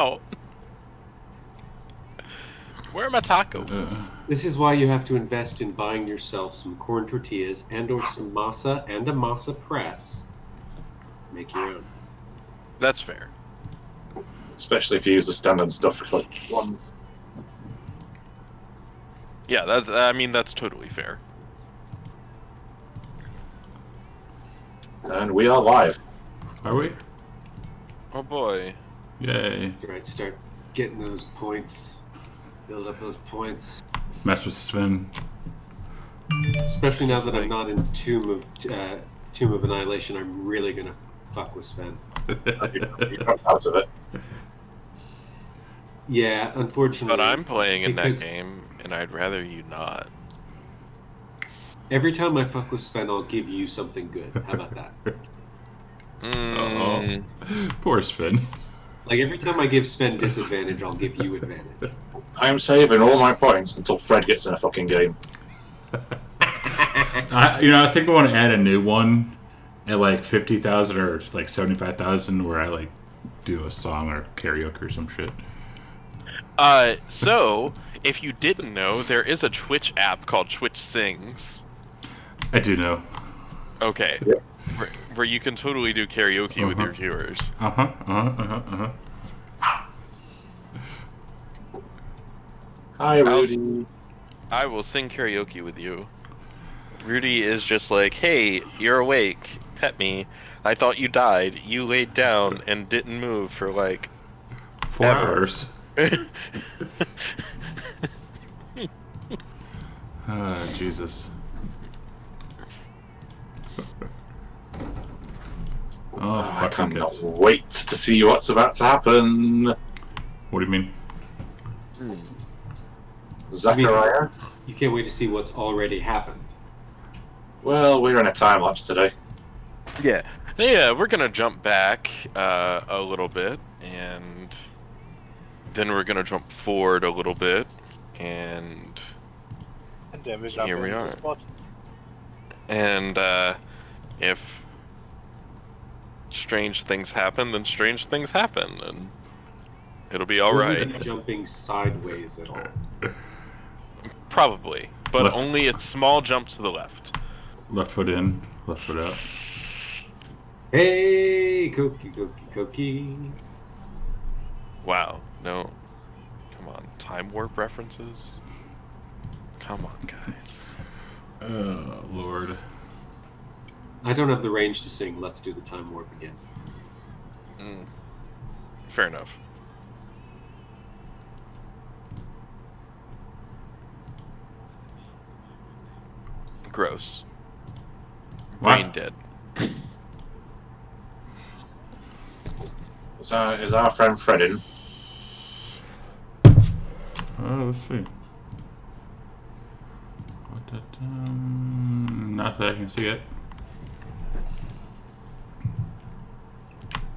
Oh. Where are my tacos? This is why you have to invest in buying yourself some corn tortillas and/or some masa and a masa press. Make your own. That's fair. Especially if you use the standard stuff for like one. Yeah, that's totally fair. And we are live. Are we? Oh boy. Yay. Right, start getting those points. Build up those points. Mess with Sven. Especially now that I'm not in Tomb of Annihilation, I'm really gonna fuck with Sven. You got out of it. Yeah, unfortunately. But I'm playing in that because game, and I'd rather you not. Every time I fuck with Sven, I'll give you something good. How about that? Uh-oh. Poor Sven. Like, every time I give Sven disadvantage, I'll give you advantage. I am saving all my points until Fred gets in a fucking game. I think I want to add a new one at like 50,000 or like 75,000 where I like do a song or karaoke or some shit. So, if you didn't know, there is a Twitch app called Twitch Sings. I do know. Okay. Yep. Where you can totally do karaoke with your viewers. Hi, Rudy. I will sing karaoke with you. Rudy is just like, hey, you're awake. Pet me. I thought you died. You laid down and didn't move for like 4 hours. Jesus. Oh, I fucking cannot kids. wait to see what's about to happen. What do you mean? Zachariah? You can't wait to see what's already happened. Well, we're in a time lapse today. Yeah. Yeah, we're gonna jump back a little bit, and then we're gonna jump forward a little bit, and then here we are. Spot. And if strange things happen, then strange things happen, and it'll be all Will we right. be jumping sideways at all? Probably, but Left. only a small jump to the left. Left foot in, left foot out. Hey, Koki. Wow, no. Come on, time warp references? Come on, guys. Oh, Lord. I don't have the range to sing Let's Do the Time Warp again. Fair enough. Gross. Brain What? dead. Is our friend Fred in? Let's see. Not that I can see it.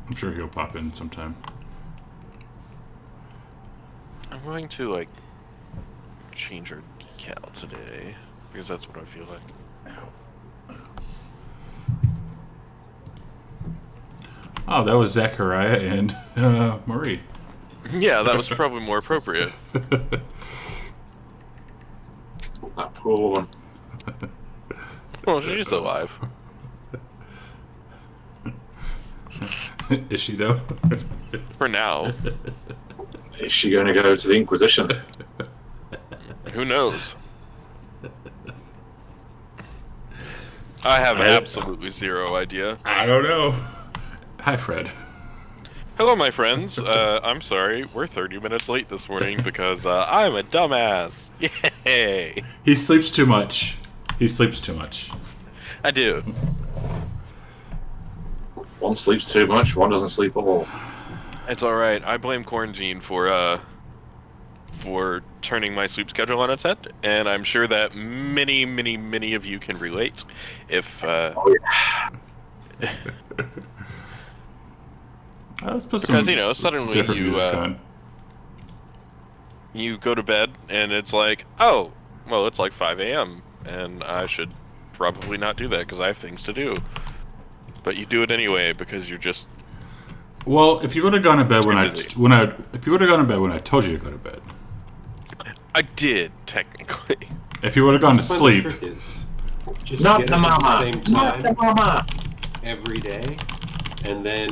I'm sure he'll pop in sometime. I'm going to, like, change our decal today, because that's what I feel like. Oh, that was Zachariah and Marie. Yeah, that was probably more appropriate. That poor woman. Well, she's alive. Is she though? For now. Is she going to go to the Inquisition? Who knows? I have absolutely zero idea. I don't know. Hi, Fred. Hello, my friends. I'm sorry, we're 30 minutes late this morning because I'm a dumbass. Yay! He sleeps too much. He sleeps too much. I do. One sleeps too much, one doesn't sleep at all. It's all right. I blame quarantine for turning my sleep schedule on its head, and I'm sure that many, many, many of you can relate. If Oh, yeah. Let's put because some suddenly different music on. you go to bed and it's like, oh, well, it's like 5 a.m. and I should probably not do that because I have things to do. But you do it anyway because you're just Well, if you would have gone to bed Busy. if you would have gone to bed when I told you to go to bed, I did technically. if you would have gone to That's fun, sleep, the trick is just Not get the up at the mama. same Not the time mama. every day, and then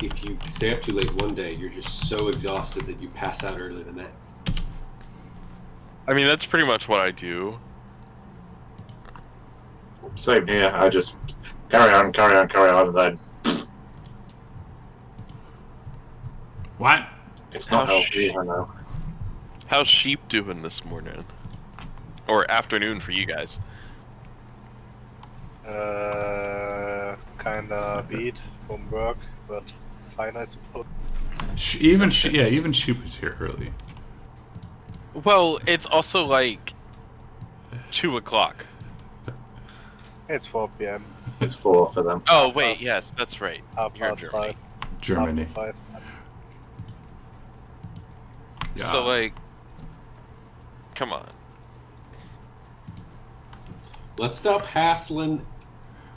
if you stay up too late one day, you're just so exhausted that you pass out early the next. I mean, that's pretty much what I do. Same here. I just carry on, and then what? it's not How healthy. I know. How's sheep doing this morning? Or afternoon for you guys? Kinda beat from work, but fine, I suppose. Even sheep was here early. Well, it's also like 2 o'clock. It's 4 p.m. It's 4 for them. Oh wait, yes, that's right. Half You're in past Germany. 5. Germany. After 5. Yeah. So like, come on. Let's stop hassling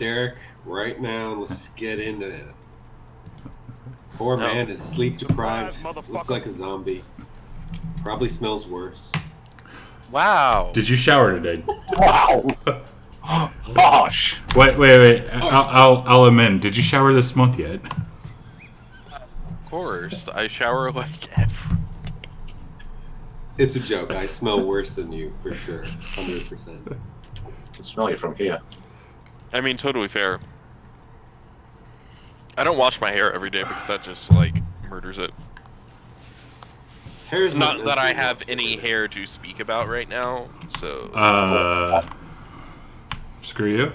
Derek right now and let's just get into it. Poor No. man is sleep deprived, Surprise, looks motherfucker. like a zombie. Probably smells worse. Wow. Did you shower today? Wow. Gosh. Wait. I'll amend. Did you shower this month yet? Of course, I shower like every. It's a joke. I smell worse than you for sure. 100%. I can smell you from here. I mean, totally fair. I don't wash my hair every day because that just like murders it. Hair's Not that I meant to be have washed any every day. hair to speak about right now, so. Screw you.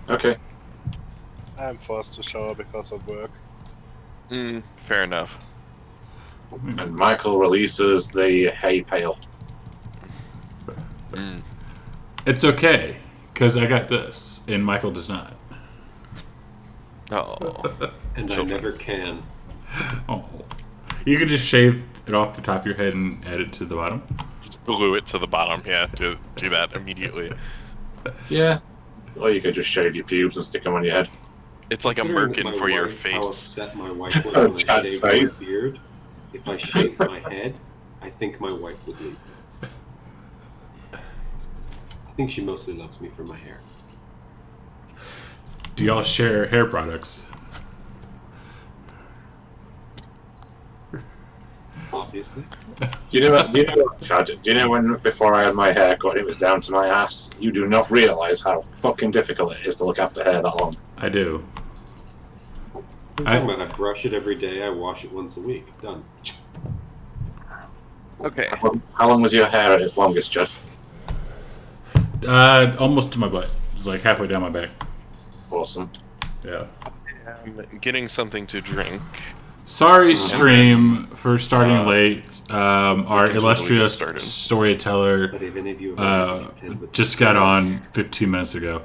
Okay. I'm forced to shower because of work. Fair enough. And Michael releases the hay pail. Mm. It's okay, because I got this, and Michael does not. Oh. And I Children. never can. Oh. You could just shave it off the top of your head and add it to the bottom. Just glue it to the bottom. Yeah, do that immediately. Yeah. Or you could just shave your pubes and stick them on your head. It's like a Considering that merkin my for your wife- How face. upset my wife was when I Chad's shaved my face. beard. If I shaved my head, I think my wife would leave. I think she mostly loves me for my hair. Do y'all share hair products? Obviously. Do you know what, Chad? Do you know when before I had my hair cut, it was down to my ass? You do not realise how fucking difficult it is to look after hair that long. I do. I'm talking about I brush it every day, I wash it once a week. Done. Okay. How long was your hair at its longest, Chad? Almost to my butt. It's like halfway down my back. Awesome. Yeah. I'm getting something to drink. Sorry, stream, for starting late. Our can totally illustrious get started. storyteller But if any of you have ever pretend with just got on 15 minutes ago.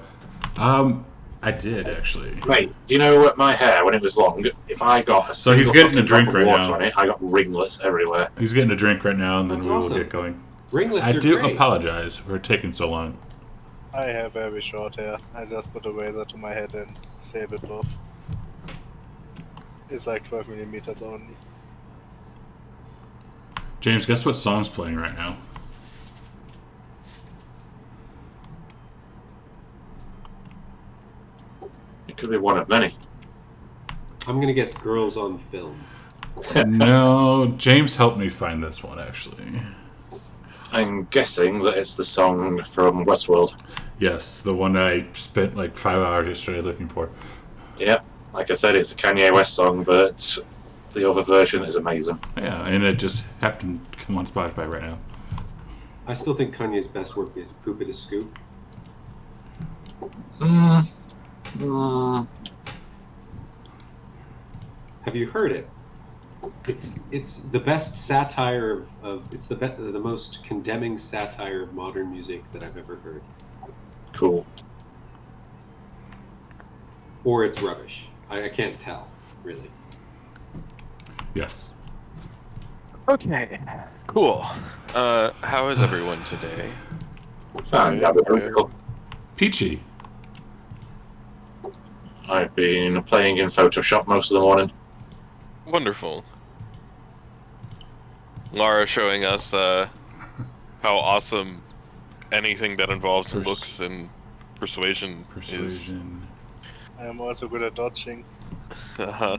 I did actually. Mate, do you know what my hair, when it was long, if I got a So he's single getting a fucking drink drop of right water now. on it, I got ringlets everywhere. He's getting a drink right now, and then That's we will awesome. get going. ringlets I are do great. apologize for taking so long. I have very short hair. I just put a razor to my head and shave it off. It's like 12 millimeters only. James, guess what song's playing right now? It could be one of many. I'm gonna guess girls on film. No, James helped me find this one actually. I'm guessing that it's the song from Westworld. Yes, the one I spent like 5 hours yesterday looking for. Yep. Like I said, it's a Kanye West song, but the other version is amazing. Yeah, and it just happened to come on Spotify right now. I still think Kanye's best work is Poop It a Scoop. Have you heard it? It's the best satire of it's the most condemning satire of modern music that I've ever heard. Cool. Or it's rubbish. I can't tell, really. Yes. Okay. Cool. How is everyone today? Fine, yeah, but difficult. Peachy. I've been playing in Photoshop most of the morning. Wonderful. Lara showing us how awesome anything that involves looks and persuasion is. I am also good at dodging. Uh-huh.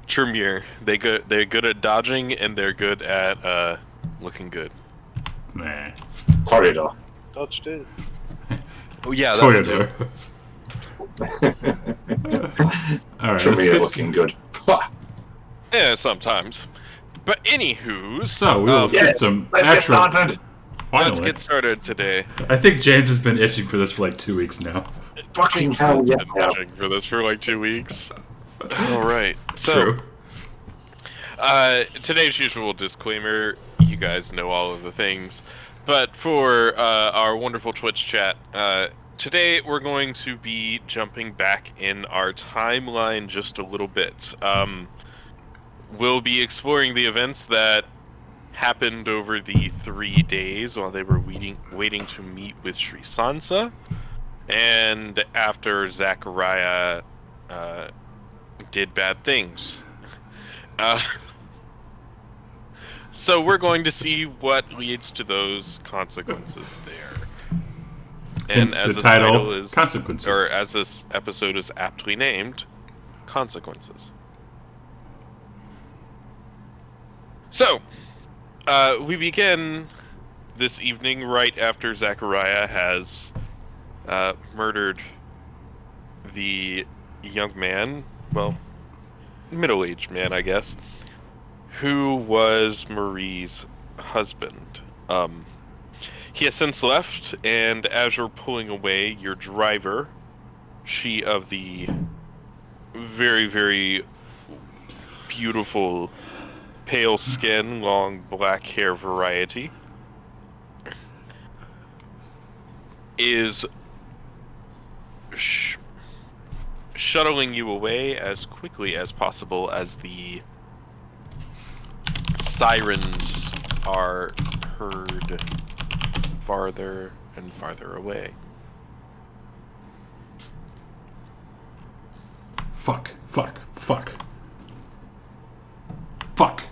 Tremere. They're good at dodging and they're good at looking good. Nah. Corridor. Dodge this. Oh yeah, that one too. Toreador. Alright, Tremere looking good. Yeah, sometimes. But anywho, So we will get Yes, some let's get actual. started. Finally, let's get started today. I think James has been itching for this for like 2 weeks now. Fucking James hell has yeah. been watching for this for like 2 weeks. All right, so True. today's usual disclaimer. You guys know all of the things, but for our wonderful Twitch chat, today we're going to be jumping back in our timeline just a little bit. We'll be exploring the events that happened over the 3 days while they were waiting to meet with Sri Sansa, and after Zachariah did bad things. So we're going to see what leads to those consequences there. And Hence as the this title, is, Consequences. or as this episode is aptly named, Consequences. So, we begin this evening right after Zachariah has murdered the young man, well, middle-aged man, I guess, who was Marie's husband. He has since left, and as you're pulling away, your driver, she of the very, very beautiful pale skin, long black hair variety, is shuttling you away as quickly as possible as the sirens are heard farther and farther away. Fuck. Fuck. Fuck. Fuck.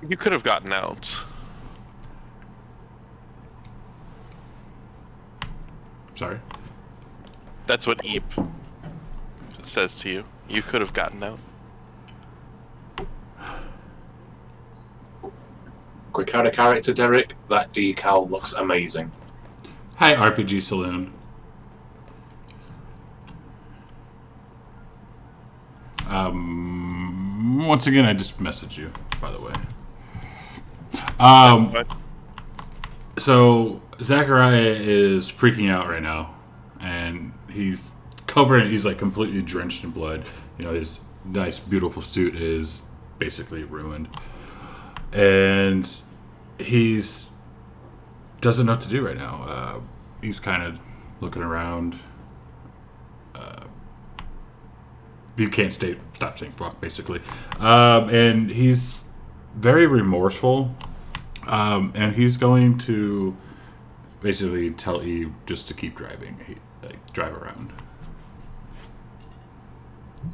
You could have gotten out. Sorry. That's what Eep says to you. You could have gotten out. Quick out of character, Derek. That decal looks amazing. Hi, RPG Saloon. Once again, I just messaged you, by the way. So Zachariah is freaking out right now, and he's covered. He's like completely drenched in blood. You know, his nice, beautiful suit is basically ruined, and he's doesn't know what to do right now. He's kind of looking around. You can't stop saying fuck, basically, and he's very remorseful. And he's going to basically tell Eve just to keep driving, drive around.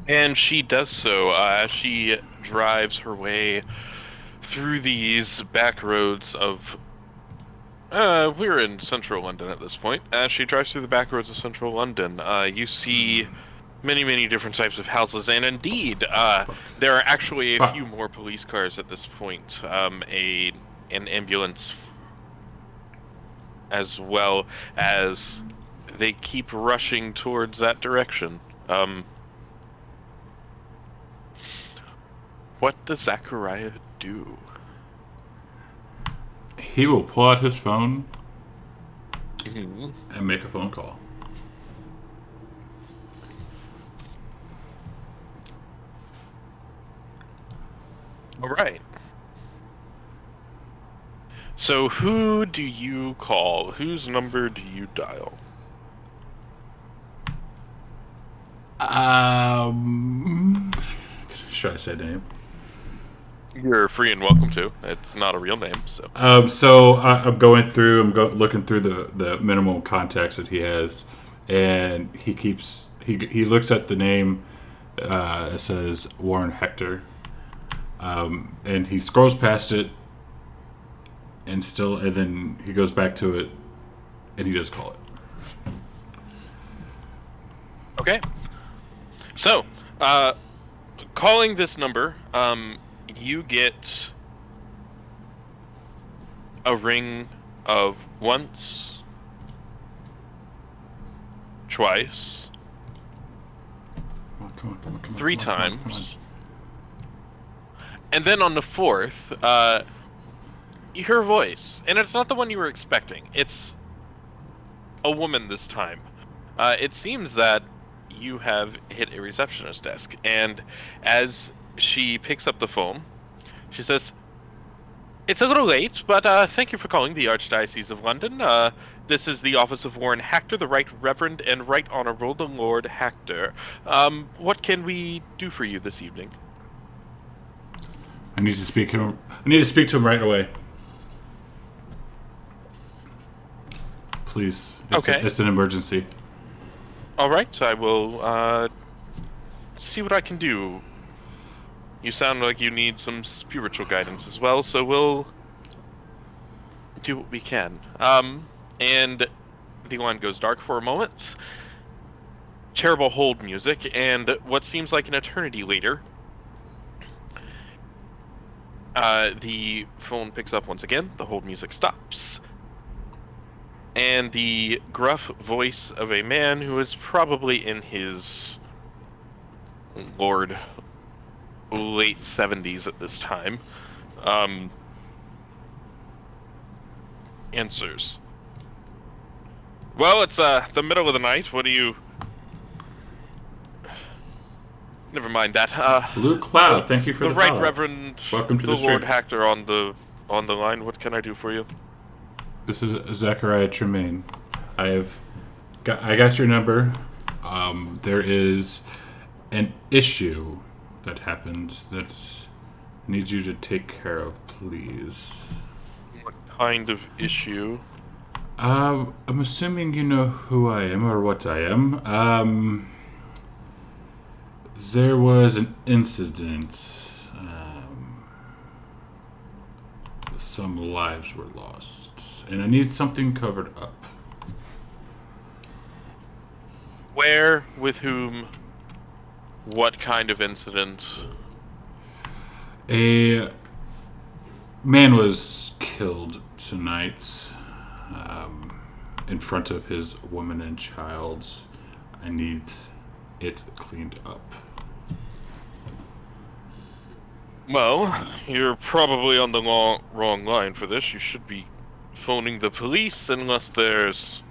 And she does so as she drives her way through these back roads of... we're in central London at this point. As she drives through the back roads of central London, you see many different types of houses, and indeed, there are actually a few more police cars at this point. An ambulance, as well as they keep rushing towards that direction. What does Zachariah do? He will pull out his phone Mm-hmm. and make a phone call. All right. So who do you call? Whose number do you dial? Should I say the name? You're free and welcome to. It's not a real name, so. So I'm going through. Looking through the minimum contacts that he has, and he looks at the name. It says Warren Hector, and he scrolls past it, and then he goes back to it, and he does call it. Okay. So, calling this number, you get a ring of once, twice, Come on, 3 come on, come on. times, and then on the 4th, you hear a voice, and it's not the one you were expecting. It's a woman this time. It seems that you have hit a receptionist desk, and as she picks up the phone, she says, "It's a little late, but thank you for calling the Archdiocese of London. This is the office of Warren Hector, the Right Reverend and Right Honourable the Lord Hector. What can we do for you this evening?" I need to speak to him. I need to speak to him right away. Please. Okay. It's an emergency. All right, I will see what I can do. You sound like you need some spiritual guidance as well, so we'll do what we can. And the line goes dark for a moment. Terrible hold music, and what seems like an eternity later, the phone picks up once again, the hold music stops, and the gruff voice of a man who is probably in his late 70s at this time, answers. "Well, it's the middle of the night. What do you... Never mind that. Blue Cloud, thank you for the the Right follow. Reverend Welcome to the the Lord stream. Hector on the line. What can I do for you?" This is Zachariah Tremaine. I got your number. There is an issue that happened that I need you to take care of, please. What kind of issue? I'm assuming you know who I am or what I am. There was an incident. Some lives were lost, and I need something covered up. Where? With whom? What kind of incident? A man was killed tonight in front of his woman and child. I need it cleaned up. Well, you're probably on the wrong line for this. You should be phoning the police unless there's...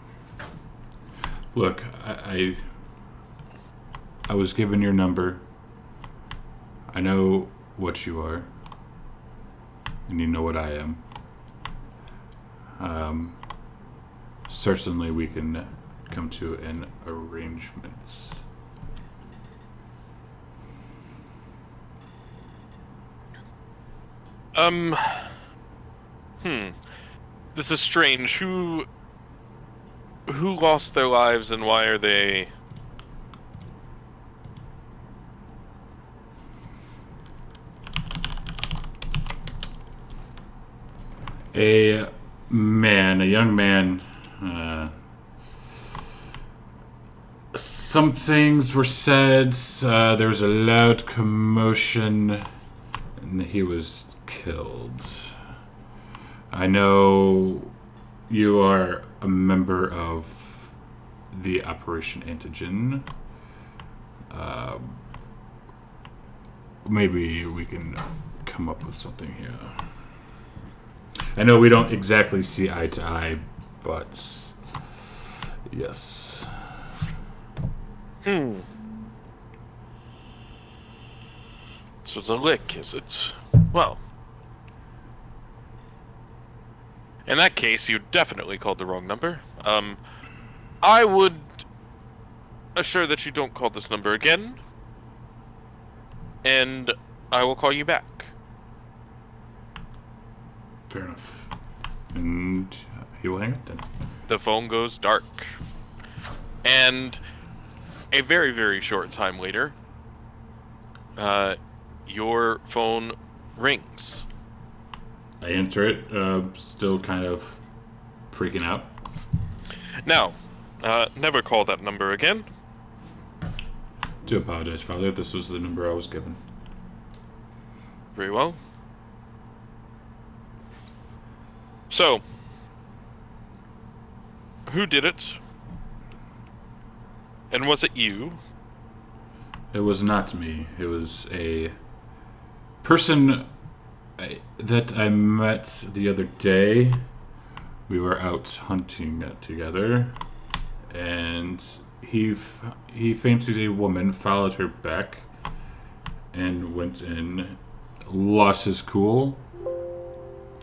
Look, I was given your number. I know what you are, and you know what I am. Certainly we can come to an arrangement. This is strange. Who lost their lives and why are they... A young man, some things were said, there was a loud commotion, and he was killed. I know you are a member of the Operation Antigen. Maybe we can come up with something here. I know we don't exactly see eye to eye, but yes. So it's a lick, is it? Well, in that case, you definitely called the wrong number. I would assure that you don't call this number again, and I will call you back. Fair enough. And he will hang up then. The phone goes dark. And a very, very short time later, your phone rings. I answer it, still kind of freaking out. Now, never call that number again. Do apologize, Father. This was the number I was given. Very well. So, who did it? And was it you? It was not me. It was a person that I met the other day. We were out hunting together, and he fancied a woman, followed her back, and went in, lost his cool,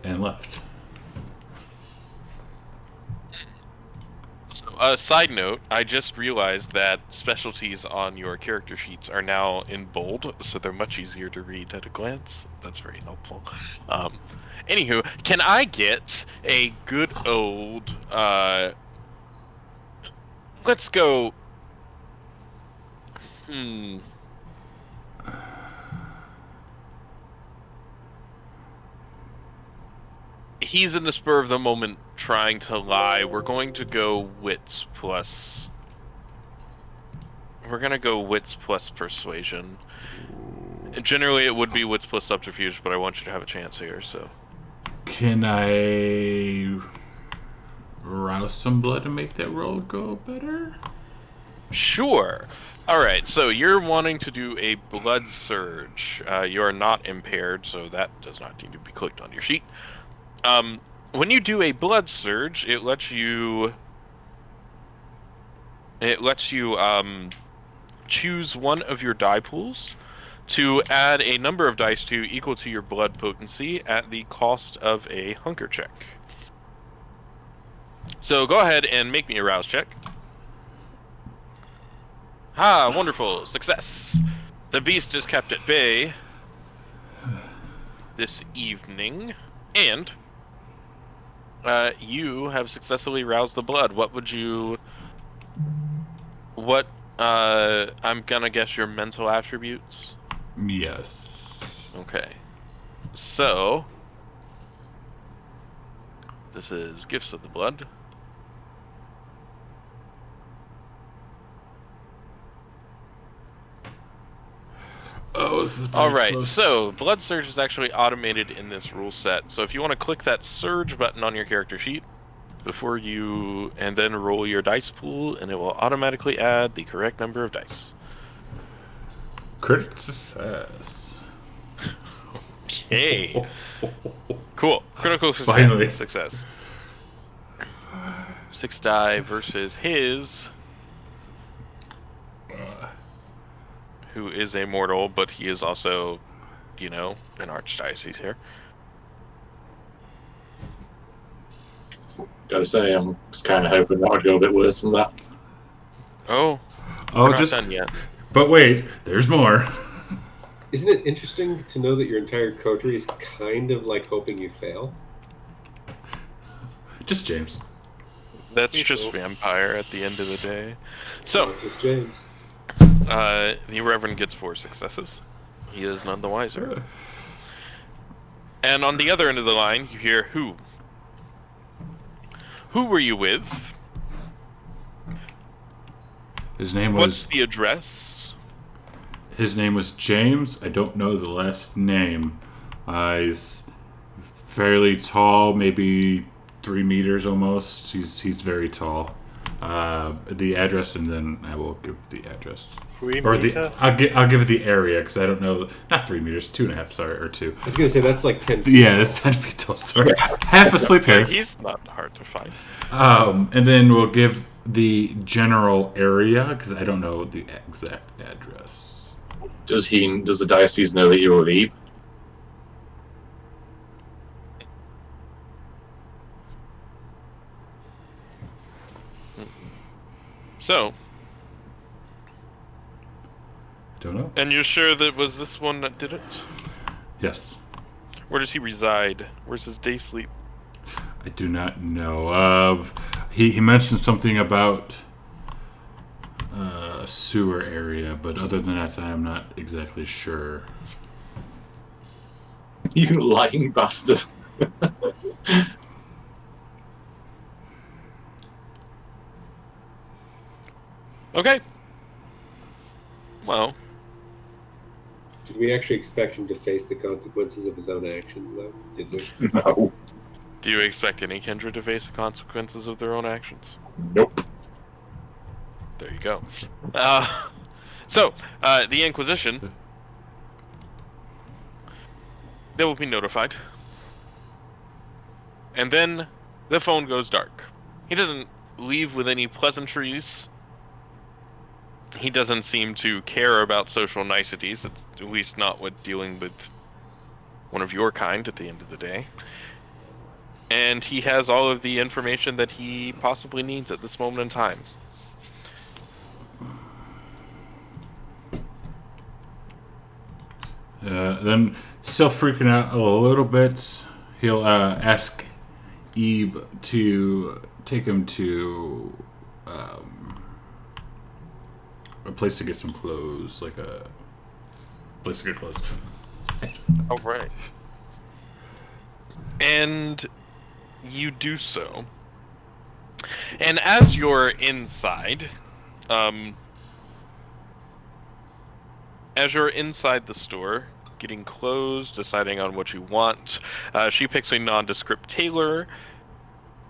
and left. So, side note, I just realized that specialties on your character sheets are now in bold, so they're much easier to read at a glance. That's very helpful. Anywho, can I get a good old, let's go, he's in the spur of the moment trying to lie. We're going to go wits plus. We're going to go wits plus persuasion. Generally, it would be wits plus subterfuge, but I want you to have a chance here, so. Can I rouse some blood to make that roll go better? Sure. Alright, so you're wanting to do a blood surge. You are not impaired, so that does not need to be clicked on your sheet. When you do a blood surge, it lets you choose one of your die pools to add a number of dice to equal to your blood potency at the cost of a hunker check. So go ahead and make me a rouse check. Ah, wonderful. Success. The beast is kept at bay this evening, and you have successfully roused the blood. I'm gonna guess your mental attributes? Yes. Okay. So, this is Gifts of the Blood. Oh, this is very Alright, close. so Blood Surge is actually automated in this rule set. So if you want to click that Surge button on your character sheet, and then roll your dice pool, and it will automatically add the correct number of dice. Crit success. Okay. Cool. Critical Finally. success. 6 die versus his, who is a mortal, but he is also, an archdiocese here. Gotta say, I'm just kind of hoping that would go a bit worse than that. Oh, Oh, we're not just. done yet. But wait, there's more. Isn't it interesting to know that your entire coterie is kind of like hoping you fail? Just James. That's just vampire at the end of the day. So, Not just James. the Reverend gets 4 successes. He is none the wiser. And on the other end of the line, you hear who? Who were you with? His name What's was the address? James. I don't know the last name. He's fairly tall, maybe 3 meters almost. He's very tall. The address, and then I will give the address. 3 Or meters? I'll give the area because I don't know. Not 3 meters, 2.5. Sorry, or 2. I was gonna say that's like 10 feet. Yeah, that's 10 feet tall. Sorry, half asleep here. He's not hard to find. And then we'll give the general area because I don't know the exact address. Does the diocese know that you're a Veeb? So, Don't know. and you're sure that was this one that did it? Yes, Where does he reside? Where's his day sleep? I do not know. He mentioned something about sewer area, but other than that, I'm not exactly sure. You lying bastard. Okay. Well, Did we actually expect him to face the consequences of his own actions, though? Did we? No. do you expect any kindred to face the consequences of their own actions? Nope. There you go. The Inquisition, they will be notified. And then the phone goes dark. He doesn't leave with any pleasantries. He doesn't seem to care about social niceties, at least not with dealing with one of your kind at the end of the day. And he has all of the information that he possibly needs at this moment in time. Then, still freaking out a little bit, he'll ask Eve to take him to a place to get some clothes, like a place to get clothes. All right. And you do so. And as you're inside, the store, getting clothes, deciding on what you want, she picks a nondescript tailor.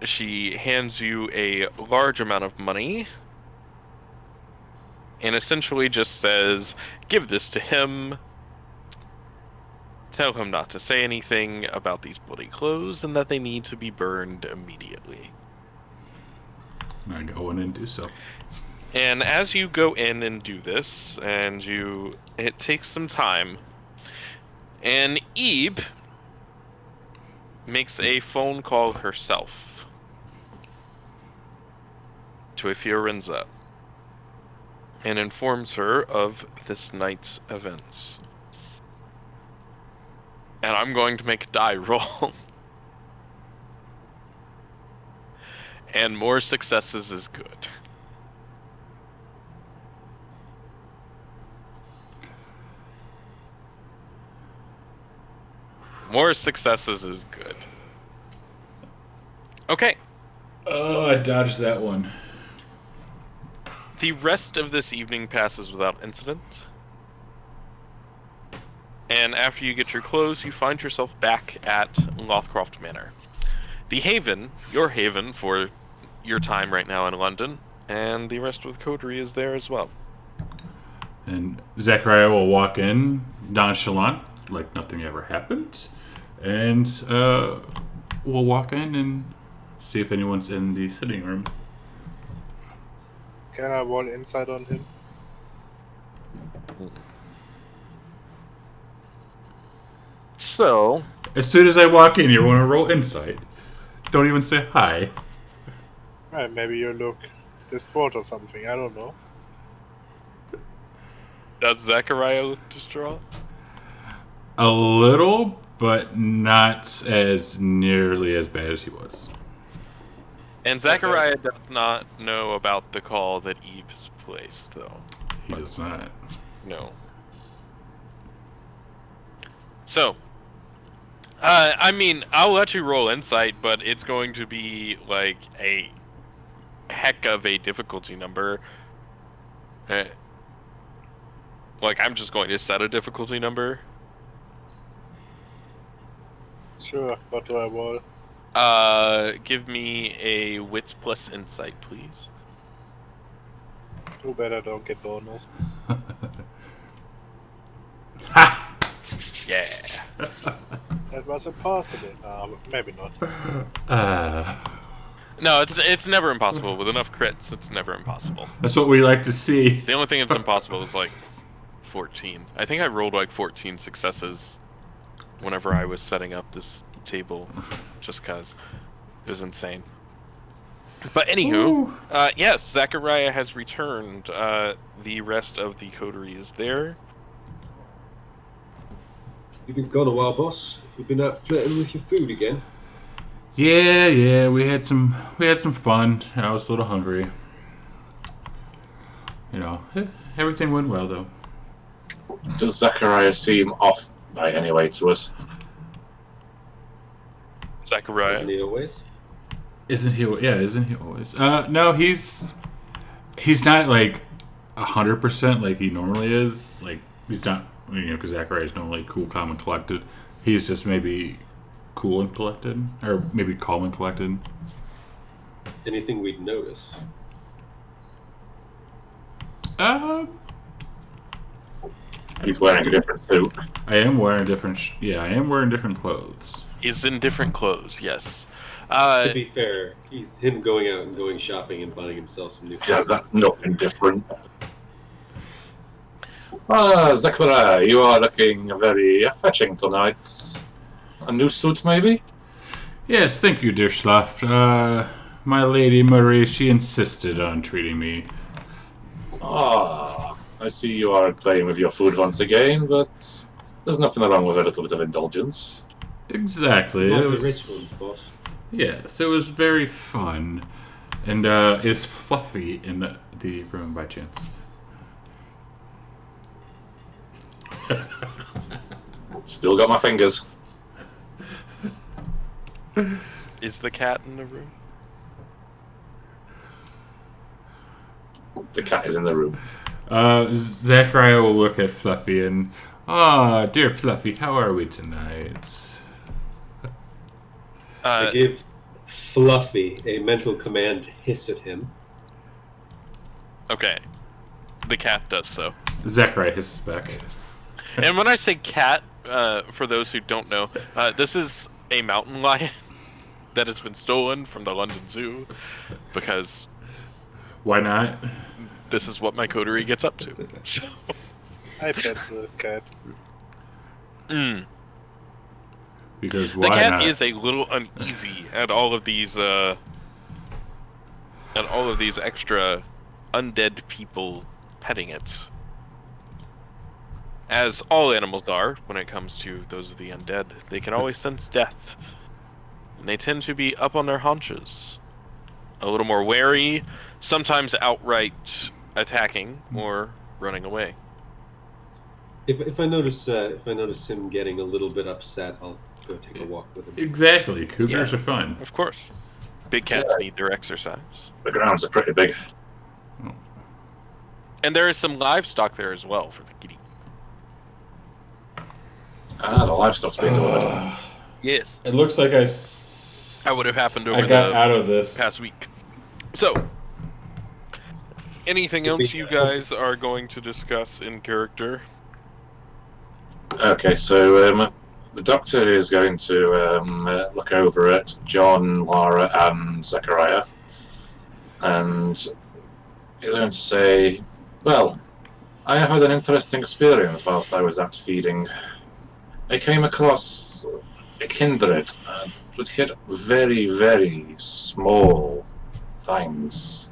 She hands you a large amount of money and essentially just says, give this to him, tell him not to say anything about these bloody clothes and that they need to be burned immediately. I go in and do so. And as you go in and do this, and it takes some time, and Ebe makes a phone call herself to a Fiorenza and informs her of this night's events. And I'm going to make a die roll. And more successes is good. More successes is good. Okay. Oh, I dodged that one. The rest of this evening passes without incident. And after you get your clothes, you find yourself back at Lothcroft Manor. The haven, your haven for your time right now in London, and the rest of the coterie is there as well. And Zachariah will walk in, nonchalant, like nothing ever happened. And we'll walk in and see if anyone's in the sitting room. Can I roll insight on him? So, As soon as I walk in, you want to roll insight. Don't even say hi. Right, maybe you look distraught or something, I don't know. does Zachariah look distraught? A little, but not as nearly as bad as he was. And Zachariah does not know about the call that Eve's placed, though. He does not. No. So, I mean, I'll let you roll insight, but it's going to be like a heck of a difficulty number. Like, I'm just going to set a difficulty number. Sure, what do I roll? Give me a wits plus insight, please. Too bad I don't get bonus. Ha! Yeah. That was impossible. Maybe not. No, it's never impossible. With enough crits, it's never impossible. That's what we like to see. The only thing that's impossible is like 14. I think I rolled like 14 successes whenever I was setting up this table, just cause it was insane. But anywho, yes, Zachariah has returned. The rest of the coterie is there. You've been gone a while, boss. You've been out flirting with your food again. Yeah, we had some fun. I was a little hungry. Everything went well though. Does Zachariah seem off by any way to us? Zachariah. Isn't he always? Isn't he? Yeah, isn't he always? No, he's not like 100% like he normally is. Like he's not, because Zachariah is normally cool, calm, and collected. He's just maybe cool and collected, or maybe calm and collected. Anything we'd notice? He's wearing a different suit. I am wearing different. I am wearing different clothes. Is in different clothes, yes. To be fair, he's him going out and going shopping and buying himself some new clothes. Yeah, that's nothing different. Zachariah, you are looking very fetching tonight. A new suit, maybe? Yes, thank you, dear Sloth. My lady Marie, she insisted on treating me. I see you are playing with your food once again, but there's nothing wrong with a little bit of indulgence. Exactly. Not It the was. rich ones, boss. Yes, it was very fun. And is Fluffy in the room by chance? Still got my fingers. Is the cat in the room? The cat is in the room. Zachariah will look at Fluffy and, dear Fluffy, how are we tonight? I give Fluffy a mental command to hiss at him. Okay. The cat does so. Zachariah hisses back. And when I say cat, for those who don't know, this is a mountain lion that has been stolen from the London Zoo because Why not? this is what my coterie gets up to. So, I pet the cat. Because the why cat not? is a little uneasy at all of these extra undead people petting it. As all animals are, when it comes to those of the undead, they can always sense death. And they tend to be up on their haunches. A little more wary, sometimes outright attacking or running away. If I notice him getting a little bit upset, I'll go take a walk with him. Exactly. Cougars Yeah. are fun. Of course. Big cats need their exercise. The grounds are pretty big. And there is some livestock there as well for the kitty. The livestock's being delivered. Yes. It looks like That would have happened over I got the out of this. past week. So, anything else you guys are going to discuss in character? Okay, so the doctor is going to look over at John, Lara, and Zachariah, and he's going to say, "Well, I had an interesting experience whilst I was out feeding. I came across a kindred, but he had very, very small things.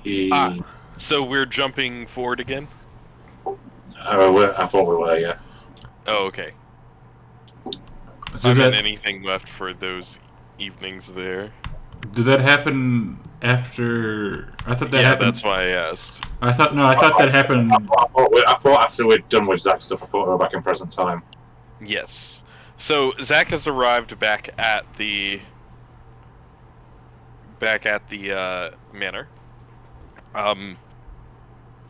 He, So we're jumping forward again? I thought we were, yeah. Oh, okay. So Not that, anything left for those evenings there. did that happen after? I thought that Yeah, happened. that's why I asked. I thought that happened. I thought after we'd done with Zach stuff, I thought we were back in present time. Yes. So Zach has arrived back at the manor.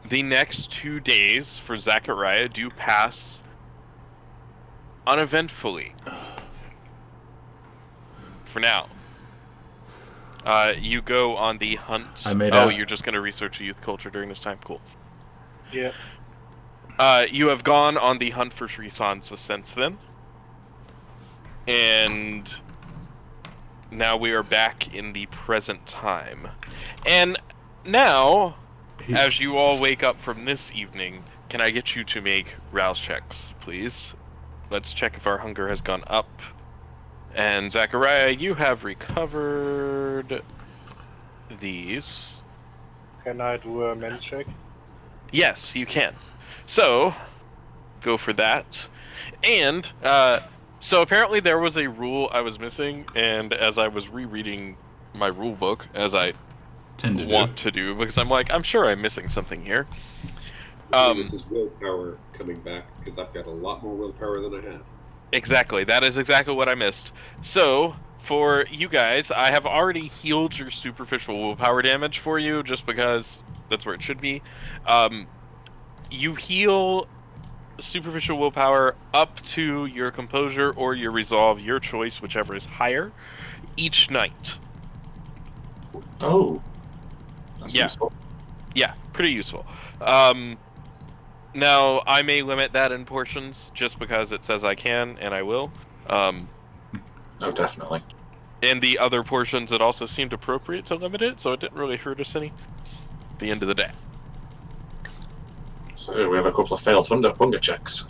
The next 2 days for Zachariah do pass uneventfully. For now. You go on the hunt. You're just going to research youth culture during this time? Cool. Yeah. You have gone on the hunt for Shrisansa since then. And now we are back in the present time. And now, as you all wake up from this evening, can I get you to make rouse checks, please? Let's check if our hunger has gone up. And Zachariah, you have recovered these. Can I do a men check? Yes, you can. So, go for that. And, so apparently there was a rule I was missing, and as I was rereading my rule book, as I Tend to want to do, because I'm sure I'm missing something here. Maybe this is willpower coming back, because I've got a lot more willpower than I have. Exactly. That is exactly what I missed. So, for you guys, I have already healed your superficial willpower damage for you, just because that's where it should be. You heal superficial willpower up to your composure or your resolve, your choice, whichever is higher, each night. Oh, that's Yeah. useful. Yeah, pretty useful. Now, I may limit that in portions just because it says I can, and I will. Oh, definitely. And the other portions, it also seemed appropriate to limit it, so it didn't really hurt us any at the end of the day. So we have a couple of failed hunger checks.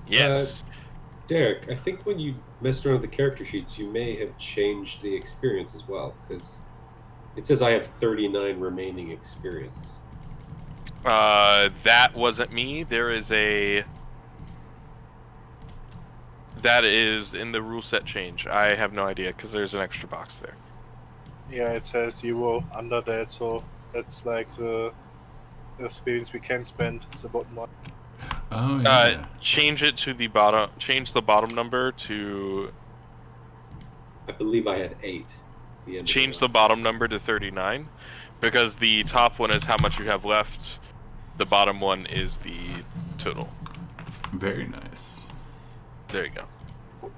Yes. Derek, I think when you messed around with the character sheets, you may have changed the experience as well, because it says I have 39 remaining experience. That wasn't me. There is a... That is in the rule set change. I have no idea, because there's an extra box there. Yeah, it says 0 under that, so that's like the experience we can spend, the bottom one. Oh yeah. Change it to the bottom... Change the bottom number to... I believe I had 8. Change the bottom number to 39, because the top one is how much you have left. The bottom one is the total. Very nice. There you go.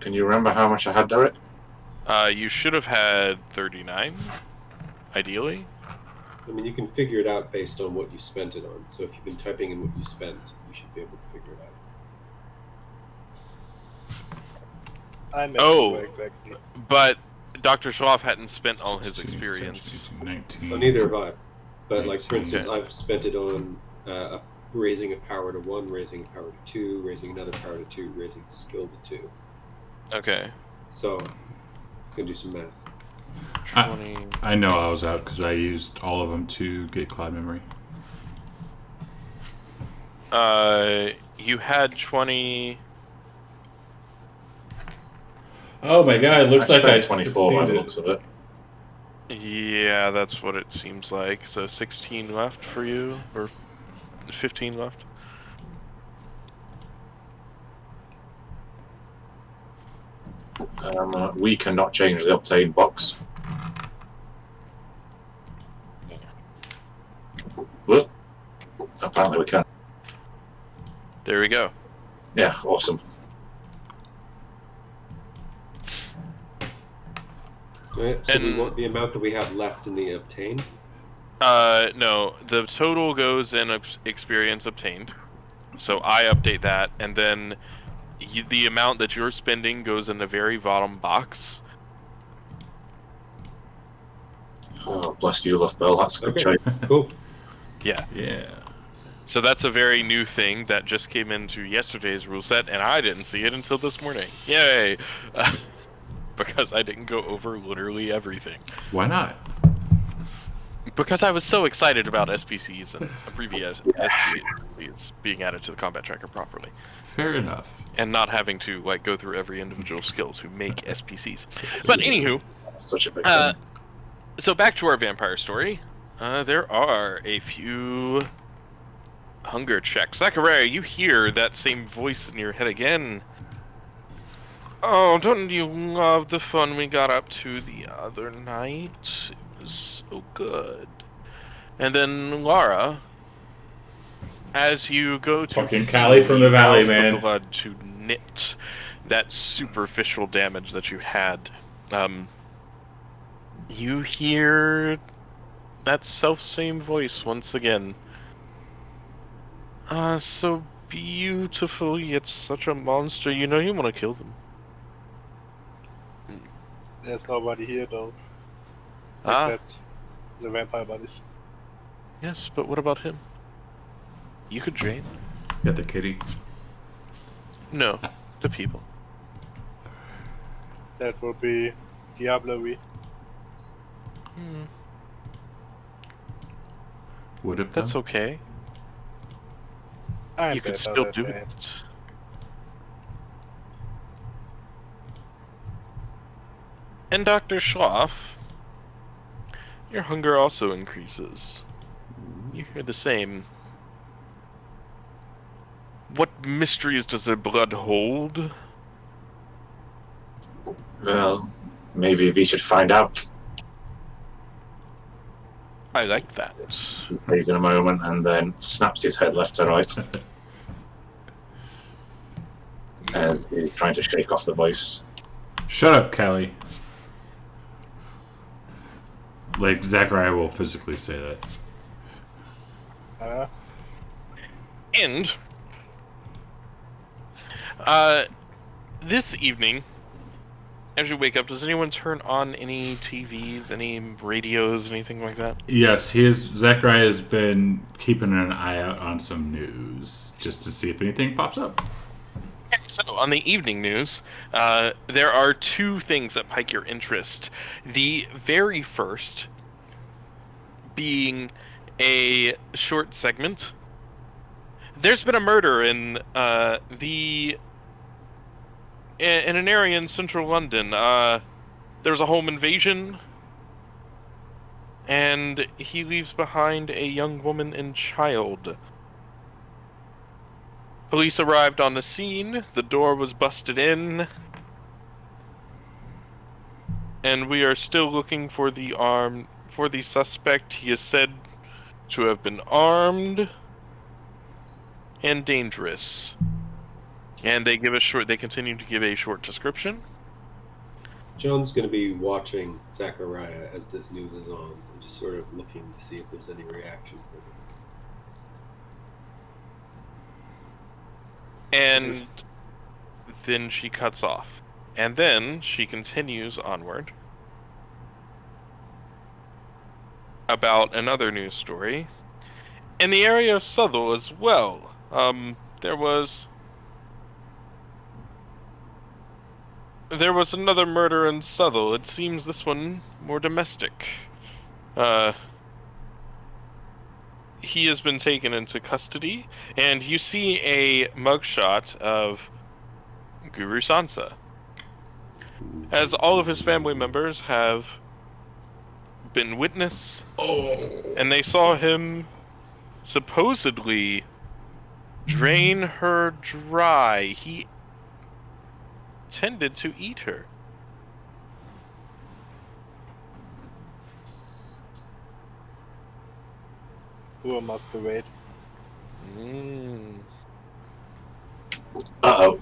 Can you remember how much I had, Derek? You should have had 39, ideally. I mean, you can figure it out based on what you spent it on. So if you've been typing in what you spent, you should be able to figure it out. I'm not Oh. sure exactly. But Dr. Schloff hadn't spent all his 16, experience. 17, 19. Oh, neither have I. But, like, for 19. instance, I've spent it on raising a power to 1, raising a power to 2, raising another power to 2, raising a skill to 2. Okay. So, you can do some math. 20. I know I was out because I used all of them to get cloud memory. You had 20. Oh my god! It looks I like I spent 24 by the succeeded. looks of it. Yeah, that's what it seems like. So 16 left for you, or 15 left. We cannot change the obtained box. Well, apparently we can. There we go. Yeah, awesome. Right, so we And- want the amount that we have left in the obtained. No, the total goes in experience obtained. So I update that, and then the amount that you're spending goes in the very bottom box. Oh, bless you, Love Bell. That's a good Okay. change. Cool. Yeah. Yeah. So that's a very new thing that just came into yesterday's rule set, and I didn't see it until this morning. Yay! Because I didn't go over literally everything. Why not? Because I was so excited about SPCs and previous SPCs being added to the combat tracker properly, Fair enough. and not having to like go through every individual skill to make SPCs. But anywho, Such a big thing. so back to our vampire story. There are a few hunger checks. Zachariah, you hear that same voice in your head again. Oh, don't you love the fun we got up to the other night? It was so good. And then Laura, as you go to Fucking Callie from the use Valley, the man. blood to knit that superficial damage that you had, you hear that self-same voice once again. So beautiful, yet such a monster. You know you want to kill them. There's nobody here though, Ah, except the vampire buddies. yes, but what about him? You could drain. Got the kitty. No, the people. That would be Diablerie. Hmm, Would it? that's though? okay. I'm You could better still than do that. it. And Dr. Schloff, Your hunger also increases. You hear the same. What mysteries does their blood hold? Well, maybe we should find out. I like that. He plays in a moment and then snaps his head left to right. And he's trying to shake off the voice. Shut up, Callie. Like, Zachariah will physically say that. And this evening, as you wake up, does anyone turn on any TVs, any radios, anything like that? Yes, Zachariah has been keeping an eye out on some news just to see if anything pops up. So, on the evening news, there are two things that pique your interest. The very first being a short segment. There's been a murder in an area in central London. There was a home invasion, and he leaves behind a young woman and child. Police arrived on the scene, the door was busted in, and we are still looking for the suspect. He is said to have been armed and dangerous. And they continue to give a short description. John's going to be watching Zachariah as this news is on, and just sort of looking to see if there's any reaction from him. And then she cuts off. And then she continues onward about another news story. In the area of Southall as well, there was another murder in Southall. It seems this one more domestic. He has been taken into custody, and you see a mugshot of Guru Sansa, as all of his family members have been witness, and they saw him supposedly drain her dry. He tended to eat her. Poor masquerade. Uh-oh.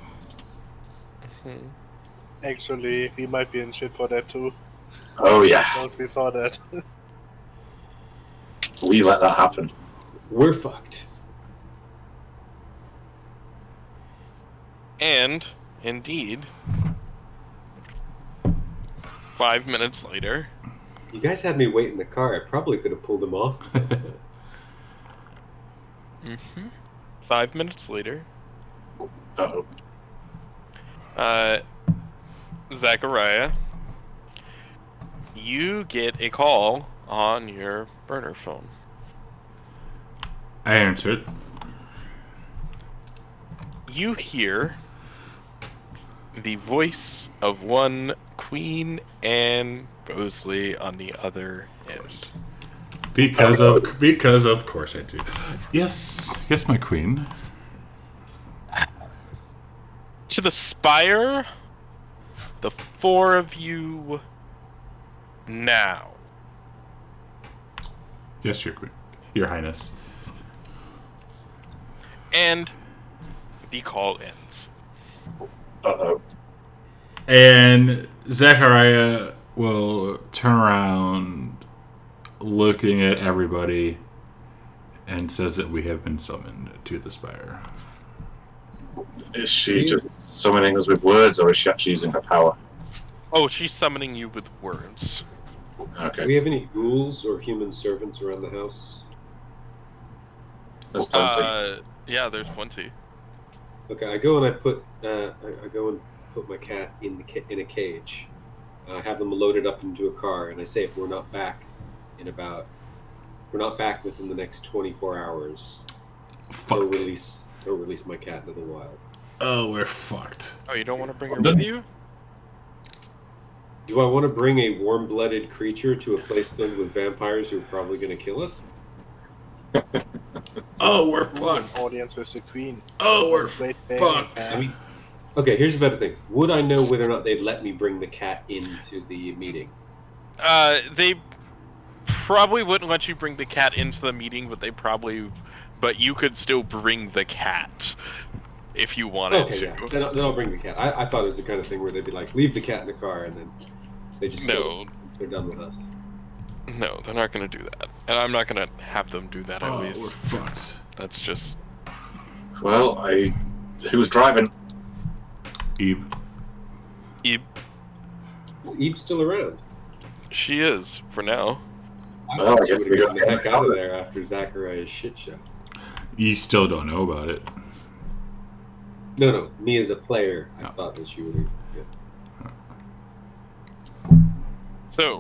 Actually, we might be in shit for that too. Oh, yeah. Once we saw that. We let that happen. We're fucked. And, indeed, 5 minutes later... You guys had me wait in the car. I probably could have pulled him off. 5 minutes later... Uh-oh. Zachariah, you get a call on your burner phone. I answered. You hear the voice of one Queen Anne Bosley on the other end. Because of course I do. Yes, my queen. To the spire, the four of you now. Yes, your queen, your highness. And the call ends. Uh-oh. And Zachariah will turn around, looking at everybody, and says that we have been summoned to the spire. Is she just summoning us with words, or is she actually using her power? Oh, she's summoning you with words. Okay. Do we have any ghouls or human servants around the house? There's plenty. Yeah, there's plenty. Okay, I go and I put my cat in a cage. I have them loaded up into a car, and I say if we're not back within the next 24 hours, Fuck. they'll release my cat into the wild. Oh, we're fucked. Oh, you don't want to bring her with you? Do I want to bring a warm-blooded creature to a place filled with vampires who are probably going to kill us? Oh, we're Ooh, an fucked. audience with the queen. Oh, we're Sounds great being a fucked. fan. I mean, okay, here's a better thing. Would I know whether or not they'd let me bring the cat into the meeting? They probably wouldn't let you bring the cat into the meeting, but you could still bring the cat if you wanted Okay, to. yeah. Then I'll bring the cat. I thought it was the kind of thing where they'd be like, leave the cat in the car, and then they just kill No, it. They're done with us. no, they're not going to do that, and I'm not going to have them do that. At Oh, least we're fucked. that's just Well, who's driving? Eve. Eve. Is Eve still around? She is for now. I Well, thought I she guess would we have got gotten the heck out of there after Zachariah's shit show. You still don't know about it. No, me as a player, I No. thought that she would have. So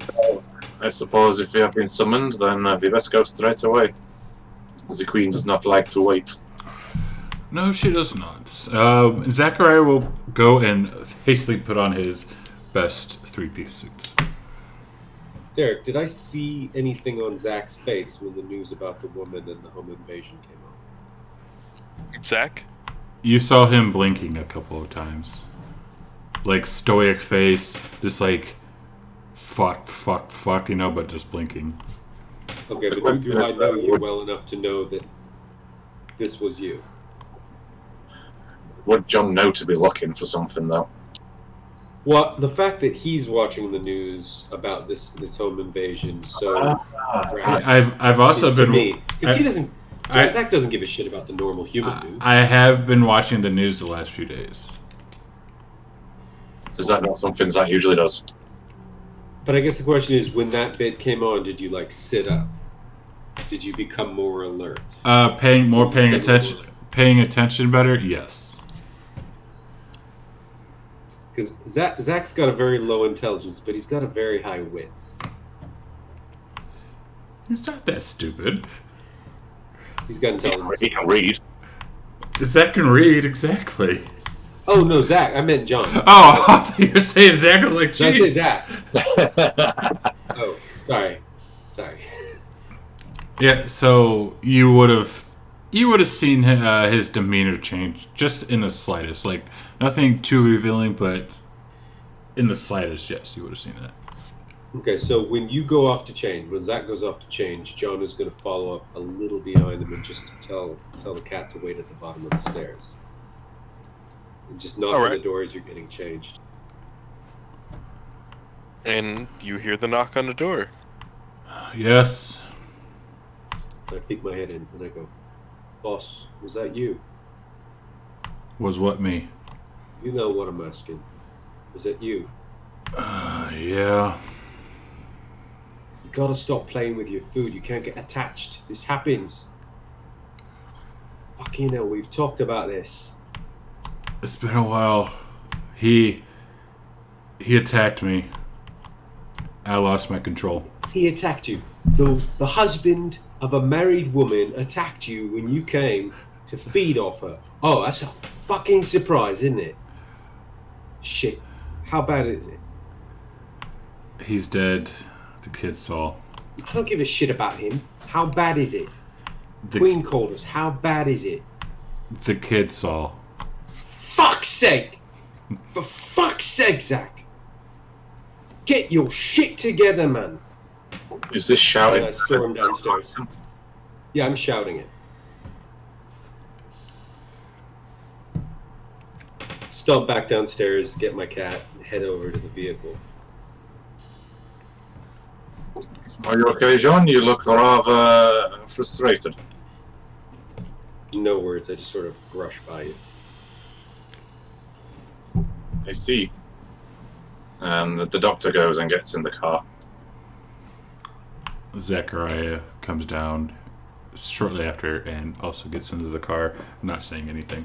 I suppose if you have been summoned, then we best go straight away. The queen does not like to wait. No, she does not. Zachariah will go and hastily put on his best three-piece suit. Derek, did I see anything on Zach's face when the news about the woman and the home invasion came out? Zach, You saw him blinking a couple of times. Like, stoic face, just like, fuck, but just blinking. Okay, but do I know you well enough to know that this was you? Would John know to be looking for something, though? Well, the fact that he's watching the news about this home invasion, so I've also is to been. me, because he doesn't. I- Zach doesn't give a shit about the normal human news. I have been watching the news the last few days. Is that not something Zach usually does? But I guess the question is, when that bit came on, did you like sit up? Did you become more alert? Paying attention better. Yes. Because Zach's got a very low intelligence, but he's got a very high wits. He's not that stupid. He's got intelligence. He can read. Zach can read exactly. Oh no, Zach! I meant John. Oh, I thought you were saying Zach. I'm like, Did I say jeez. Zach? Oh, sorry. Yeah. So you would have seen his demeanor change just in the slightest. Like nothing too revealing, but in the slightest, yes, you would have seen that. Okay, so when you go off to change, when Zach goes off to change, John is going to follow up a little behind him and just tell the cat to wait at the bottom of the stairs. And just knock on the door as you're getting changed. and you hear the knock on the door. Yes. So I peek my head in and I go, "Boss, was that you? Was what me? You know what I'm asking. Was that you? Yeah. You gotta stop playing with your food. You can't get attached. This happens. Fucking hell, we've talked about this. It's been a while. He attacked me. I lost my control. He attacked you. The husband of a married woman attacked you when you came to feed off her. Oh, that's a fucking surprise, isn't it? Shit. How bad is it? He's dead. The kid saw. I don't give a shit about him. How bad is it? The, Queen called us. How bad is it? the kid saw. Fuck's sake! For fuck's sake, Zach! Get your shit together, man! Is this And shouting? I storm downstairs. Yeah, I'm shouting it. Stomp back downstairs, get my cat, and head over to the vehicle. Are you okay, John? You look rather frustrated. No words, I just sort of brush by you. I see. And the doctor goes and gets in the car. Zachariah comes down shortly after and also gets into the car, not saying anything.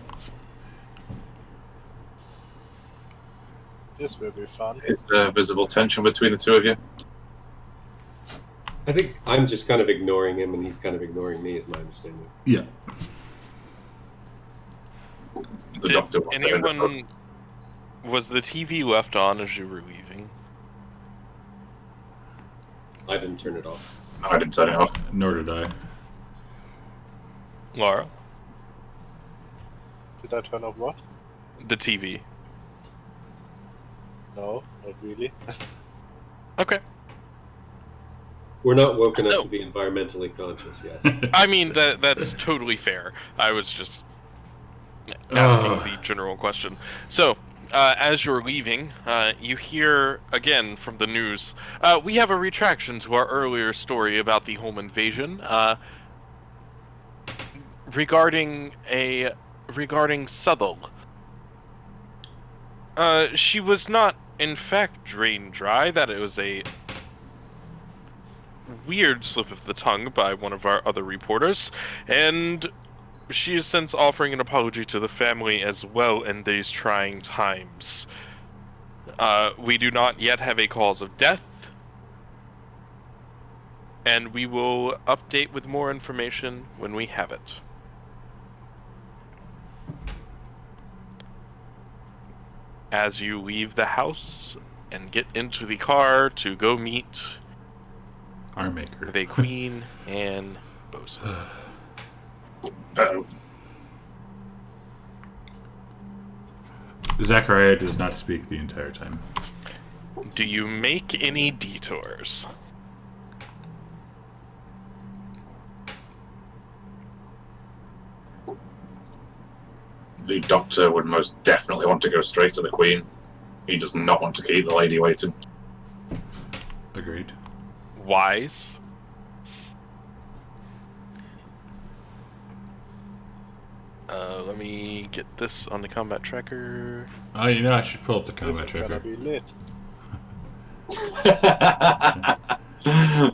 This will be fun. Is there visible tension between the two of you? I think I'm just kind of ignoring him and he's kind of ignoring me, is my understanding. Yeah. The doctor. Anyone? Was the TV left on as you were leaving? I didn't turn it off. No, I didn't turn it off. Nor did I. Laura, Did I turn off what? the TV. No, not really. Okay. We're not woke enough No. to be environmentally conscious yet. I mean, that's totally fair. I was just asking the general question. So, as you're leaving, you hear again from the news. We have a retraction to our earlier story about the home invasion. Regarding Southall. She was not, in fact, drained dry. That it was a weird slip of the tongue by one of our other reporters, and she is since offering an apology to the family as well in these trying times. We do not yet have a cause of death, and we will update with more information when we have it. As you leave the house and get into the car to go meet Our maker. the Queen and Bosun. Uh-oh. Zachariah does not speak the entire time. Do you make any detours? The doctor would most definitely want to go straight to the Queen. He does not want to keep the lady waiting. Agreed. Wise. Let me get this on the combat tracker. Oh, you know, I should pull up the This combat is gonna tracker. be lit.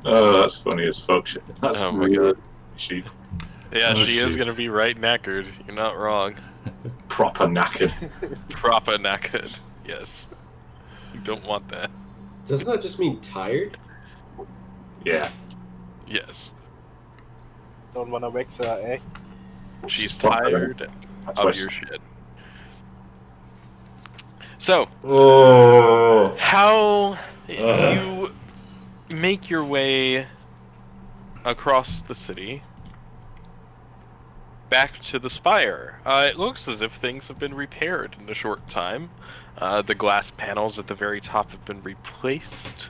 Oh, that's funny as fuck. Shit. That's Oh my really God. cheap. Yeah, Oh, she is shoot. gonna be right knackered. You're not wrong. Proper knackered. Proper knackered. Yes. You don't want that. Doesn't that just mean tired? Yeah. Yes. Don't wanna vex her, eh? She's proper. tired That's of why your shit. So, Oh. how you make your way across the city back to the spire. It looks as if things have been repaired in a short time. The glass panels at the very top have been replaced.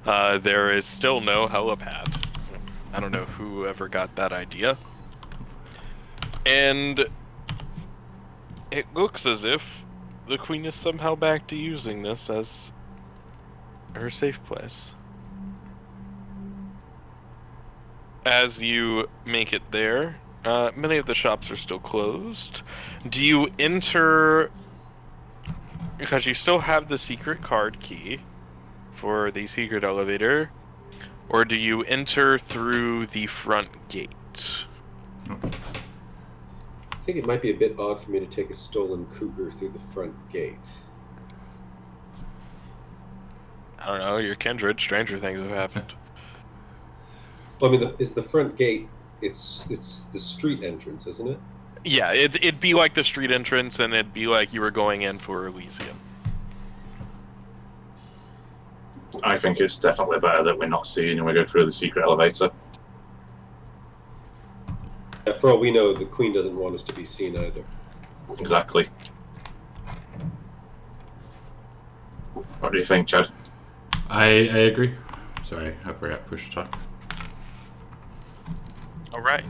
There is still no helipad. I don't know who ever got that idea. And it looks as if the Queen is somehow back to using this as her safe place. As you make it there, many of the shops are still closed. Do you enter, because you still have the secret card key for the secret elevator, or do you enter through the front gate? I think it might be a bit odd for me to take a stolen cougar through the front gate. I don't know, you're kindred, stranger things have happened. Well, I mean, is the front gate? It's the street entrance, isn't it? Yeah, it'd be like the street entrance, and it'd be like you were going in for Elysium. I think it's definitely better that we're not seen and we go through the secret elevator. For all we know, the Queen doesn't want us to be seen either. Exactly. What do you think, Chad? I agree. Sorry, I forgot push to talk. Alright.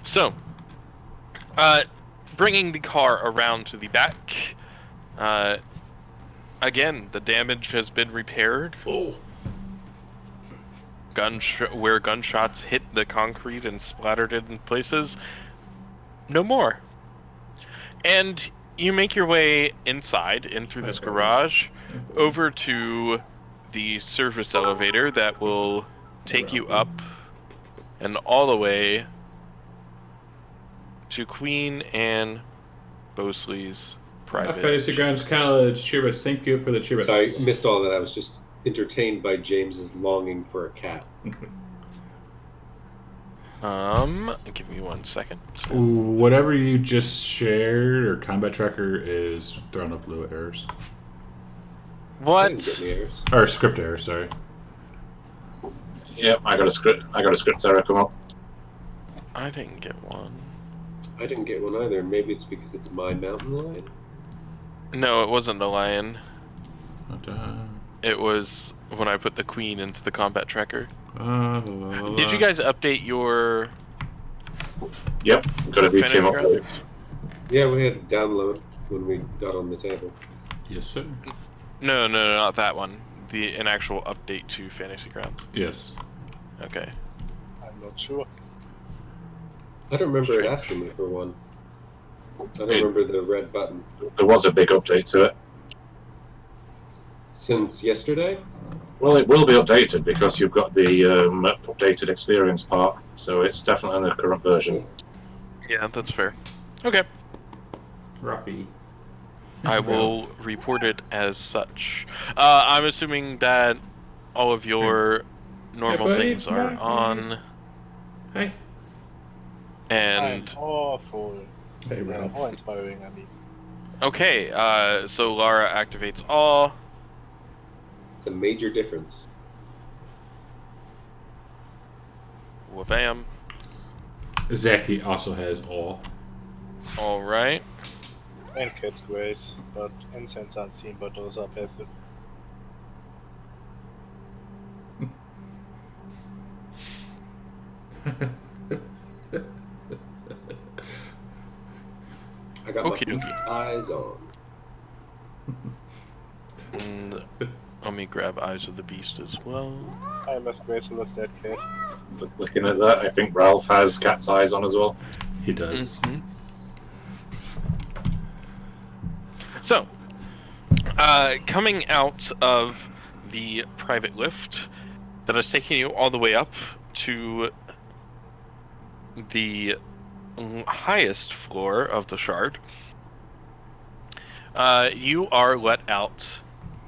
So, bringing the car around to the back, again, the damage has been repaired. Oh. Where gunshots hit the concrete and splattered it in places, no more. And you make your way inside, in through this garage, over to the surface elevator that will take you up and all the way to Queen Anne Bosley's private. Fantasy Grounds College, cheerbits. Thank you for the cheerbits. Sorry, I missed all that. I was just entertained by James's longing for a cat. Give me 1 second. Whatever you just shared or combat tracker is throwing up low errors. I What? didn't get any errors. Or script errors, sorry. Yep, I got a script. I got a script error come up. I didn't get one. I didn't get one either. Maybe it's because it's my mountain lion. No, it wasn't a lion. Da-da. It was when I put the queen into the combat tracker. La, la, la, Did you la. guys update your Yep, got a finish VTT graphics? update. Yeah, we had to download when we got on the table. Yes, sir. No, not that one. An actual update to Fantasy Grounds. Yes. Okay. I'm not sure. I don't remember it Strange. asking me for one. I don't It- remember the red button. There was a big update to it. Since yesterday? Well, it will be updated because you've got the updated experience part, so it's definitely in the current version. Yeah, that's fair. Okay. Rocky. I will report it as such. I'm assuming that all of your normal buddy, things are Rocky. on, Hey. and I'm awful. Hey, Ralph. Awe-inspiring, I mean. okay. So Lara activates all. It's a major difference. Wabam. Zaki also has all. All right. And Cat's Grace, but Incense Unseen, but those are passive. I got Okie my dokie. beast eyes on. And let me grab Eyes of the Beast as well. I'm as graceful as that cat. Looking at that, I think Ralph has cat's eyes on as well. He does. Mhm. So, coming out of the private lift that is taking you all the way up to the highest floor of the shard, you are let out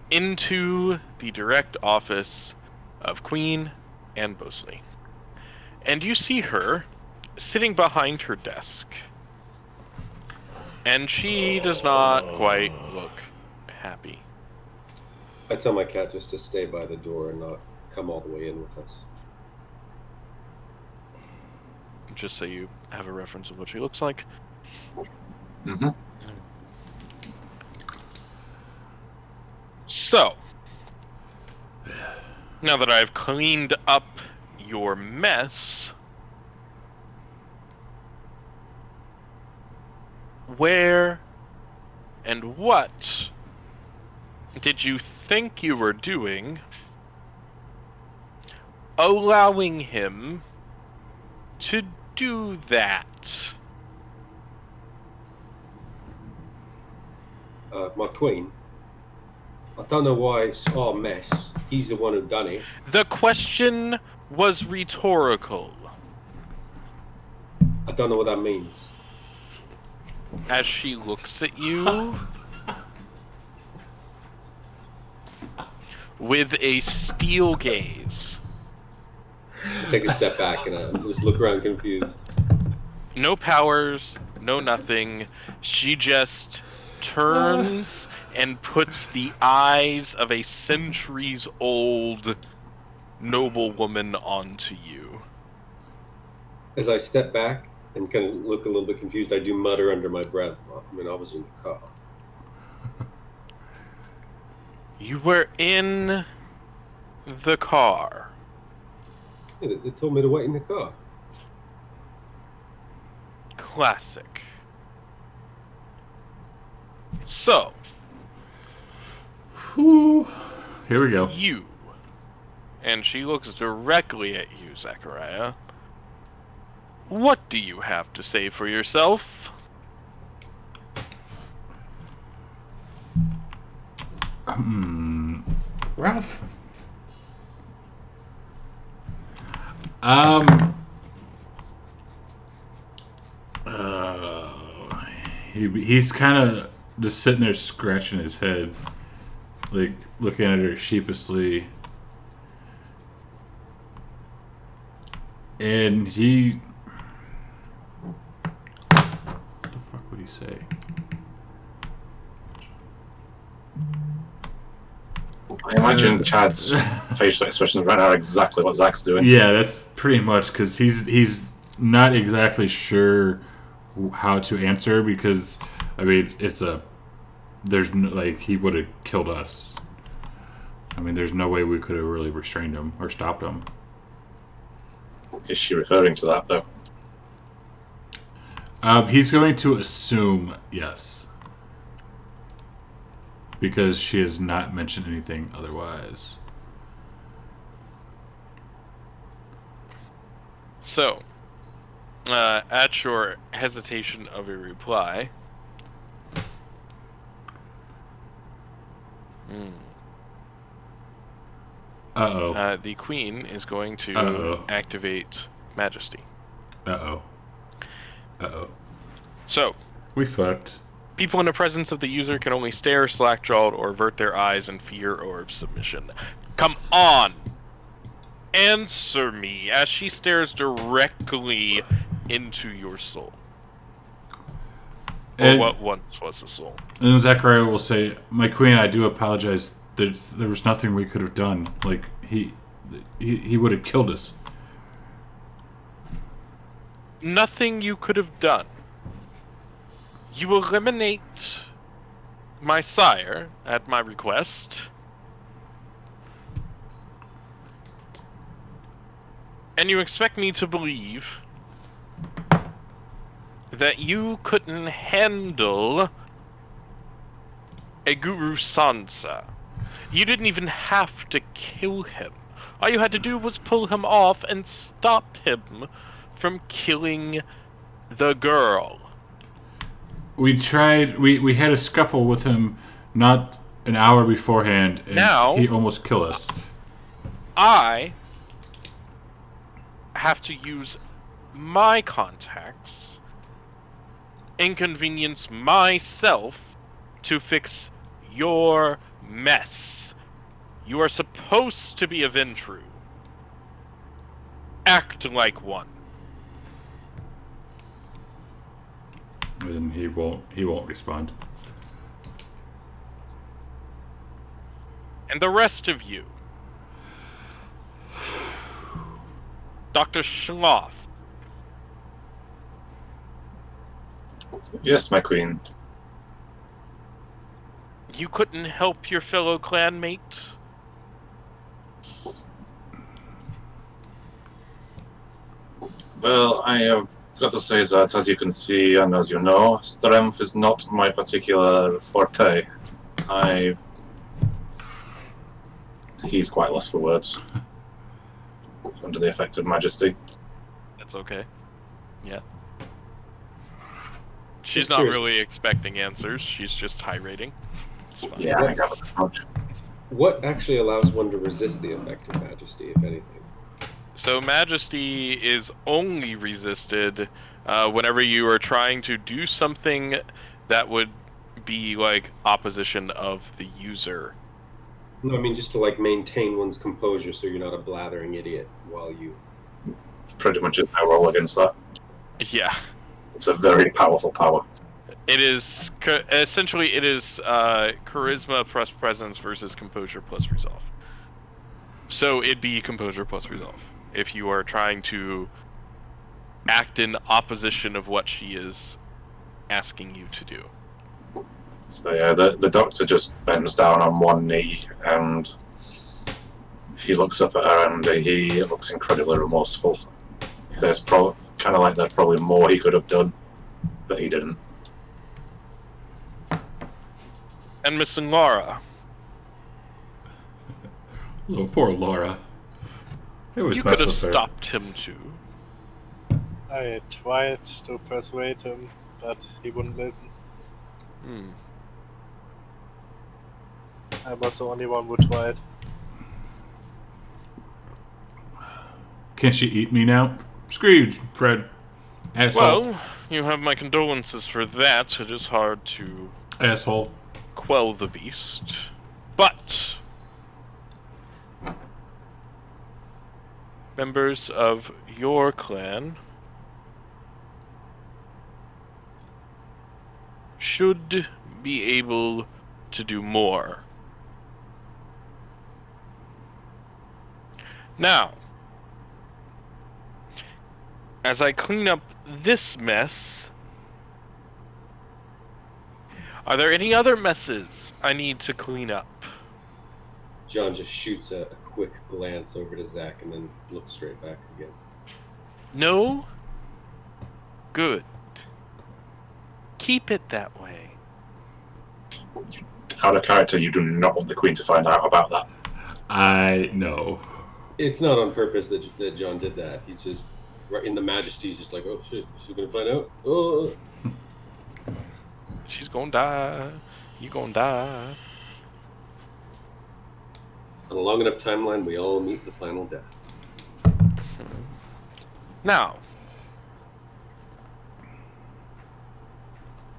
into the direct office of Queen Anne Bosley. And you see her sitting behind her desk. And she does not quite look happy. I tell my cat just to stay by the door and not come all the way in with us. Just so you have a reference of what she looks like. Mm-hmm. So, now that I've cleaned up your mess, where and what did you think you were doing, allowing him to do that? My queen. I don't know why it's our mess. He's the one who done it. The question was rhetorical, I don't know what that means. as she looks at you with a steel gaze. I take a step back and I just look around confused. No powers, no nothing. She just turns and puts the eyes of a centuries-old noblewoman onto you. As I step back and kind of look a little bit confused, I do mutter under my breath. I mean, I was in the car. You were in the car. Yeah, they told me to wait in the car. Classic. So, Whew. Here we go. you, and she looks directly at you, Zachariah. What do you have to say for yourself? Ralph. He's kind of just sitting there scratching his head, like looking at her sheepishly. And he, what the fuck would he say? I imagine Chad's facial expressions right now are exactly what Zach's doing. Yeah, that's pretty much because he's not exactly sure how to answer because I mean there's no, like he would have killed us. I mean, there's no way we could have really restrained him or stopped him. Is she referring to that, though? He's going to assume yes. Because she has not mentioned anything otherwise. So, at your hesitation of a reply, Uh-oh. the queen is going to Uh-oh. activate Majesty. Uh-oh. Uh-oh. So, We fucked. people in the presence of the user can only stare, slack-jawed, or avert their eyes in fear or submission. Come on! Answer me as she stares directly into your soul. Or And, what once was a soul. and Zachariah will say, "My queen, I do apologize. There was nothing we could have done. Like, he would have killed us." Nothing you could have done. You eliminate my sire at my request. And you expect me to believe that you couldn't handle a Guru Sansa. You didn't even have to kill him. All you had to do was pull him off and stop him from killing the girl. We tried. We had a scuffle with him not an hour beforehand, and Now- he almost killed us. I have to use my contacts, inconvenience myself to fix your mess. You are supposed to be a Ventru. Act like one. And he won't respond. And the rest of you, Dr. Schloff, Yes, my queen. you couldn't help your fellow clanmate? Well, I have got to say that, as you can see and as you know, strength is not my particular forte. He's quite lost for words. Under the effect of majesty. That's okay. Yeah. She's Just not curious. really expecting answers. She's just tirading. It's fine. Yeah, I got that much. What actually allows one to resist the effect of majesty, if anything? So Majesty is only resisted whenever you are trying to do something that would be like opposition of the user. No, I mean just to like maintain one's composure so you're not a blathering idiot while you. Pretty much is my roll against that. Yeah. It's a very powerful power. It is essentially it is charisma plus presence versus composure plus resolve. So it'd be composure plus resolve if you are trying to act in opposition of what she is asking you to do. So yeah, the doctor just bends down on one knee and he looks up at her and he looks incredibly remorseful. There's kind of like there's probably more he could have done, but he didn't. And Miss Laura, Oh, poor Laura. It was you messed could have with her. stopped him too. I tried to persuade him, but he wouldn't listen. Hmm. I was the only one who tried. Can she eat me now? Scrooge, Fred. Asshole. Well, you have my condolences for that. It is hard to Asshole. quell the beast. But members of your clan should be able to do more Now, as I clean up this mess, are there any other messes I need to clean up? John just shoots a quick glance over to Zach and then looks straight back again. No? Good. Keep it that way. Out of character, you do not want the Queen to find out about that. I know. It's not on purpose that John did that. He's just right in the Majesty. He's just like, oh shit, she's gonna find out. Oh. She's gonna die. You gonna die. On a long enough timeline, we all meet the final death. Now,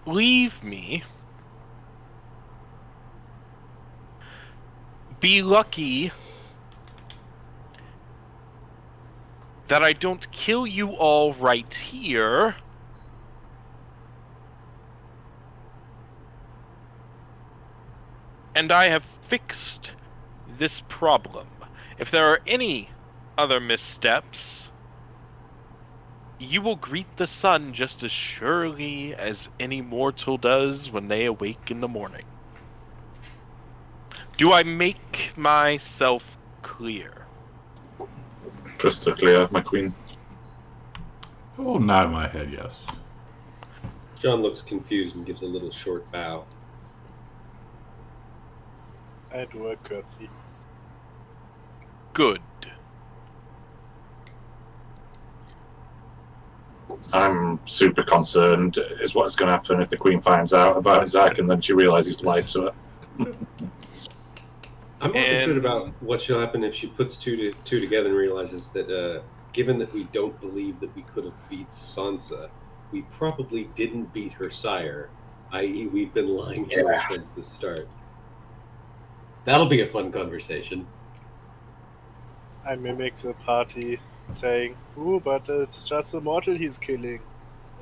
leave me. Be lucky that I don't kill you all right here. And I have fixed this problem. If there are any other missteps, you will greet the sun just as surely as any mortal does when they awake in the morning. Do I make myself clear? Crystal clear, my Queen. Oh, nod my head, yes. John looks confused and gives a little short bow. I do a curtsy. Good. I'm super concerned is what's going to happen if the Queen finds out about Zach and then she realizes he's lied to her. I'm more concerned about what shall happen if she puts two together and realizes that, given that we don't believe that we could have beat Sansa, we probably didn't beat her sire, i.e. we've been lying to her since the start. That'll be a fun conversation. I mimic the party saying, ooh, but it's just a mortal he's killing.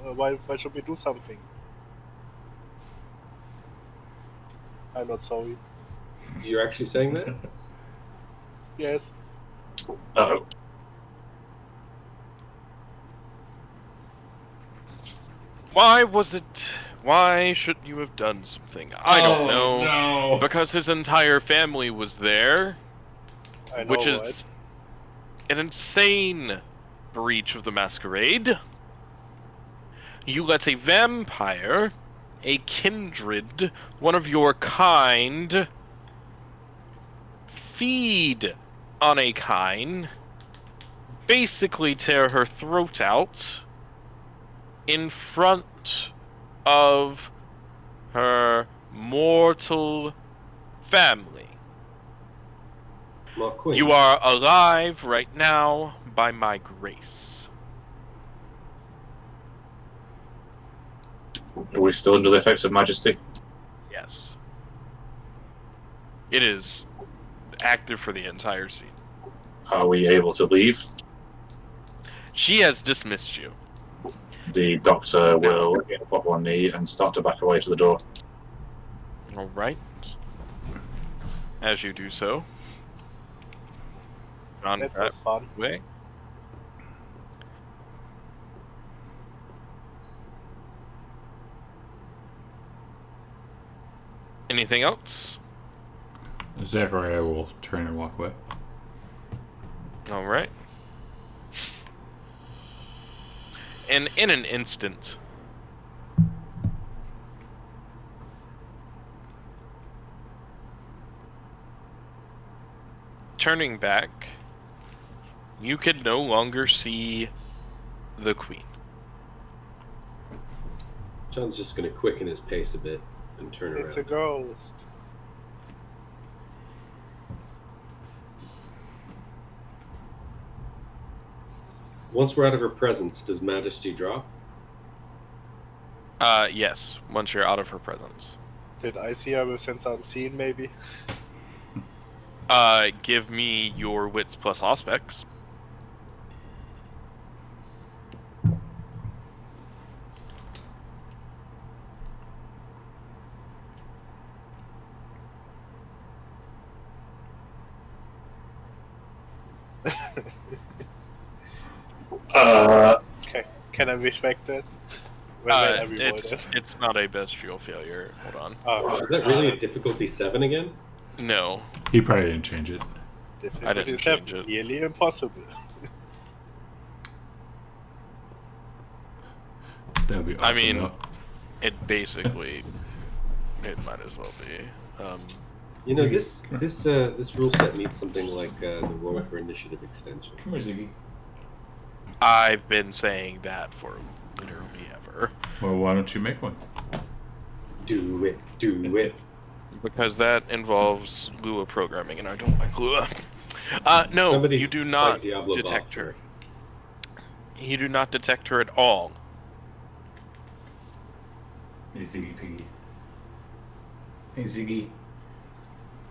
Why should we do something? I'm not sorry. You're actually saying that? Yes. Uh-oh. Why shouldn't you have done something? I don't know. No. Because his entire family was there, I know, which is right? an insane breach of the masquerade. You let a vampire, a kindred, one of your kind, feed on a kind, basically tear her throat out in front of her mortal family. Well, Queen. You are alive right now by my grace. Are we still under the effects of Majesty? Yes. It is active for the entire scene. Are we able to leave? She has dismissed you. The Doctor will get off one knee and start to back away to the door. Alright. As you do so. On That that was fun. way. Anything else? Zachariah will turn and walk away. Alright. And in an instant, turning back, you can no longer see the Queen. John's just going to quicken his pace a bit and turn around. It's a ghost. Once we're out of her presence, does Majesty drop? Yes, once you're out of her presence. Did I see her with Sense Unseen, maybe? Give me your wits plus aspects. Can I respect that? Wait, I rerolled it. It's not a bestial failure. Hold on. Oh, Is that really a difficulty 7 again? No, He probably didn't change it. I didn't change it. Nearly impossible. That would be awesome. I mean, though. it basically, it might as well be. You know, this rule set needs something like the roll for initiative extension. Come here, Ziggy. I've been saying that for literally ever. Well, why don't you make one? Do it, do it. Because that involves Lua programming, and I don't like Lua. No, Somebody you do fight not Diablo detect Bach. her. You do not detect her at all. Hey, Ziggy Piggy. Hey, Ziggy.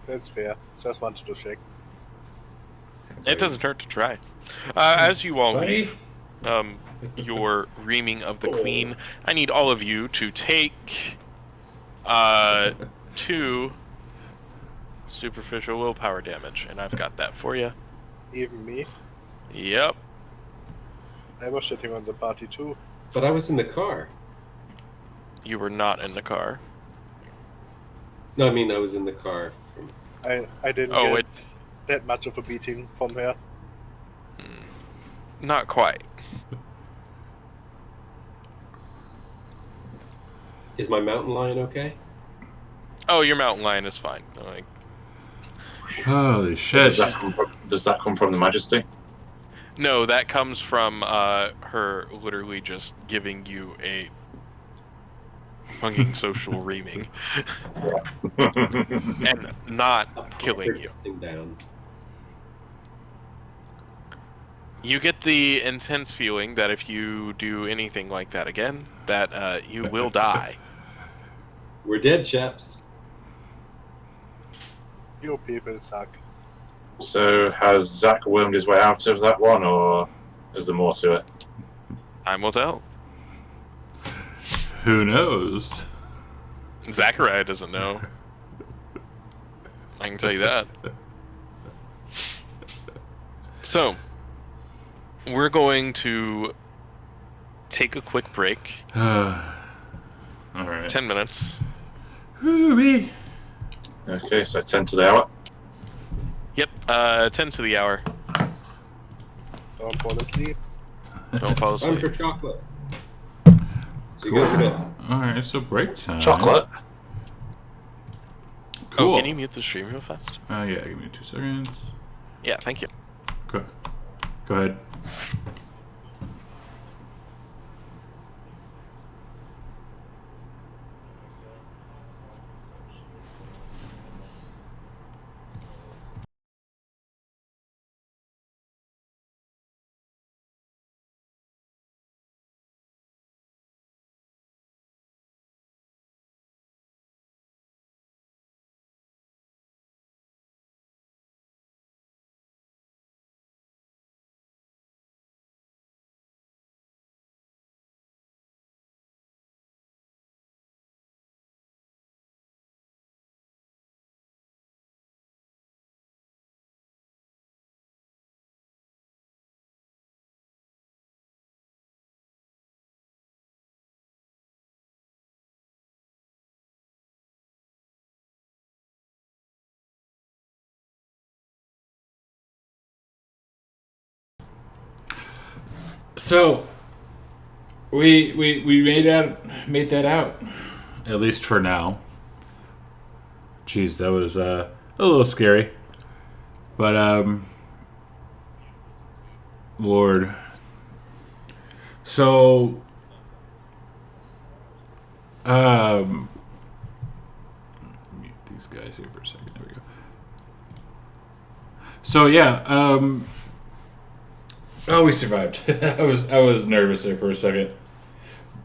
That's fair. Just wanted to check. It doesn't hurt to try. As you all Buddy? leave your reaming of the queen, I need all of you to take 2 superficial willpower damage, and I've got that for you. Even me. Yep. I was shitting on the party too. But I was in the car. You were not in the car. No, I mean I was in the car. I didn't get that much of a beating from her. Not quite. Is my mountain lion okay? Oh, your mountain lion is fine. Like, Holy shit. Does that come from the Majesty? no, that comes from her literally just giving you a fucking social reaming and not killing you. Down. You get the intense feeling that if you do anything like that again, that you will die. We're dead, chaps. You people suck. So has Zach wormed his way out of that one, or is there more to it? Time will tell. Who knows? Zachariah doesn't know. I can tell you that. So, we're going to take a quick break. Alright. 10 minutes. Woo-wee. Okay, so 10 to the hour. Yep, 10 to the hour. Don't fall asleep. Don't fall Time for asleep. chocolate. So you guys are dead. Alright, so break time. Chocolate. Cool. Oh, can you mute the stream real fast? Yeah, give me 2 seconds. Yeah, thank you. Go ahead. So we made that out. At least for now. Jeez, that was a little scary. But Lord. So mute these guys here for a second. There we go. So yeah, oh, we survived. I was nervous there for a second,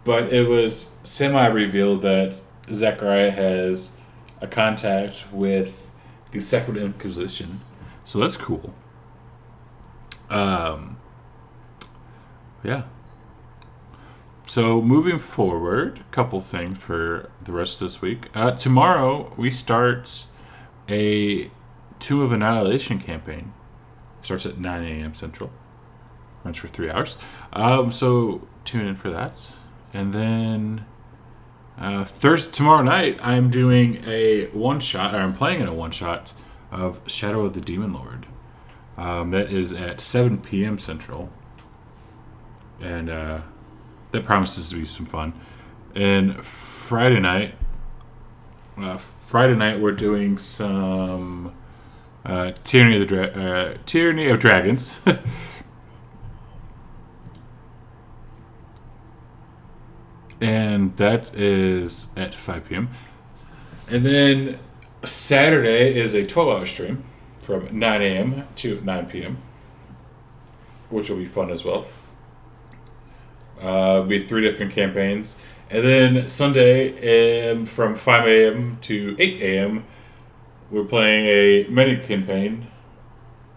but it was semi-revealed that Zechariah has a contact with the Second Inquisition, so that's cool. Yeah. So moving forward, a couple things for the rest of this week. Tomorrow we start a Tomb of Annihilation campaign. Starts at 9 a.m. Central. Runs for 3 hours. So tune in for that. And then tomorrow night, I'm doing a one shot, or I'm playing in a one shot of Shadow of the Demon Lord. That is at 7 p.m. Central. And that promises to be some fun. And Friday night, we're doing some Tyranny of Dragons. And that is at 5 p.m. And then Saturday is a 12-hour stream from 9 a.m. to 9 p.m., which will be fun as well. It'll be 3 different campaigns. And then Sunday, from 5 a.m. to 8 a.m., we're playing a mini campaign.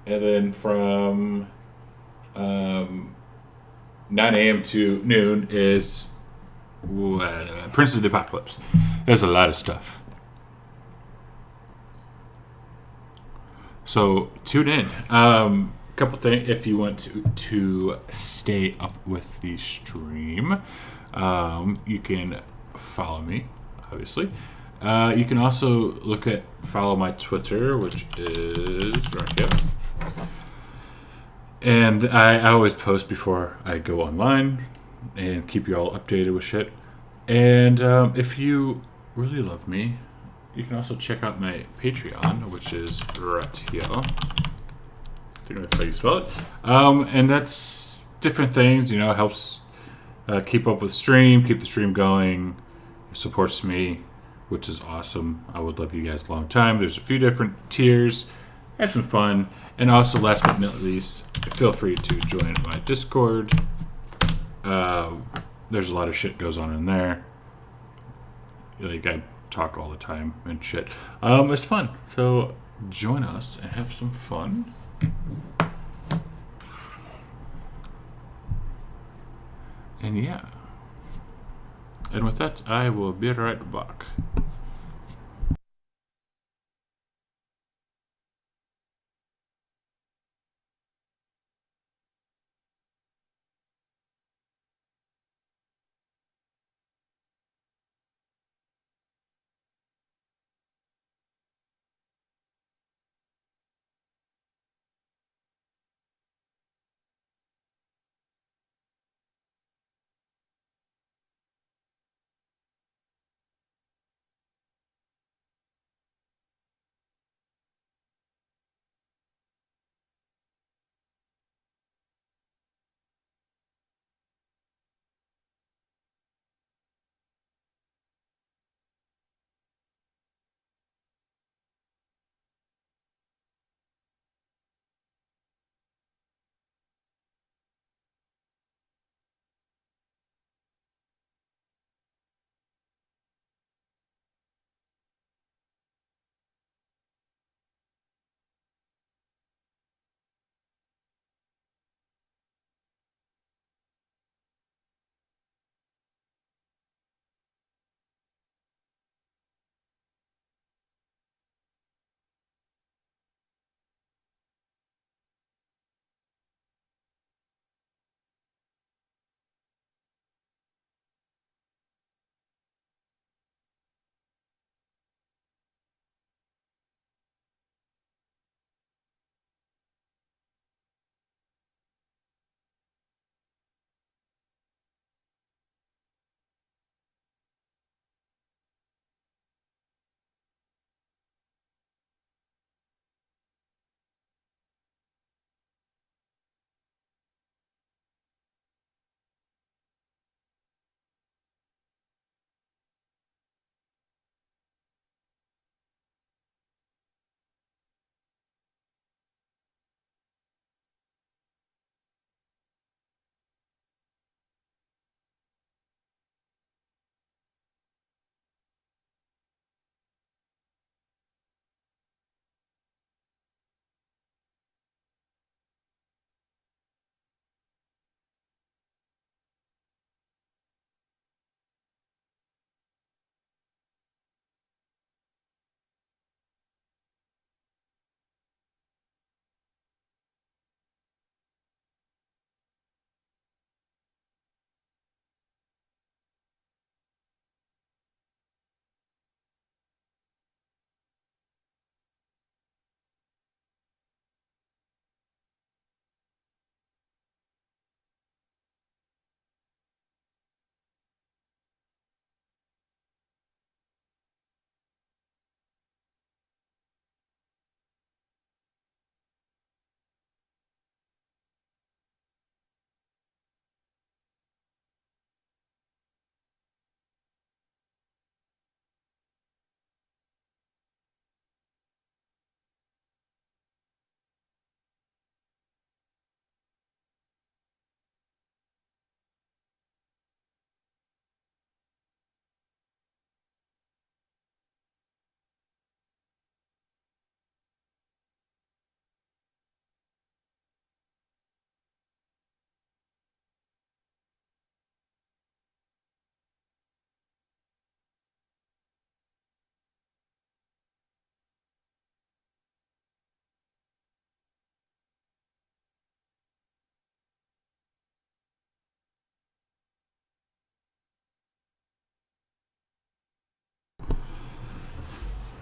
And then from 9 a.m. to noon is Prince of the Apocalypse. There's a lot of stuff. So tune in. Couple things if you want to stay up with the stream. You can follow me, obviously. You can also follow my Twitter, which is right here. And I always post before I go online and keep you all updated with shit. And if you really love me, you can also check out my Patreon, which is right here. I think that's how you spell it. And that's different things, helps keep up with keep the stream going, supports me, which is awesome. I would love you guys a long time. There's a few different tiers. Have some fun. And also, last but not least, feel free to join my Discord. There's a lot of shit goes on in there. I talk all the time and shit. It's fun. So join us and have some fun. And yeah. And with that, I will be right back.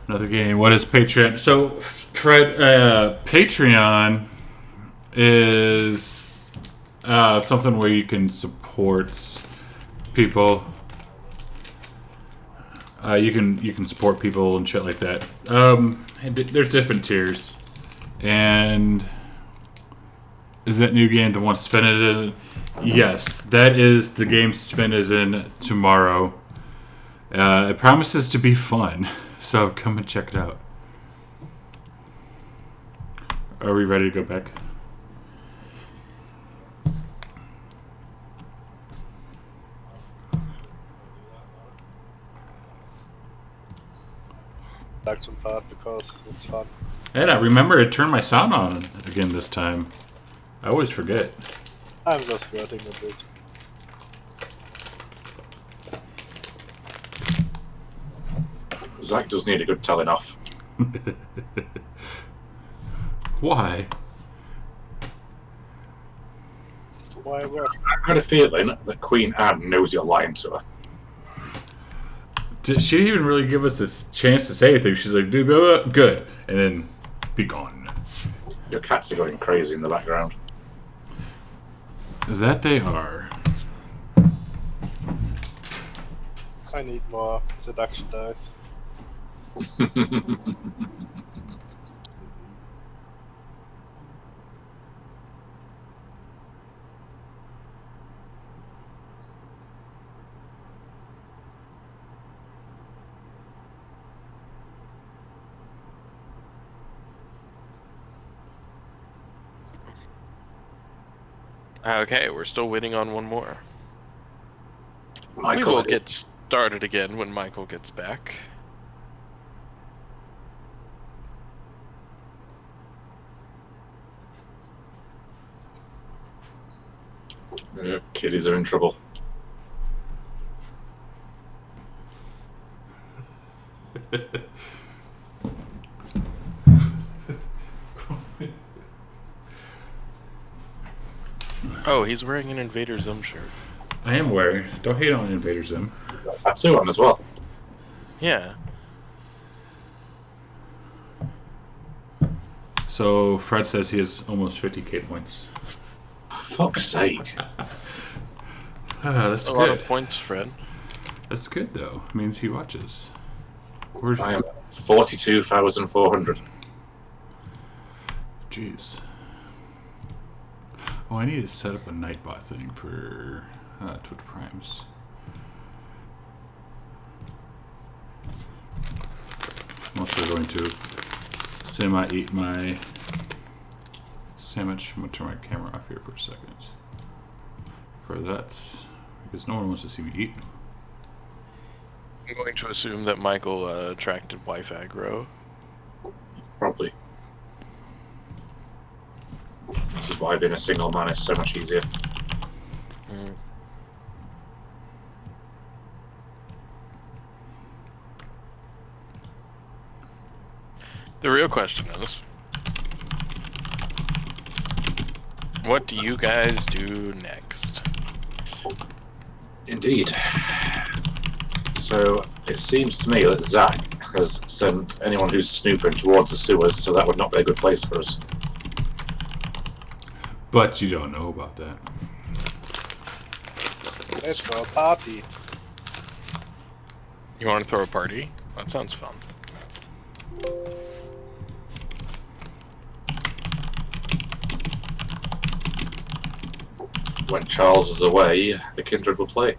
Another game. What is Patreon? So, Fred, Patreon is something where you can support people. You can support people and shit like that. And there's different tiers. And is that new game the one Sven is in? Yes, that is the game Sven is in tomorrow. It promises to be fun, so come and check it out. Are we ready to go back? Back some part because it's fun. And I remember to turn my sound on again this time. I always forget. I'm just flirting a bit. Zach does need a good telling off. Why? Why what? I've got a feeling that Queen Anne knows you're lying to her. She didn't even really give us a chance to say anything. She's like, dude, blah, blah, good. And then be gone. Your cats are going crazy in the background. That they are. I need more seduction dice. Okay, we're still waiting on one more. We Michael, will get started again when Michael gets back. kiddies are in trouble. Oh, he's wearing an Invader Zim shirt. I am wearing. Don't hate on Invader Zim. Tattoo on as well. Yeah. So Fred says he has almost 50k points. Fuck's sake. That's A good. lot of points, Fred. That's good though. It means he watches. Where's I am 42,400. Jeez. Oh, I need to set up a Nightbot thing for Twitch Primes. I'm also going to semi-eat my sandwich. I'm going to turn my camera off here for a second. For that, because no one wants to see me eat. I'm going to assume that Michael attracted wife aggro. Probably. This is why being a single man is so much easier. Mm. The real question is, what do you guys do next? Indeed. So it seems to me that Zach has sent anyone who's snooping towards the sewers, so that would not be a good place for us. But you don't know about that. Let's throw a party. You want to throw a party? That sounds fun. When Charles is away, the kindred will play.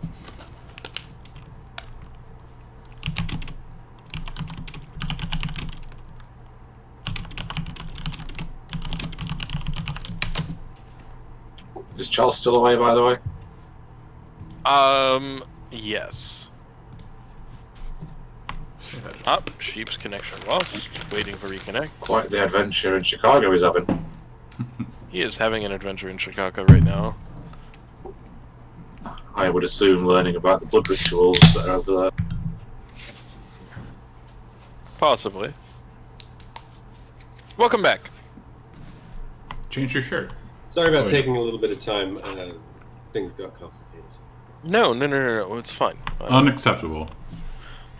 Is Charles still away, by the way? Yes. Up, sheep's connection lost. Waiting for reconnect. Quite the adventure in Chicago he's having. He is having an adventure in Chicago right now. I would assume learning about the blood rituals that are over there. Possibly. Welcome back. Change your shirt. Sorry about Oh, yeah. taking a little bit of time. Things got complicated. No, it's fine. Unacceptable.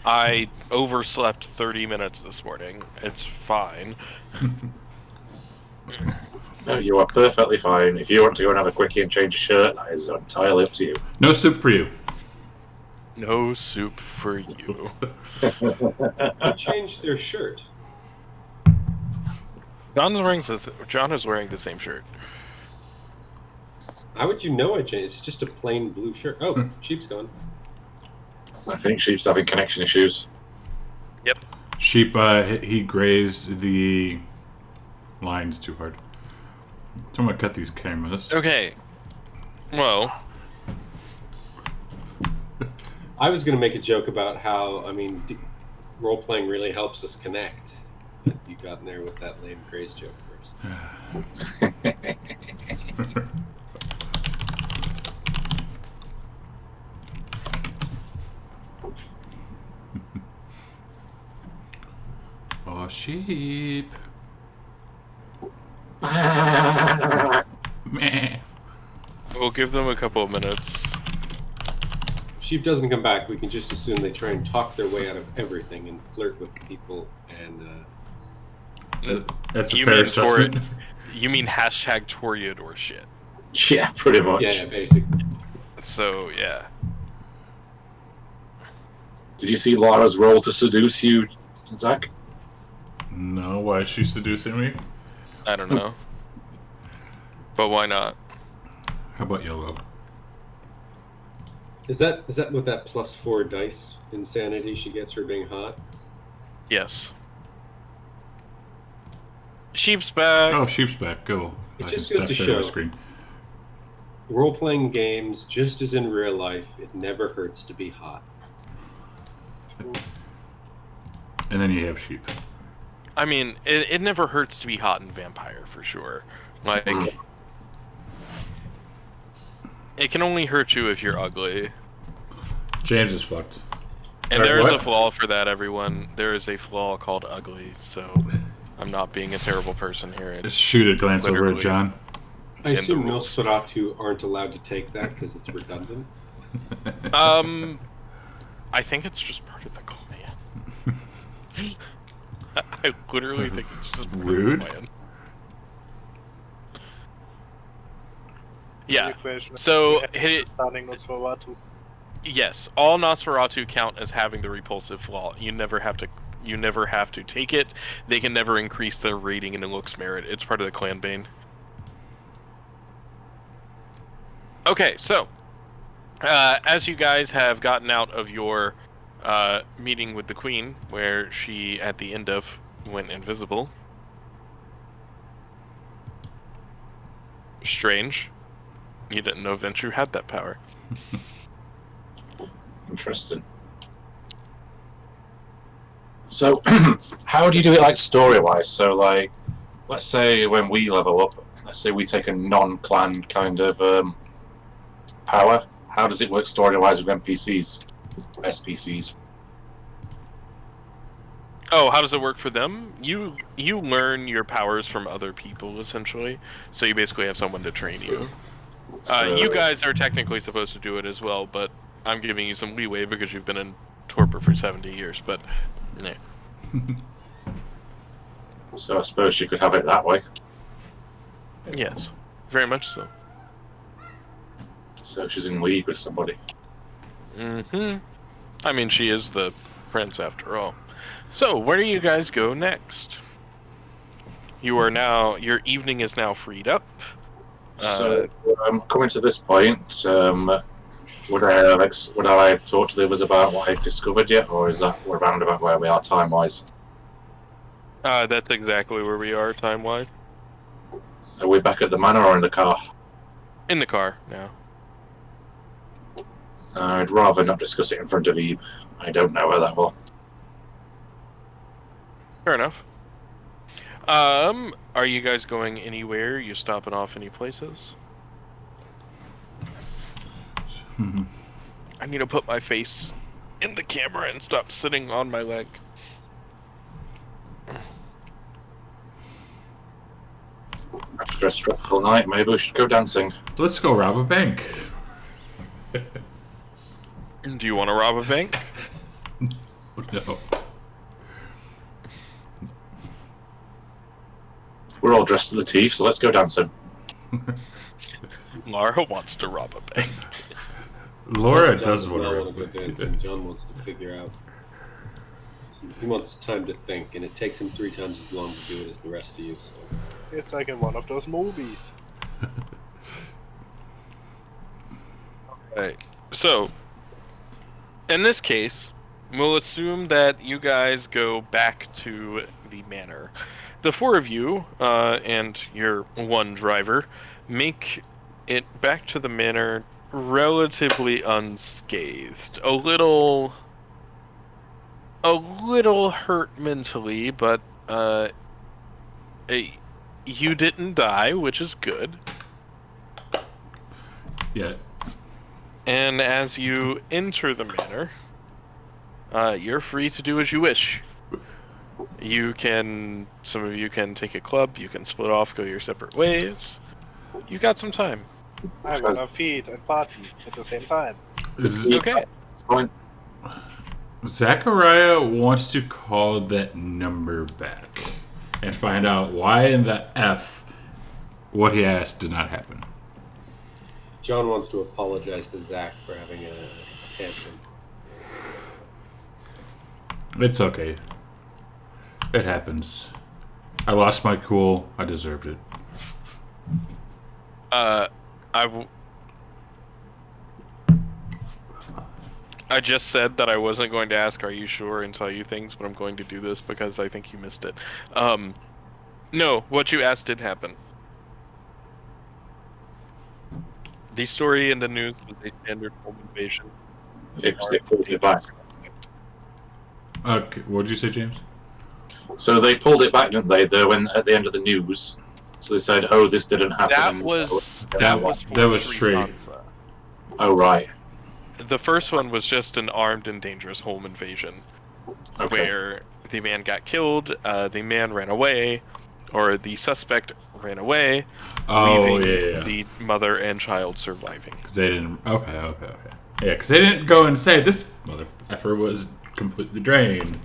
I overslept 30 minutes this morning. It's fine. No, you are perfectly fine. If you want to go and have a quickie and change your shirt, that is entirely up to you. No soup for you. No soup for you. Who changed their shirt? John is wearing the same shirt. How would you know I changed? It's just a plain blue shirt. Oh, Sheep's gone. I think Sheep's having connection issues. Yep. Sheep, he grazed the lines too hard. So I'm gonna cut these cameras. Okay. Well, I was going to make a joke about how, I mean, role-playing really helps us connect. But you got in there with that lame craze joke first. Oh, sheep. Meh. we'll give them a couple of minutes. If Sheep doesn't come back, we can just assume they try and talk their way out of everything and flirt with people and That's a You fair mean assessment. You mean hashtag Toreador shit. Yeah, pretty much. yeah, basically. So, yeah. Did you see Lara's roll to seduce you, Zach? No, why is she seducing me? I don't know. But why not? How about yellow? Is that what that +4 dice insanity she gets for being hot? Yes. Sheep's back. Oh, sheep's back. Go. It I just can goes to stop sharing my show. screen. Role-playing games, just as in real life, it never hurts to be hot. And then you have sheep. I mean, it never hurts to be hot in Vampire, for sure. Like, it can only hurt you if you're ugly. James is fucked. And Or there is what? a flaw for that, everyone. There is a flaw called ugly, so I'm not being a terrible person here. Just It's, shoot a glance over Literally. at John. I the assume rules. Nosferatu aren't allowed to take that because it's redundant. I think it's just part of the clan. I literally think it's just part Rude. of the clan. Yeah. Equation. So, We hit have it. Starting Nosferatu. Yes, all Nosferatu count as having the repulsive flaw. You never have to take it. They can never increase their rating in a looks merit. It's part of the clan bane. Okay, so as you guys have gotten out of your meeting with the queen, where she at the end of went invisible. Strange. You didn't know Ventrue had that power. Interesting. So, how do you do it, like, story-wise? So, like, let's say when we level up, let's say we take a non-clan kind of power. How does it work story-wise with NPCs, SPCs? Oh, how does it work for them? You learn your powers from other people, essentially. So you basically have someone to train you. You guys are technically supposed to do it as well, but I'm giving you some leeway because you've been in torpor for 70 years. But, yeah. So I suppose you could have it that way. Yes, very much so. So she's in league with somebody. Mm-hmm. I mean, she is the prince after all. So, where do you guys go next? Your evening is now freed up. So, coming to this point, would I have talked to the others about what I've discovered yet, or is that we're around about where we are time-wise? That's exactly where we are time-wise. Are we back at the manor or in the car? In the car now. I'd rather not discuss it in front of Eve. I don't know her that well. Fair enough. Are you guys going anywhere? You stopping off any places? I need to put my face in the camera and stop sitting on my leg. After a stressful night, maybe we should go dancing. Let's go rob a bank. Do you want to rob a bank? No. We're all dressed to the teeth, so let's go dancing. Lara wants to rob a bank. Laura John does not want want to go dancing. John wants to figure out. He wants time to think, and it takes him 3 times as long to do it as the rest of you. So It's like in one of those movies. Right. So, in this case, we'll assume that you guys go back to the manor. The 4 of you, and your 1 driver, make it back to the manor relatively unscathed. A little hurt mentally, but you didn't die, which is good. Yeah. And as you enter the manor, you're free to do as you wish. Some of you can take a club, you can split off, go your separate ways. You got some time. I wanna feed and party at the same time. Okay. Fine. Zachariah wants to call that number back and find out why in the F what he asked did not happen. John wants to apologize to Zach for having a tantrum. It's okay. It happens. I lost my cool. I deserved it. I just said that I wasn't going to ask, are you sure, and tell you things, but I'm going to do this because I think you missed it. No, what you asked did happen. The story in the news was a standard home invasion. Because they pulled it back. Okay, what did you say, James? So they pulled it back, didn't they? They went at the end of the news. So they said, "Oh, this didn't happen." That was for that was Sri Sri. Sansa. Oh, right. The first one was just an armed and dangerous home invasion, Okay. where the man got killed, the man ran away, or the suspect ran away, Oh, leaving yeah. the mother and child surviving. Because they didn't. Okay. Yeah, because they didn't go and say this mother effer was completely drained.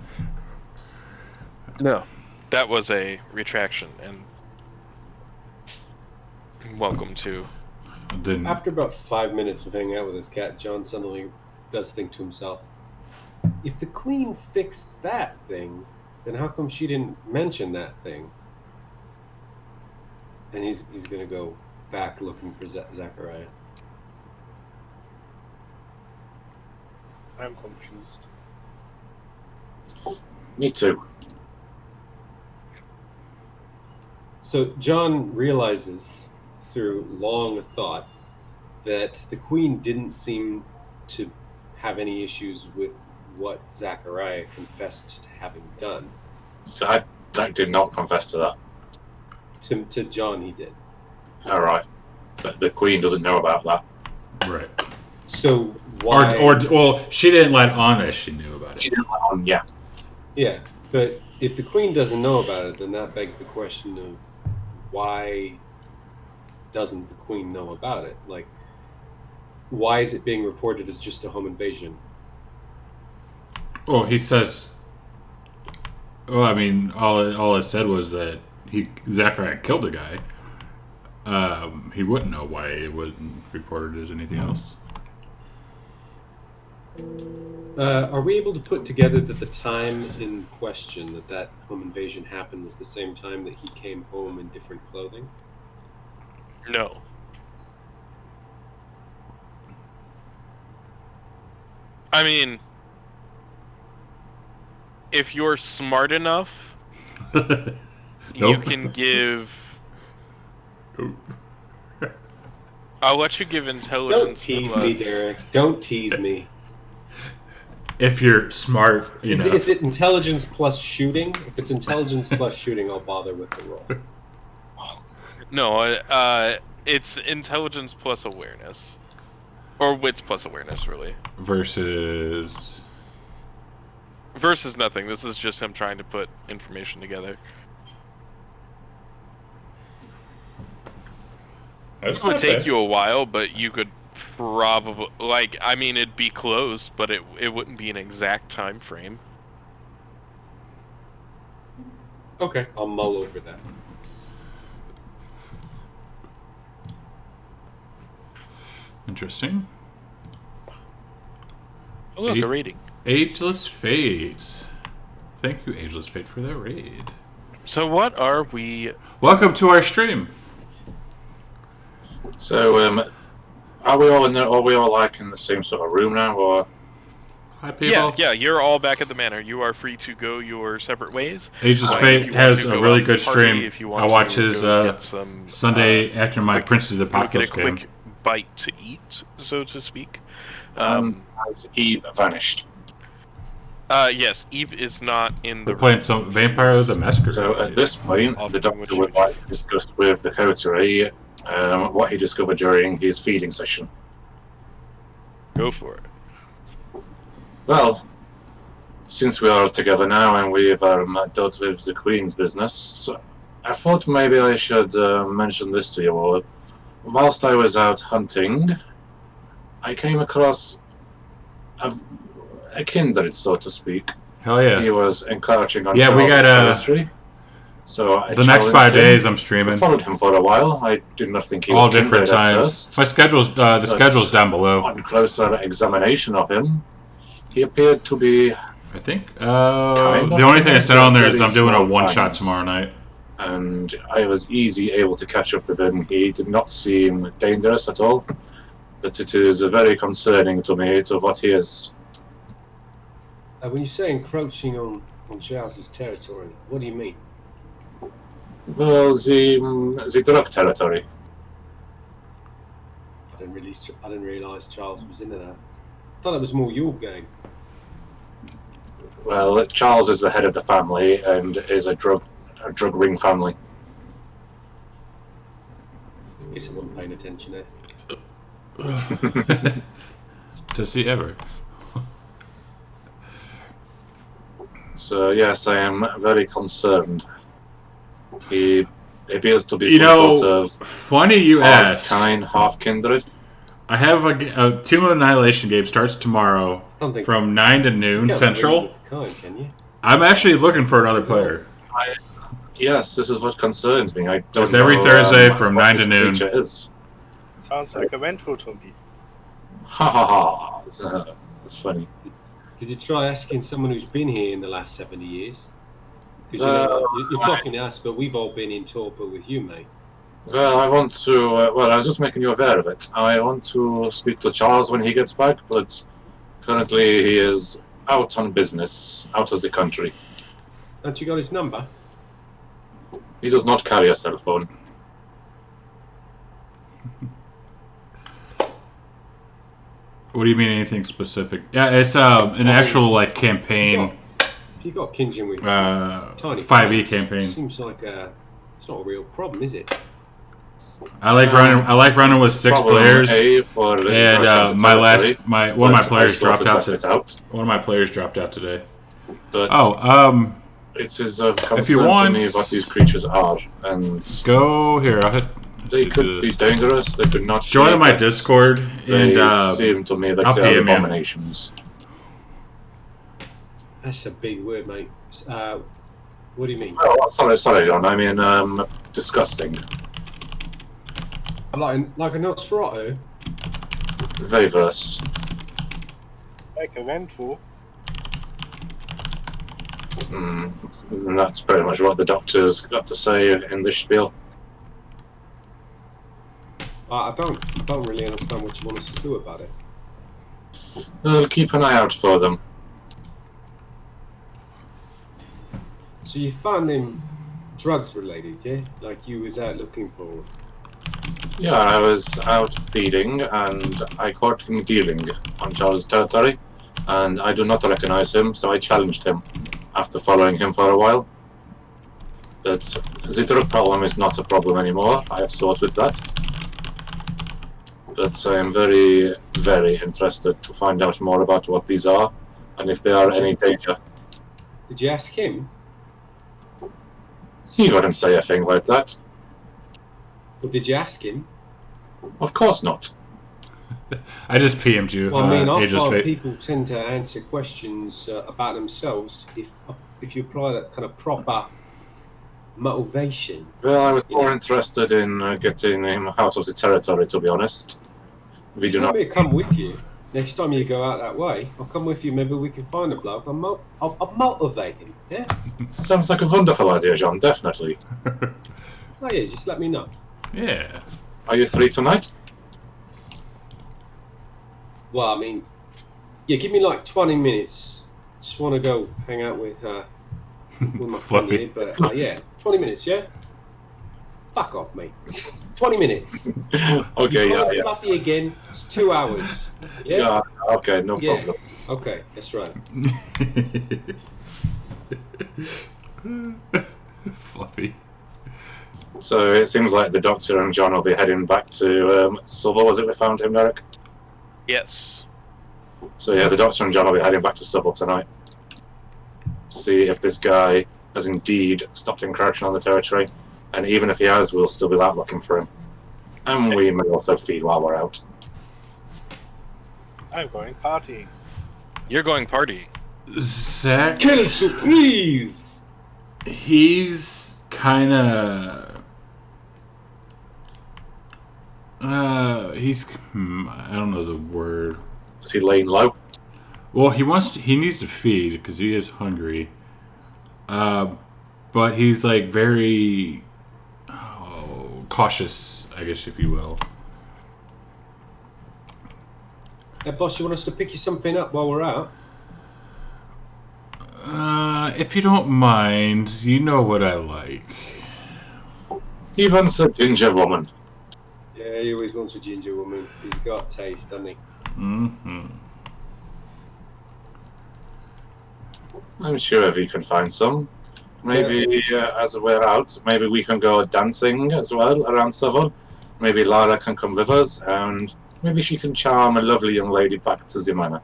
No. That was a retraction, and welcome to... Then After about 5 minutes of hanging out with his cat, John suddenly does think to himself, if the queen fixed that thing, then how come she didn't mention that thing? And he's going to go back looking for Zachariah. I'm confused. Me too. So John realizes through long thought that the queen didn't seem to have any issues with what Zachariah confessed to having done. So Zach did not confess to that. To John, he did. All right. But the Queen doesn't know about that. right. So why? Or well, she didn't let on that she knew about She it. didn't let on, yeah. Yeah, but if the queen doesn't know about it, then that begs the question of why doesn't the queen know about it? Like, why is it being reported as just a home invasion? Well, he says. Well, I mean, all it said was that Zachariah killed a guy. He wouldn't know why it wasn't reported as anything else. Are we able to put together that the time in question that home invasion happened was the same time that he came home in different clothing? No. I mean, if you're smart enough, you Nope. can give... I'll let you give Don't intelligence. tease plus- me, Derek. Don't tease me. If you're smart, Is it intelligence plus shooting? If it's intelligence plus shooting, I'll bother with the roll. No, it's intelligence plus awareness. Or wits plus awareness, really. versus. Versus nothing. This is just him trying to put information together. That's It would not take bad. you a while, but you could probably... Like, I mean, it'd be close, but it wouldn't be an exact time frame. Okay, I'll mull over that. Interesting. Oh, look, a rating. Ageless Fates. Thank you, Ageless Fate, for that raid. So what are we... Welcome to our stream. So, are we all like in the same sort of room now, or? Hi, people. Yeah, you're all back at the manor. You are free to go your separate ways. Ageless If Fate you want has to a go really out good and party, stream. if you want I watch to his go get some, Sunday after my quick- Prince of the go get a Apocalypse game. quick bite to eat, so to speak. Has Eve vanished? Yes, Eve is not in the We're playing room. some Vampire the Masquerade. So at this point, Often the doctor what would you like to choose. discuss with the coterie what he discovered during his feeding session. Go for it. Well, since we are together now and we've dealt with the Queen's business, I thought maybe I should mention this to you all. Whilst I was out hunting, I came across a kindred, so to speak. Hell yeah. He was encouraging on Yeah, we got, territory. So I the next challenged 5 him. days I'm I streaming. followed him for a while. I did not think he All was different kindred at times. first. My schedule's, the schedule's down below. On closer examination of him, he appeared to be, I think. Kind The of only thing I said on there is very I'm doing a small one-shot finds. tomorrow night. and I was easy able to catch up with him. He did not seem dangerous at all, but it is very concerning to me to what he is. When you say encroaching on Charles's territory, what do you mean? Well, the drug territory. I didn't realise Charles was into that. I thought it was more your game. Well, Charles is the head of the family and is a drug ring family. Guess I wasn't paying attention there. Does he ever? So yes, I am very concerned. He appears to be You some know, sort of funny you half ask. kind, half kindred. I have a Tomb of Annihilation game starts tomorrow Don't think from 9 to noon you can't Central. really look kind, can you? I'm actually looking for another player. Yes, this is what concerns me. I don't It's every know, Thursday from what 9 this to noon. creature is. Sounds like a Ventro to me. Ha ha ha! That's funny. Did you try asking someone who's been here in the last 70 years? Because you're talking to us, but we've all been in torpor with you, mate. Well, I want to. Well, I was just making you aware of it. I want to speak to Charles when he gets back, but currently he is out on business, out of the country. Haven't you got his number? He does not carry a cell phone. What do you mean anything specific? Yeah, it's an actual like campaign, If you got Kinjin with tiny 5e farms, campaign. seems like it's not a real problem, is it? I like running with 6 Problem players, A for the and territory, one of my but players I dropped sorted out. that out. One of my players dropped out today. But it is a concern to want- me what these creatures are, and Go here. they could be dangerous. They could not. Join be, my but Discord They and seem to me like I'll they are PM you. abominations. That's a big word, mate. What do you mean? Oh, sorry, John. I mean, disgusting. Like a Nosferatu? Very verse. Like a Ventro. And that's pretty much what the doctor's got to say in this spiel. I don't really understand what you want us to do about it. We'll keep an eye out for them. So you found him drugs related, yeah? Like you was out looking for. Yeah, I was out feeding and I caught him dealing on Charles' territory, and I do not recognize him, so I challenged him after following him for a while. But the drug problem is not a problem anymore. I have sorted that. But I am very, very interested to find out more about what these are and if they are any danger. Did you ask him? He wouldn't say a thing like that. Or did you ask him? Of course not. I just PM'd you. Well, I mean, I Ageless find Fate. people tend to answer questions about themselves if you apply that kind of proper motivation. Well, I was more interested in getting him out of the territory, to be honest. We do You want not. me to come with you next time you go out that way? I'll come with you. Maybe we can find a bloke. I'll motivate him. Yeah. Sounds like a wonderful idea, John. Definitely. Oh yeah. Just let me know. Yeah. Are you free tonight? Well, I mean, yeah. Give me like 20 minutes. Just want to go hang out with my friend Fluffy. here. But yeah, 20 minutes. Yeah. Fuck off, mate. 20 minutes. Okay, You yeah, find yeah. Fluffy again. It's 2 hours. Yeah. Yeah, okay, no Yeah. problem. Okay, that's right. Fluffy. So it seems like the Doctor and John will be heading back to Silver, was it we found him, Derek? Yes. So yeah, the Doctor and John will be heading back to Silver tonight. See if this guy has indeed stopped encroaching on the territory. And even if he has, we'll still be out looking for him. And we may also feed while we're out. I'm going partying. You're going party. Zach, Quelle surprise! he's kind of. I don't know the word. Is he laying low? Well, he needs to feed because he is hungry. But he's like very cautious, I guess, if you will. Hey, boss, you want us to pick you something up while we're out? If you don't mind, you know what I like. He wants a ginger woman. Yeah, he always wants a ginger woman. He's got taste, doesn't he? Mm-hmm. I'm sure if he can find some. Maybe as we're out, maybe we can go dancing as well around Seville. Maybe Lara can come with us, and maybe she can charm a lovely young lady back to the manor.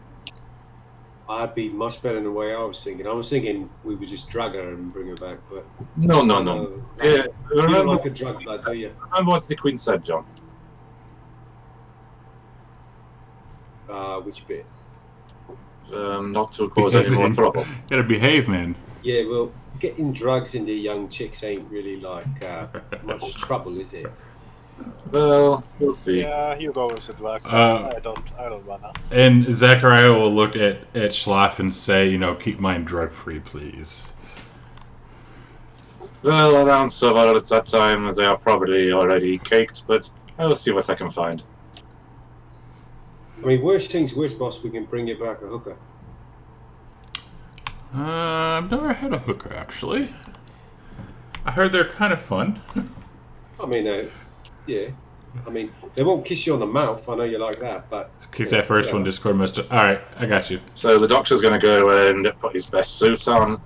I'd be much better than the way I was thinking. I was thinking we would just drug her and bring her back, but No. Yeah, you don't remember, like a drug blood, do you? remember what the Queen said, John. Which bit? Not to cause any more trouble. Gotta behave, man. Yeah, well, getting drugs into young chicks ain't really like much trouble, is it? Well, we'll see. Yeah, you go with the drugs. Uh, I don't wanna. And Zachariah will look at Schlaf and say, keep mine drug free, please. Well, around Seville at that time, they are probably already caked, but I will see what I can find. I mean, worst things worst, boss, we can bring you back a hooker. I've never had a hooker, actually. I heard they're kind of fun. I mean, yeah. I mean, they won't kiss you on the mouth. I know you like that, but Keep that first one, Discord Master. Alright, I got you. So the Doctor's going to go and put his best suit on.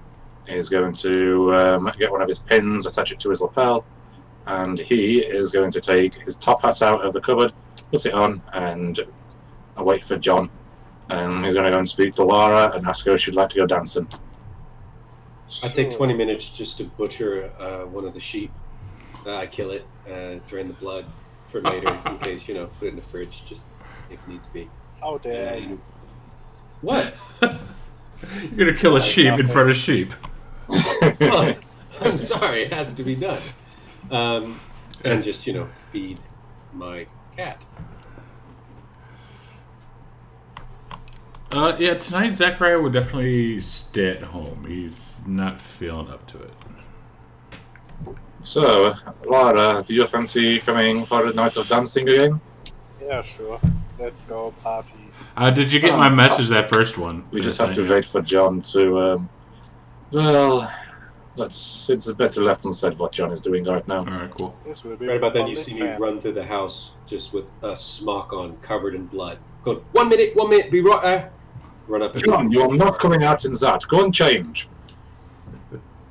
He's going to get one of his pins, attach it to his lapel, and he is going to take his top hat out of the cupboard, put it on, and wait for John. And he's going to go and speak to Lara and ask her if she'd like to go dancing. I take 20 minutes just to butcher one of the sheep. I kill it, drain the blood for later in case, put it in the fridge, just if needs be. How dare you? What? You're gonna kill a sheep in front of sheep. Well, I'm sorry, it has to be done. And just, feed my cat. Yeah, tonight Zachariah would definitely stay at home. He's not feeling up to it. So, Lara, do you fancy coming for a night of dancing again? Yeah, sure. Let's go party. Did you get my message, that first one? We just have to wait for John to, it's better left unsaid what John is doing right now. Alright, cool. This will be Right about then, you public see me fan. run through the house just with a smock on, covered in blood. Going, 1 minute, be right there. Run up. John, you are not coming out in that. Go and change.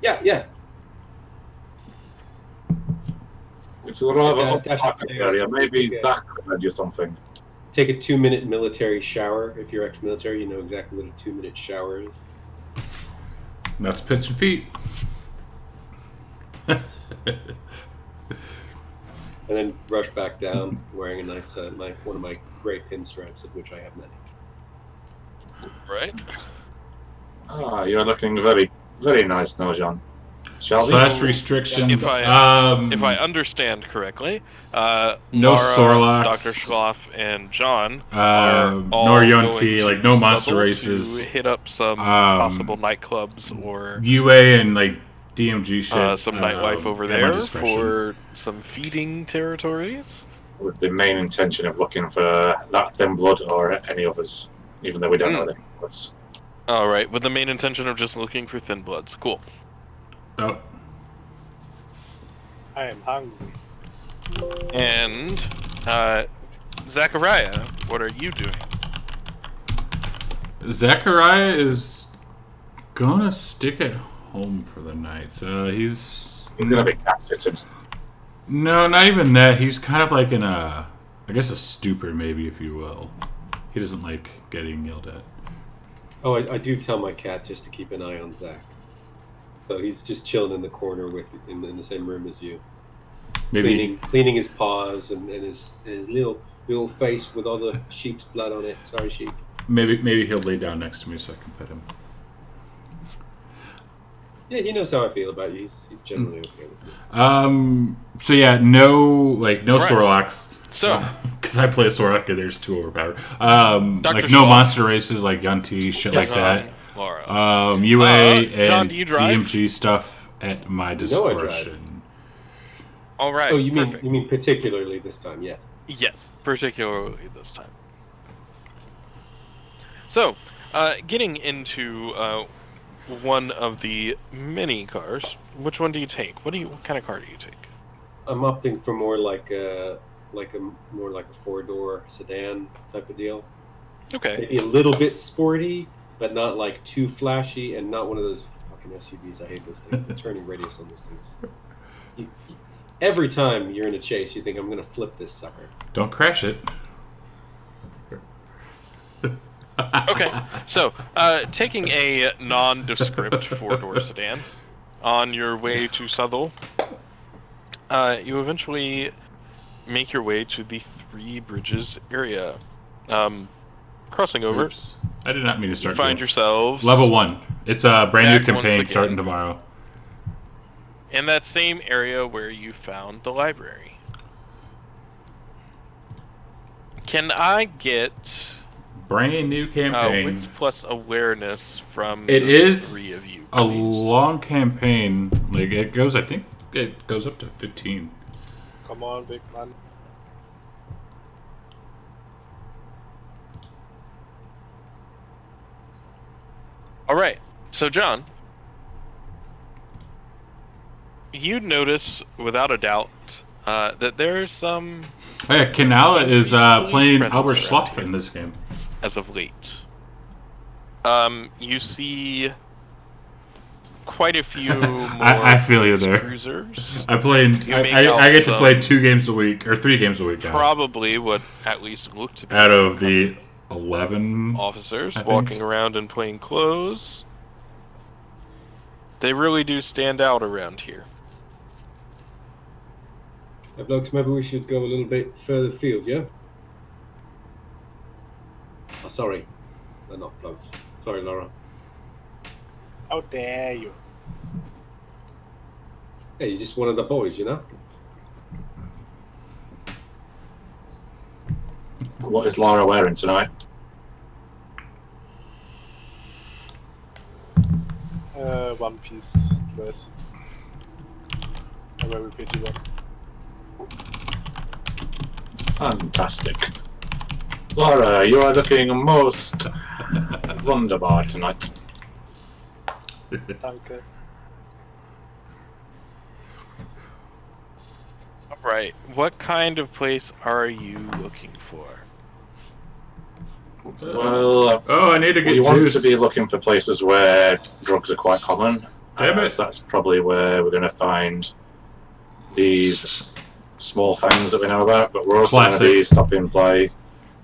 Yeah. It's a rather Yeah, hot that's pocket okay. area. Maybe Okay. Zach can do something. Take a 2-minute military shower. If you're ex-military, you know exactly what a 2-minute shower is. That's pits and feet. And then rush back down wearing a nice, one of my gray pinstripes, of which I have many. Right? Ah, you're looking very, very nice now, John. Shall we? Class restrictions. If I understand correctly, No Lara, Sorlax. Dr. Schloff, and John are all nor going Yunti, to like no monster Subble races. to hit up some possible nightclubs or UA and like DMG shit. some nightlife over at my there discretion. for some feeding territories. With the main intention of looking for that thin blood or any others, even though we don't know the others. All right, with the main intention of just looking for thin bloods. Cool. Oh, I am hungry. And Zachariah, what are you doing? Zachariah is gonna stick at home for the night. He's He's gonna be cat sitting. no, not even that. He's kind of like in a, I guess, a stupor, maybe, if you will. He doesn't like getting yelled at. Oh, I do tell my cat just to keep an eye on Zach. So he's just chilling in the corner in the same room as you, Maybe cleaning his paws and his little face with all the sheep's blood on it. Sorry, sheep. maybe he'll lay down next to me so I can pet him. Yeah, he knows how I feel about you. He's generally okay with me. So yeah, no Right. Sorlax. So, Because I play a Sorlax, and there's too overpowered. Dr. Like no Schloff. monster races like Yunti, shit like that. Laura. UA John, and do you drive? DMG stuff at my know I drive. discretion. All right. Oh, you perfect. mean particularly this time? Yes. Yes, particularly this time. So, getting into one of the mini cars, which one do you take? What kind of car do you take? I'm opting for more like a 4-door sedan type of deal. Okay. Maybe a little bit sporty, but not like too flashy, and not one of those fucking SUVs. I hate those things. The turning radius on those things. Every time you're in a chase, you think I'm gonna flip this sucker. Don't crash it. Okay. So, taking a nondescript 4-door sedan on your way to Southall, you eventually make your way to the Three Bridges area. Crossing over, Oops. I did not mean to you start. find yourselves Level 1. It's a brand Back new once campaign again. starting tomorrow. in that same area where you found the library. Can I get Brand new campaign. wits plus awareness from It the is three of you, a please? long campaign. Like it goes, I think it goes up to 15. Come on, big man. All right. So, John, you notice without a doubt that there's some Oh yeah, Kanala is playing presence Albert around Schloff here. in this game. as of late. You see quite a few more I feel you there. cruisers. I played. You make out I get to play some- 2 games a week or 3 games a week now. Probably what at least look to be Out of the 11. officers I think. walking around in plain clothes. They really do stand out around here. Hey, blokes, maybe we should go a little bit further afield, yeah? Oh, sorry. They're not blokes. Sorry, Laura. How dare you? Hey, you're just one of the boys, you know? What is Laura wearing tonight? One piece dress. A very pretty one. Fantastic. Laura, you are looking most wunderbar tonight. Danke. Alright, what kind of place are you looking for? Well, Oh, I need to get we want juice. to be looking for places where drugs are quite common. Damn it. So that's probably where we're going to find these small fangs that we know about. But we're also going to Classic. be stopping by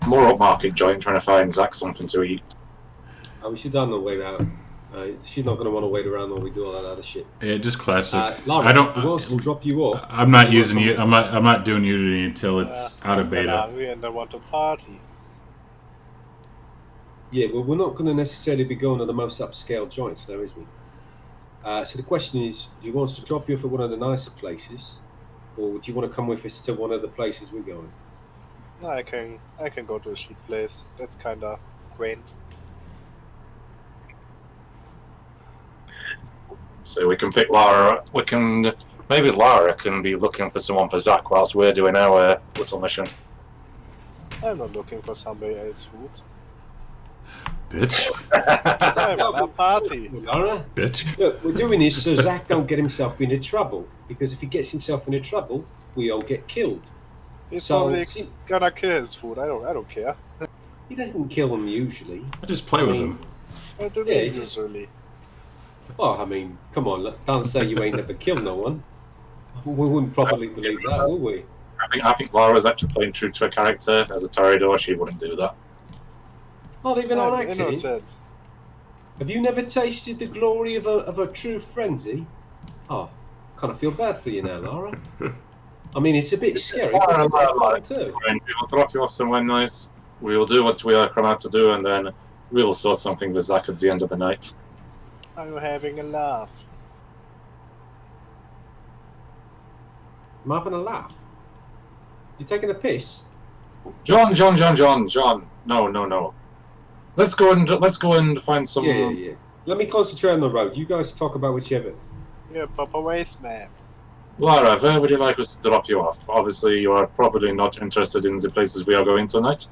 more upmarket joint, trying to find Zach something to eat. Oh, we should on the way out. She's not going to want to wait around while we do all that other shit. Yeah, just classic. Laura, I don't. who else will drop you off? I'm not using you. I'm not doing Unity until it's out of I'm beta. hungry and I want to party. Yeah, well, we're not going to necessarily be going to the most upscale joints, though, is we? So the question is, do you want us to drop you off at one of the nicer places, or do you want to come with us to one of the places we're going? I can go to a cheap place. That's kinda quaint. So we can pick Lara. We can maybe Lara can be looking for someone for Zach whilst we're doing our little mission. I'm not looking for somebody else's food. Bitch. I'm on a party. Laura, Bitch. look, we're doing this so Zach don't get himself into trouble. Because if he gets himself into trouble, we all get killed. He's So probably see, gonna kill his food. I don't care. he doesn't kill them usually. I just play with him. I do Yeah, it he just- usually. Well, I mean, come on, don't say you ain't never killed no one. We wouldn't probably believe that, would we? I think Lara's actually playing true to her character. As a Toreador, she wouldn't do that. Not even on I'm accident. innocent. Have you never tasted the glory of a true frenzy? Oh, kind of feel bad for you now, Laura. I mean, it's a bit scary. But it's a bit fun too. And we will drop you off somewhere nice. We will do what we are come out to do, and then we will sort something with Zach at the end of the night. I'm having a laugh. I'm having a laugh. You taking a piss? John. No. Let's go and find some. Yeah. Let me concentrate on the road. You guys talk about whichever. You're a proper waste man. Lara, where would you like us to drop you off? Obviously, you are probably not interested in the places we are going tonight.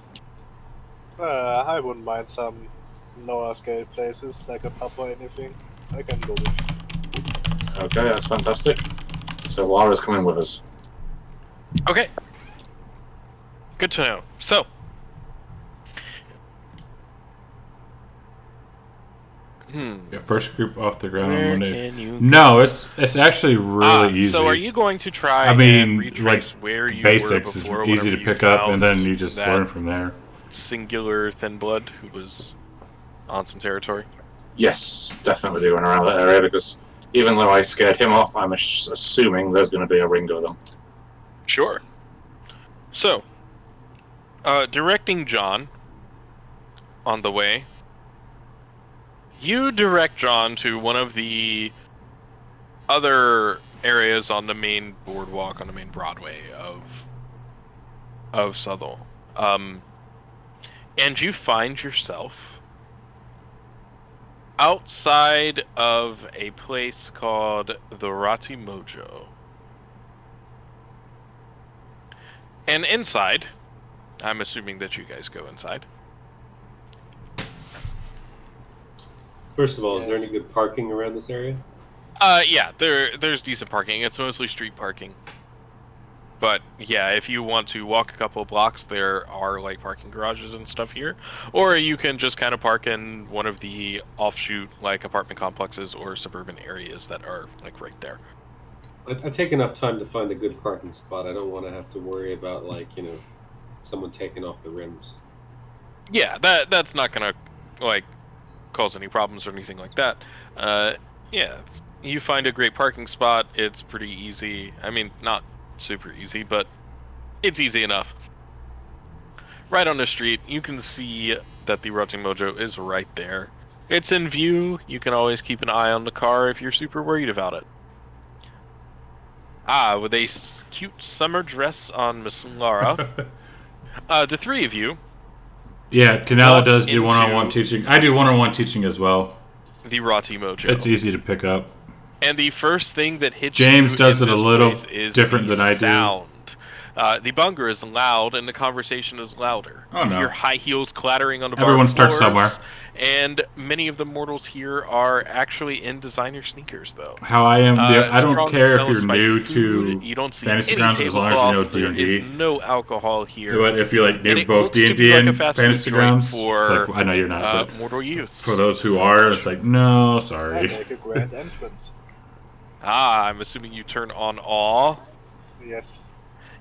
I wouldn't mind some lower scale places like a pub or anything. I can go with you. Okay, that's fantastic. So Lara's coming with us. Okay. Good to know. So, Yeah, first group off the ground. where on Monday. can you? No, it's actually really easy. So, are you going to try? I mean, and retrace like, where you Basics were is before, easy whenever to you pick up, and then found you just that learn from there. Singular thin blood who was on some territory. Yes, definitely doing around that area because even though I scared him off, I'm assuming there's going to be a ring of them. Sure. So, directing John on the way, you direct John to one of the other areas on the main boardwalk, on the main Broadway of Southall. And you find yourself outside of a place called the Rati Mojo. And inside, I'm assuming that you guys go inside. First of all, is there Yes. any good parking around this area? Yeah, there's decent parking. It's mostly street parking. But yeah, if you want to walk a couple of blocks, there are like parking garages and stuff here. Or you can just kind of park in one of the offshoot like apartment complexes or suburban areas that are like right there. I take enough time to find a good parking spot. I don't want to have to worry about someone taking off the rims. Yeah, that's not gonna like cause any problems or anything like that. Yeah, you find a great parking spot. It's pretty easy. I mean, not super easy, but it's easy enough. Right on the street, you can see that the Roti Mojo is right there. It's in view. You can always keep an eye on the car if you're super worried about it. With a cute summer dress on Miss Lara. The three of you, Yeah, Canela Walk does do one-on-one into- teaching. I do one-on-one teaching as well. the Roti Mojo. It's easy to pick up. And the first thing that hits James you does in it a this little place is different the than I do. sound. The bunger is loud, and the conversation is louder. Oh, no. You hear high heels clattering on the bar Everyone starts floors, somewhere. And many of the mortals here are actually in designer sneakers, though. How I am, I don't Strong care if smell of you're spicy new food. to You don't see Fantasy any Grounds as long as you know tablecloth. There D&D. is no alcohol here. But if you like And new it both looks to D&D be like a and fast food Fantasy joint Grounds, for, like, I know you're not, but mortal youths. for those who are, it's like, no, I sorry. make a grand entrance. I'm assuming you turn on awe. Yes.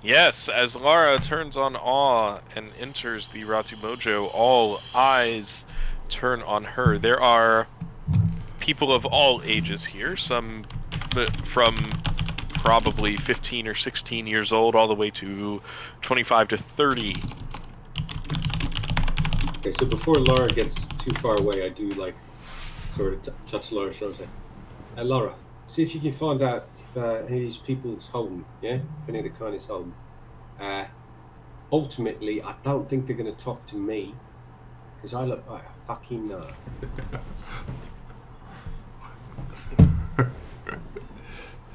Yes, as Lara turns on awe and enters the Ratu Mojo, all eyes turn on her. There are people of all ages here, some from probably 15 or 16 years old all the way to 25 to 30. Okay, so before Laura gets too far away, I do sort of touch Laura's shoulder and say, Laura, see if you can find out if any of these people's home. Yeah, if any of the kind is home. Ultimately, I don't think they're going to talk to me because I look like a fucking nerd.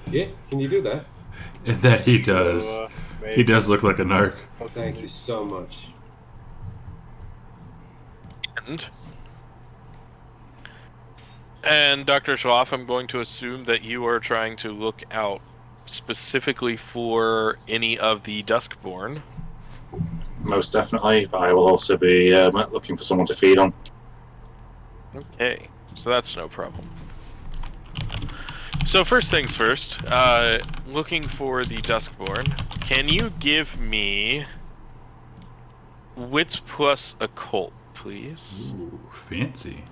Yeah, can you do that? And that he does. Sure, He maybe, does look like a narc. possibly. Thank you so much. And Dr. Schloff, I'm going to assume that you are trying to look out specifically for any of the Duskborn. Most definitely, but I will also be looking for someone to feed on. Okay, so that's no problem. So first things first, looking for the Duskborn, can you give me Wits plus Occult, please? Ooh, fancy.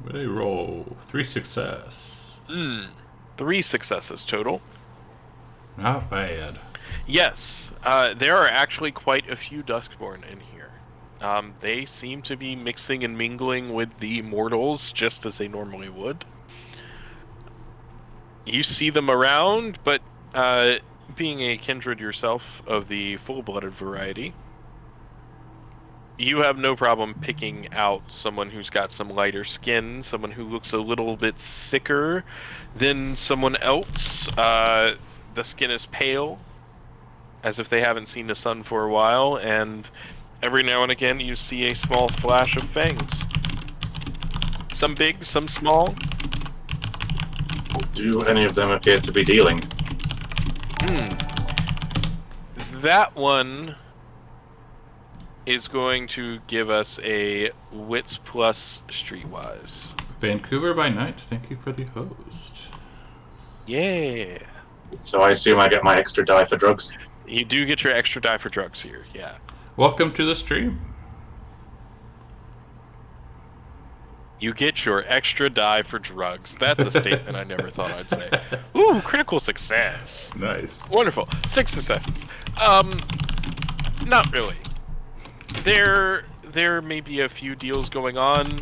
What a roll. 3 success. 3 successes total. Not bad. Yes, there are actually quite a few Duskborn in here. They seem to be mixing and mingling with the mortals just as they normally would. You see them around, but being a kindred yourself of the full-blooded variety, you have no problem picking out someone who's got some lighter skin, someone who looks a little bit sicker than someone else. The skin is pale, as if they haven't seen the sun for a while, and every now and again you see a small flash of fangs. Some big, some small. Do any of them appear to be dealing? That one is going to give us a Wits plus Streetwise. Vancouver by night, thank you for the host. Yeah. So I assume I get my extra die for drugs. You do get your extra die for drugs here, yeah. Welcome to the stream. You get your extra die for drugs. That's a statement I never thought I'd say. Ooh, critical success. Nice. Wonderful. 6 successes. Not really. There may be a few deals going on.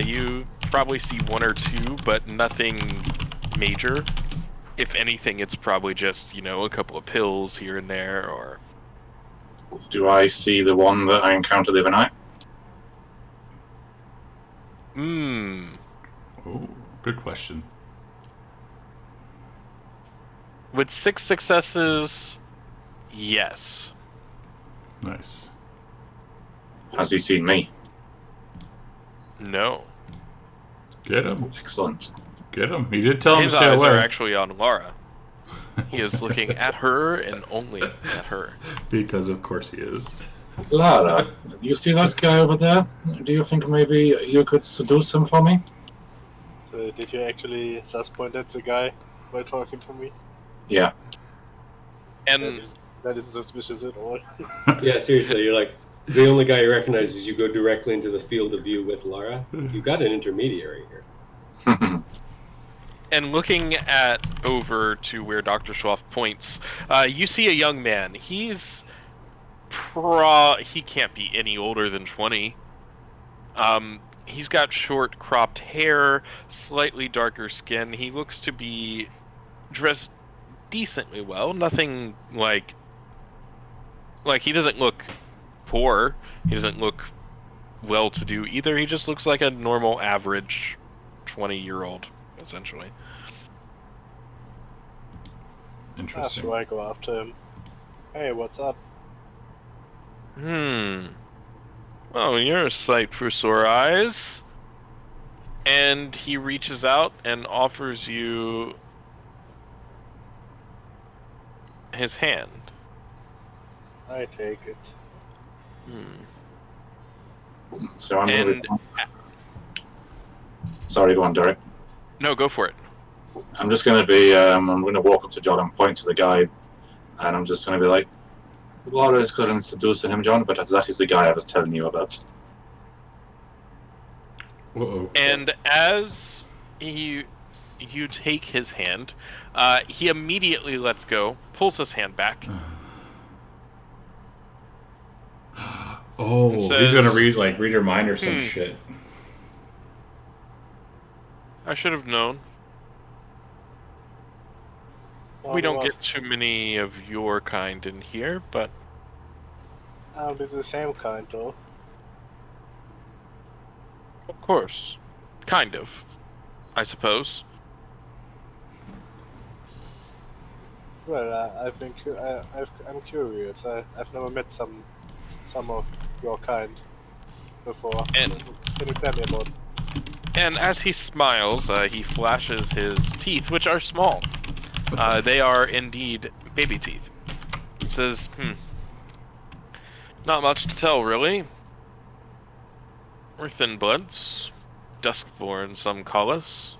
You probably see 1 or 2, but nothing major. If anything, it's probably just, a couple of pills here and there, or... Do I see the one that I encountered the other night? Oh, good question. With 6 successes, yes. Nice. Has he seen me? No. Get him. Excellent. Get him. He did tell him His to stay eyes away. are actually on Laura. He is looking at her and only at her. Because of course he is. Lara, you see that guy over there? Do you think maybe you could seduce him for me? Did you actually just point at the guy by talking to me? Yeah. And That isn't suspicious at all. Yeah, seriously, you're like the only guy you recognize is you go directly into the field of view with Lara. You got an intermediary here. and looking over to where Dr. Schloff points, you see a young man. He's he can't be any older than 20. He's got short cropped hair, slightly darker skin. He looks to be dressed decently well. Nothing like he doesn't look poor. He doesn't look well-to-do either. He just looks like a normal average 20-year-old, essentially. Interesting. Sure, I go after him. Hey, what's up? Oh, you're a sight for sore eyes. And he reaches out and offers you his hand. I take it. So I'm And sorry, go on, Derek. no, go for it. I'm just going to be, I'm going to walk up to John and point to the guy, and I'm just going to be like, Laura is couldn't seduce him, John, but that is the guy I was telling you about. Uh-oh. And as you take his hand, he immediately lets go, pulls his hand back. Oh, It he's says- gonna read her mind or some shit. I should have known. We don't get too many of your kind in here, but I'll be the same kind, though. of course. Kind of. I suppose. Well, I'm curious. I've never met some of your kind before. And- Can you tell me about? And as he smiles, he flashes his teeth, which are small. They are indeed baby teeth. He says, not much to tell, really. We're thin bloods. Duskborn, some call us.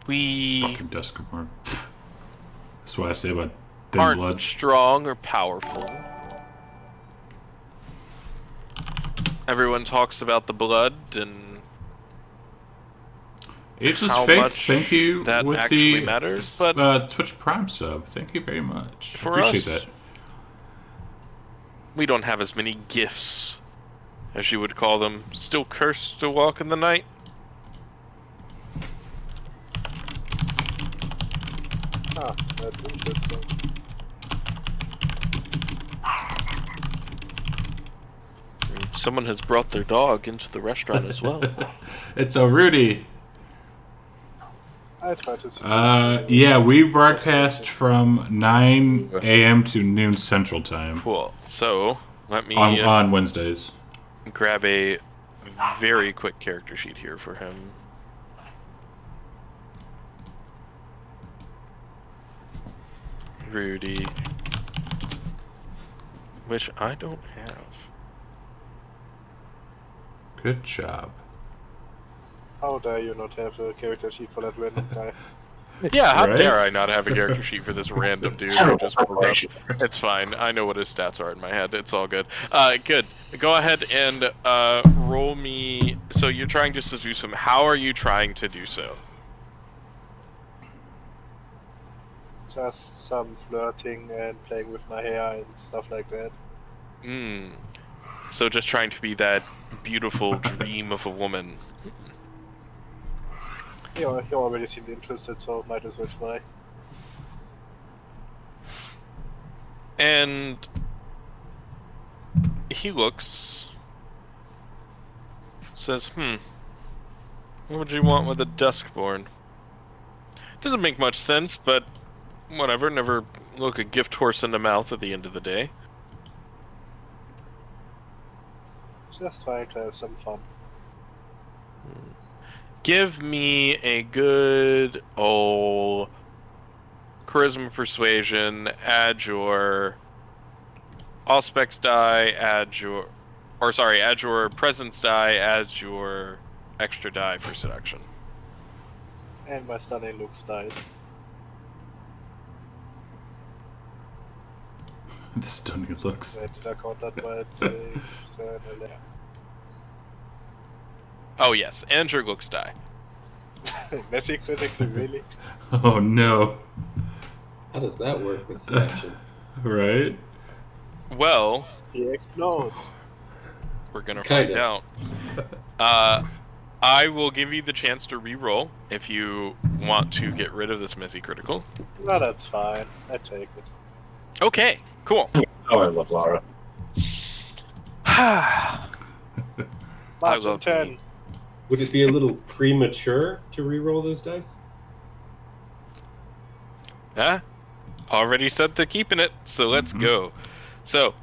We Fucking Duskborn. That's what I say about thin aren't bloods. strong or powerful. Everyone talks about the blood and It's just how faked. much Thank you that with actually the matters, but Twitch Prime sub. Thank you very much. for Appreciate us, that. we don't have as many gifts, as you would call them. Still cursed to walk in the night. Ah, that's interesting. And someone has brought their dog into the restaurant as well. It's a Rudy. I try to see. Yeah, we broadcast from 9 a.m. to noon Central Time Cool. So, let me on Wednesdays. grab a very quick character sheet here for him. Rudy. Which I don't have. Good job. How dare you not have a character sheet for that random guy? Yeah, how Right? dare I not have a character sheet for this random dude who just pulled up. It's fine. I know what his stats are in my head. It's all good. Good. Go ahead and roll me. So you're trying to seduce him. How are you trying to do so? Just some flirting and playing with my hair and stuff like that. So just trying to be that beautiful dream of a woman. He already seemed interested, so might as well try. And he looks, says, what would you want with a Duskborn? Doesn't make much sense, but whatever, never look a gift horse in the mouth at the end of the day. Just trying to have some fun. Give me a good old charisma persuasion, add your Auspex die, add your presence die, add your extra die for seduction. And my stunning looks dies. The stunning looks. Wait, did I count that by 6, 10, 11? Oh yes, and your looks die. Messy critically, really? Oh no. How does that work with seduction? Right? Well, He explodes. we're gonna Kinda. find out. I will give you the chance to re-roll if you want to get rid of this messy critical. No, that's fine. I take it. Okay, cool. Oh, I love Lara. I March love on 10. me. Would it be a little premature to re-roll those dice? Huh? Already said they're keeping it, so let's go. So,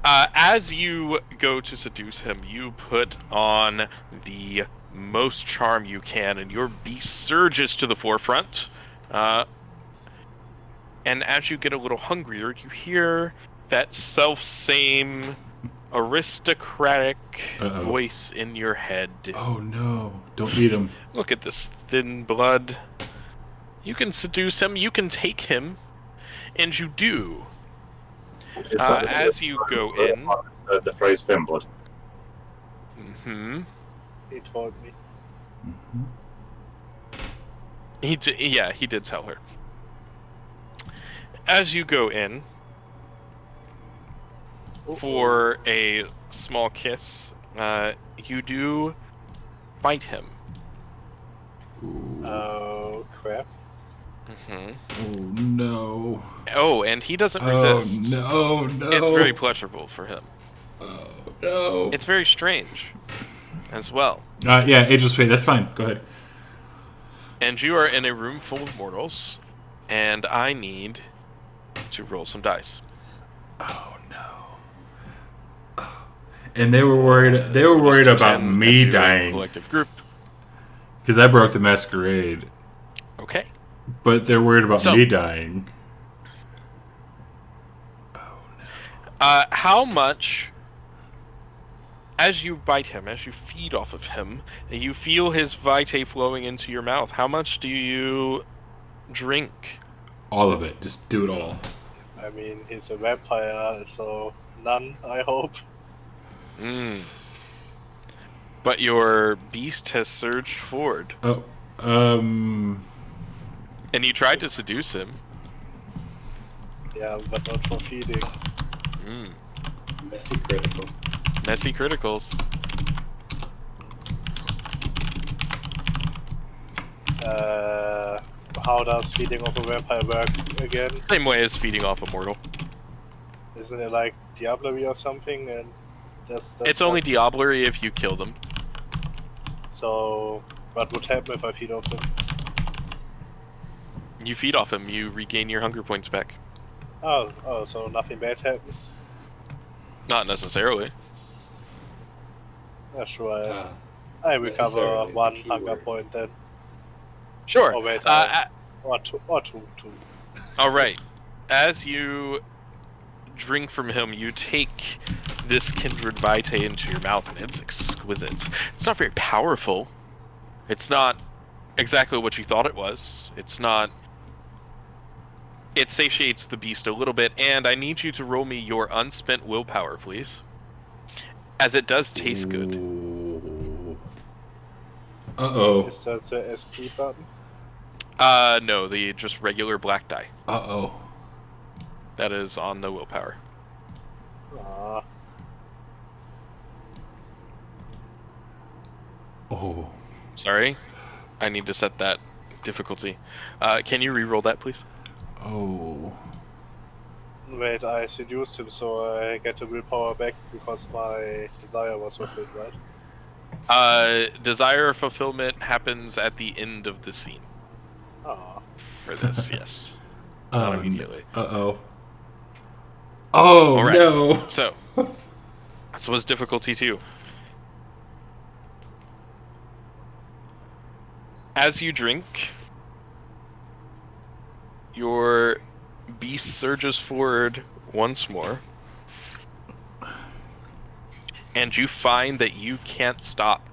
as you go to seduce him, you put on the most charm you can, and your beast surges to the forefront. And as you get a little hungrier, you hear that self-same aristocratic Uh-oh. voice in your head. Oh no. Don't eat him. Look at this thin blood. You can seduce him, you can take him, and you do. As you go in... The phrase thin blood. He told me. He did tell her. As you go in, for a small kiss. You do bite him. Oh, crap. hmm Oh no. Oh, and he doesn't Oh resist. no, no. It's very pleasurable for him. Oh no. It's very strange as well. Yeah, Ageless Fate, that's fine. Go ahead. And you are in a room full of mortals, and I need to roll some dice. Oh no. And they were worried. They were worried Just about pretend me that you're a dying collective group. because I broke the masquerade. Okay. But they're worried about So- me dying. How much, as you bite him, as you feed off of him, and you feel his vitae flowing into your mouth, how much do you drink? All of it. Just do it all. I mean, he's a vampire, so none, I hope. But your beast has surged forward, Oh, and you tried to seduce him. Yeah, but not for feeding. Messy critical. Messy criticals. How does feeding of a vampire work again? Same way as feeding off a mortal. Isn't it like Diablo or something? And that's It's only diablerie if you kill them. So, what would happen if I feed off them? You feed off him, you regain your hunger points back. Oh, so nothing bad happens? Not necessarily. Yeah, sure. Ah, I recover necessarily, one the hunger keyword. point then. Sure. Oh wait, or two. Alright. As you drink from him, you take this kindred vitae into your mouth, and it's exquisite. It's not very powerful. It's not exactly what you thought it was. It's not... It satiates the beast a little bit, and I need you to roll me your unspent willpower, please. As it does taste good. Uh-oh. Is that the SP button? No, the just regular black die. Uh-oh. That is on the willpower. Ah, Oh. Sorry. I need to set that difficulty. Can you re-roll that, please? Oh. wait, I seduced him, so I get the willpower back because my desire was fulfilled, right? Desire fulfillment happens at the end of the scene. Ah, For this, yes. Not immediately. Uh-oh. Oh, All right. no. So, this was difficulty 2. As you drink, your beast surges forward once more, and you find that you can't stop.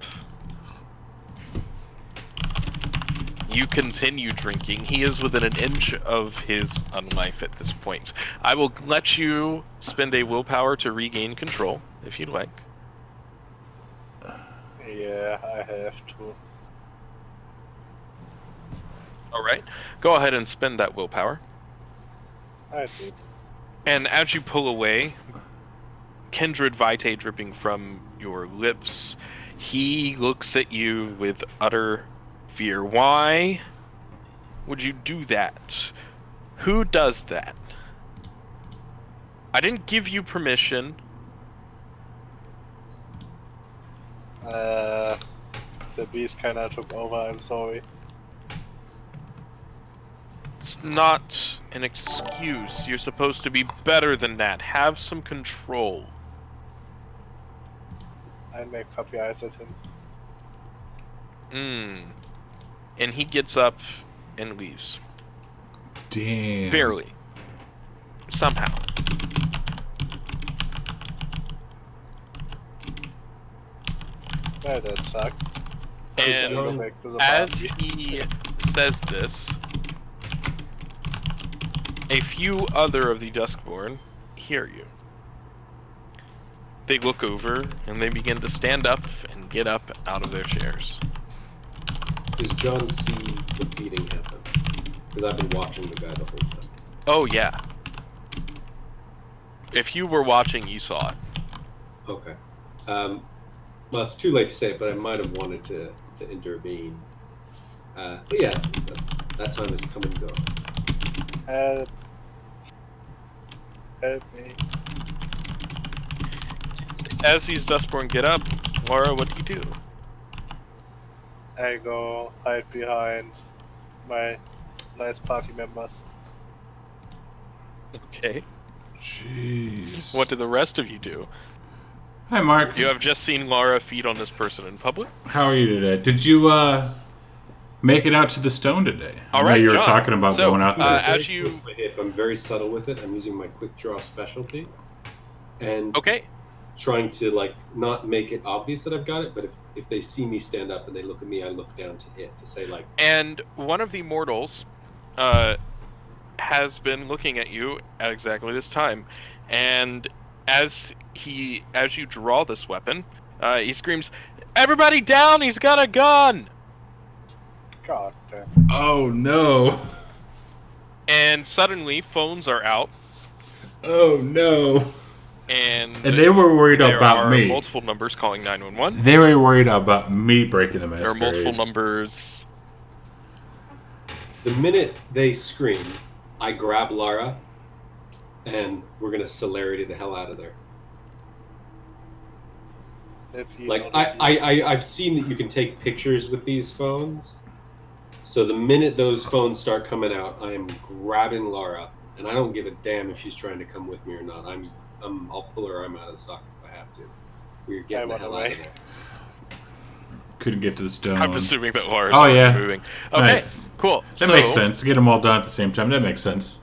You continue drinking. He is within an inch of his unlife at this point. I will let you spend a willpower to regain control, if you'd like. yeah, I have to. Alright, go ahead and spend that willpower. I did. And as you pull away, kindred vitae dripping from your lips, he looks at you with utter fear. Why would you do that? Who does that? I didn't give you permission. The beast kinda took over, I'm sorry. It's not an excuse. You're supposed to be better than that. Have some control. I make puppy eyes at him. And he gets up and leaves. Damn. Barely. Somehow. Yeah, that sucked. And Go back to the as party. he says this, a few other of the Duskborn hear you. They look over and they begin to stand up and get up out of their chairs. Does John see the feeding happen? Because I've been watching the guy the whole time. Oh yeah. If you were watching, you saw it. Okay. Well, it's too late to say it, but I might have wanted to intervene. But yeah, that time has come and gone. Help. Help me. As these Dustborn get up, Laura, what do you do? I go hide behind my nice party members. Okay. Jeez. What do the rest of you do? Hi, Mark. You have just seen Laura feed on this person in public. How are you today? Did you make it out to the stone today? All I know right, you were John. talking about So, going out there. as Very you- close to my hip. I'm very subtle with it. I'm using my quick draw specialty, and Okay. trying to like not make it obvious that I've got it. But if they see me stand up and they look at me, I look down to it to say like, And one of the mortals has been looking at you at exactly this time, and as you draw this weapon, he screams, "Everybody down! He's got a gun!" God damn. Oh no! And suddenly, phones are out, Oh no! and they were worried there about are me. multiple numbers calling 911. They were worried about me breaking the There are masquerade. multiple numbers. the minute they scream, I grab Lara, and we're gonna celerity the hell out of there. Let's see. Like I've seen that you can take pictures with these phones. So the minute those phones start coming out, I am grabbing Lara, and I don't give a damn if she's trying to come with me or not. I'll pull her arm out of the socket if I have to. We're getting the run hell out away. of there. Couldn't get to the stone. I'm assuming that Laura's Oh, already yeah. moving. Okay, Nice. cool. That So, makes sense. Get them all done at the same time. That makes sense.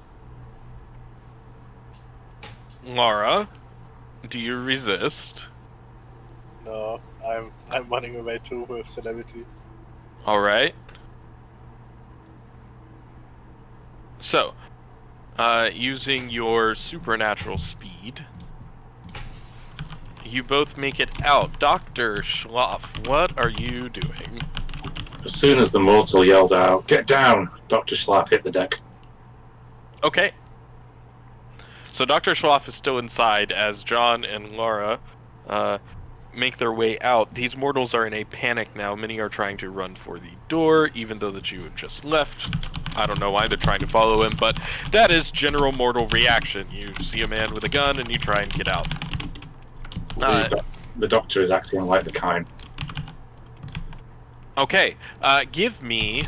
Laura, do you resist? No, I'm running away too with celebrity. All right. So, using your supernatural speed, you both make it out. Dr. Schloff, what are you doing? As soon as the mortal yelled out, "Get down!" Dr. Schlaff hit the deck. Okay. So Dr. Schloff is still inside as John and Laura make their way out. These mortals are in a panic now. Many are trying to run for the door, even though the Jew had just left. I don't know why they're trying to follow him, but that is general mortal reaction. You see a man with a gun and you try and get out. The doctor is acting like the kind. Okay, give me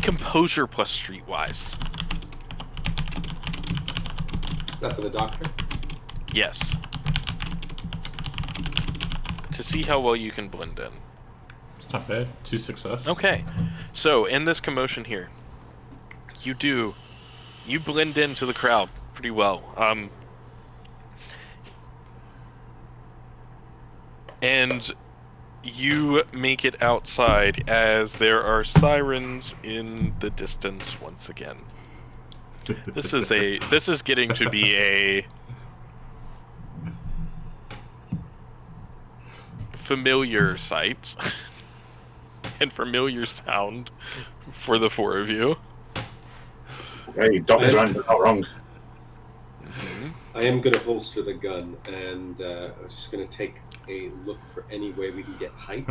composure plus streetwise. Is that for the doctor? Yes. To see how well you can blend in. It's not bad. 2 success. Okay, so in this commotion here, you blend into the crowd pretty well. And you make it outside as there are sirens in the distance once again. This is getting to be a familiar sight and familiar sound for the four of you. Hey, Doctor Andrew, not wrong. I am going to holster the gun, and I'm just going to take a look for any way we can get height.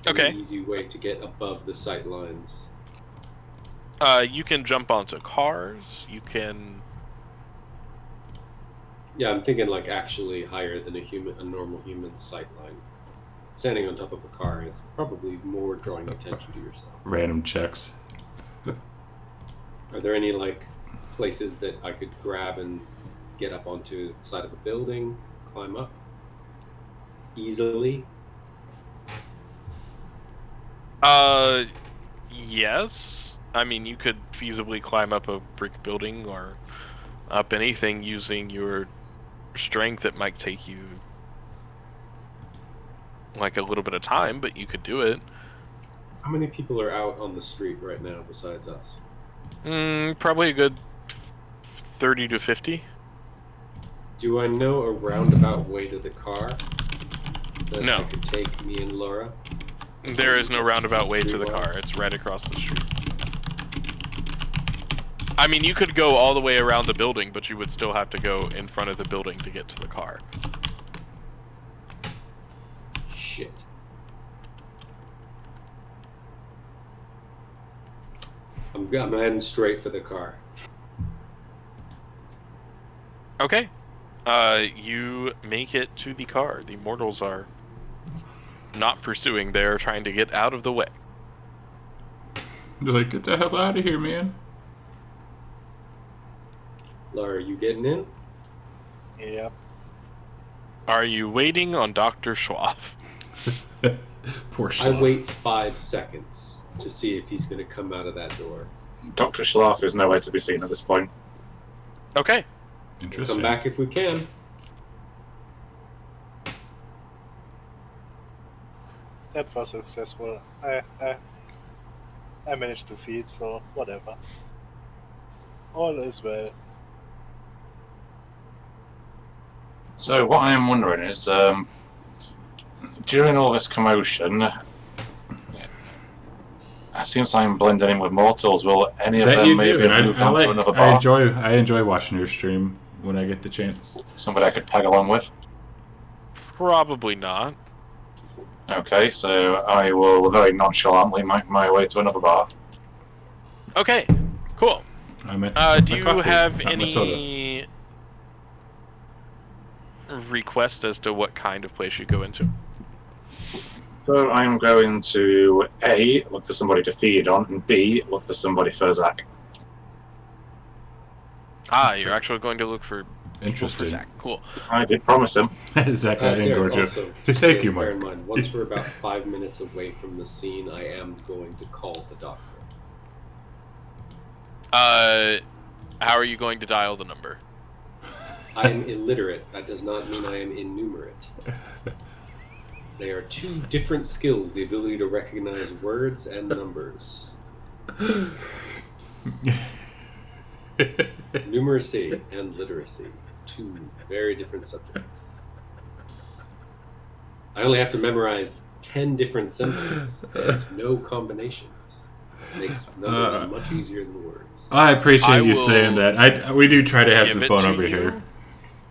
Okay. An easy way to get above the sight lines. You can jump onto cars. You can. Yeah, I'm thinking like actually higher than a normal human's sight line. Standing on top of a car is probably more drawing attention to yourself. Random checks. Are there any like places that I could grab and get up onto the side of a building, climb up easily? Yes. I mean, you could feasibly climb up a brick building or up anything using your strength. It might take you like a little bit of time, but you could do it. How many people are out on the street right now besides us? Probably a good 30 to 50. Do I know a roundabout way to the car that No. I could take me and Laura? There is no roundabout way to the car. It's right across the street. I mean, you could go all the way around the building, but you would still have to go in front of the building to get to the car. Shit. I'm heading straight for the car. Okay. You make it to the car. The mortals are not pursuing. They're trying to get out of the way. They're like, get the hell out of here, man. Laura, are you getting in? Yeah. Are you waiting on Dr. Schwab? Poor I Schloff. wait 5 seconds to see if he's going to come out of that door. Dr. Schloff is nowhere to be seen at this point. Okay. Interesting. Come back if we can. That was successful. I managed to feed, so whatever. All is well. So what I'm wondering is, during all this commotion, it seems I'm blending in with mortals. Will any of That them you maybe do, and have moved on to another I bar? enjoy watching your stream when I get the chance. Somebody I could tag along with? Probably not. Okay, so I will very nonchalantly make my way to another bar. Okay. Cool. I meant Do my you coffee, have not my soda. any request as to what kind of place you go into? So I'm going to A, look for somebody to feed on, and B, look for somebody for Zach. Ah, you're actually going to look for people for Interesting. Zach. Cool. I did promise him. Zach, I Derek, engorge you. also, Thank you, bear in Mark. mind, once we're about 5 minutes away from the scene, I am going to call the doctor. How are you going to dial the number? I am illiterate. That does not mean I am innumerate. They are two different skills, the ability to recognize words and numbers. Numeracy and literacy. Two very different subjects. I only have to memorize 10 different symbols and no combinations. Makes numbers much easier than words. I appreciate I you will saying that. We do try to have give some it fun to over you, here.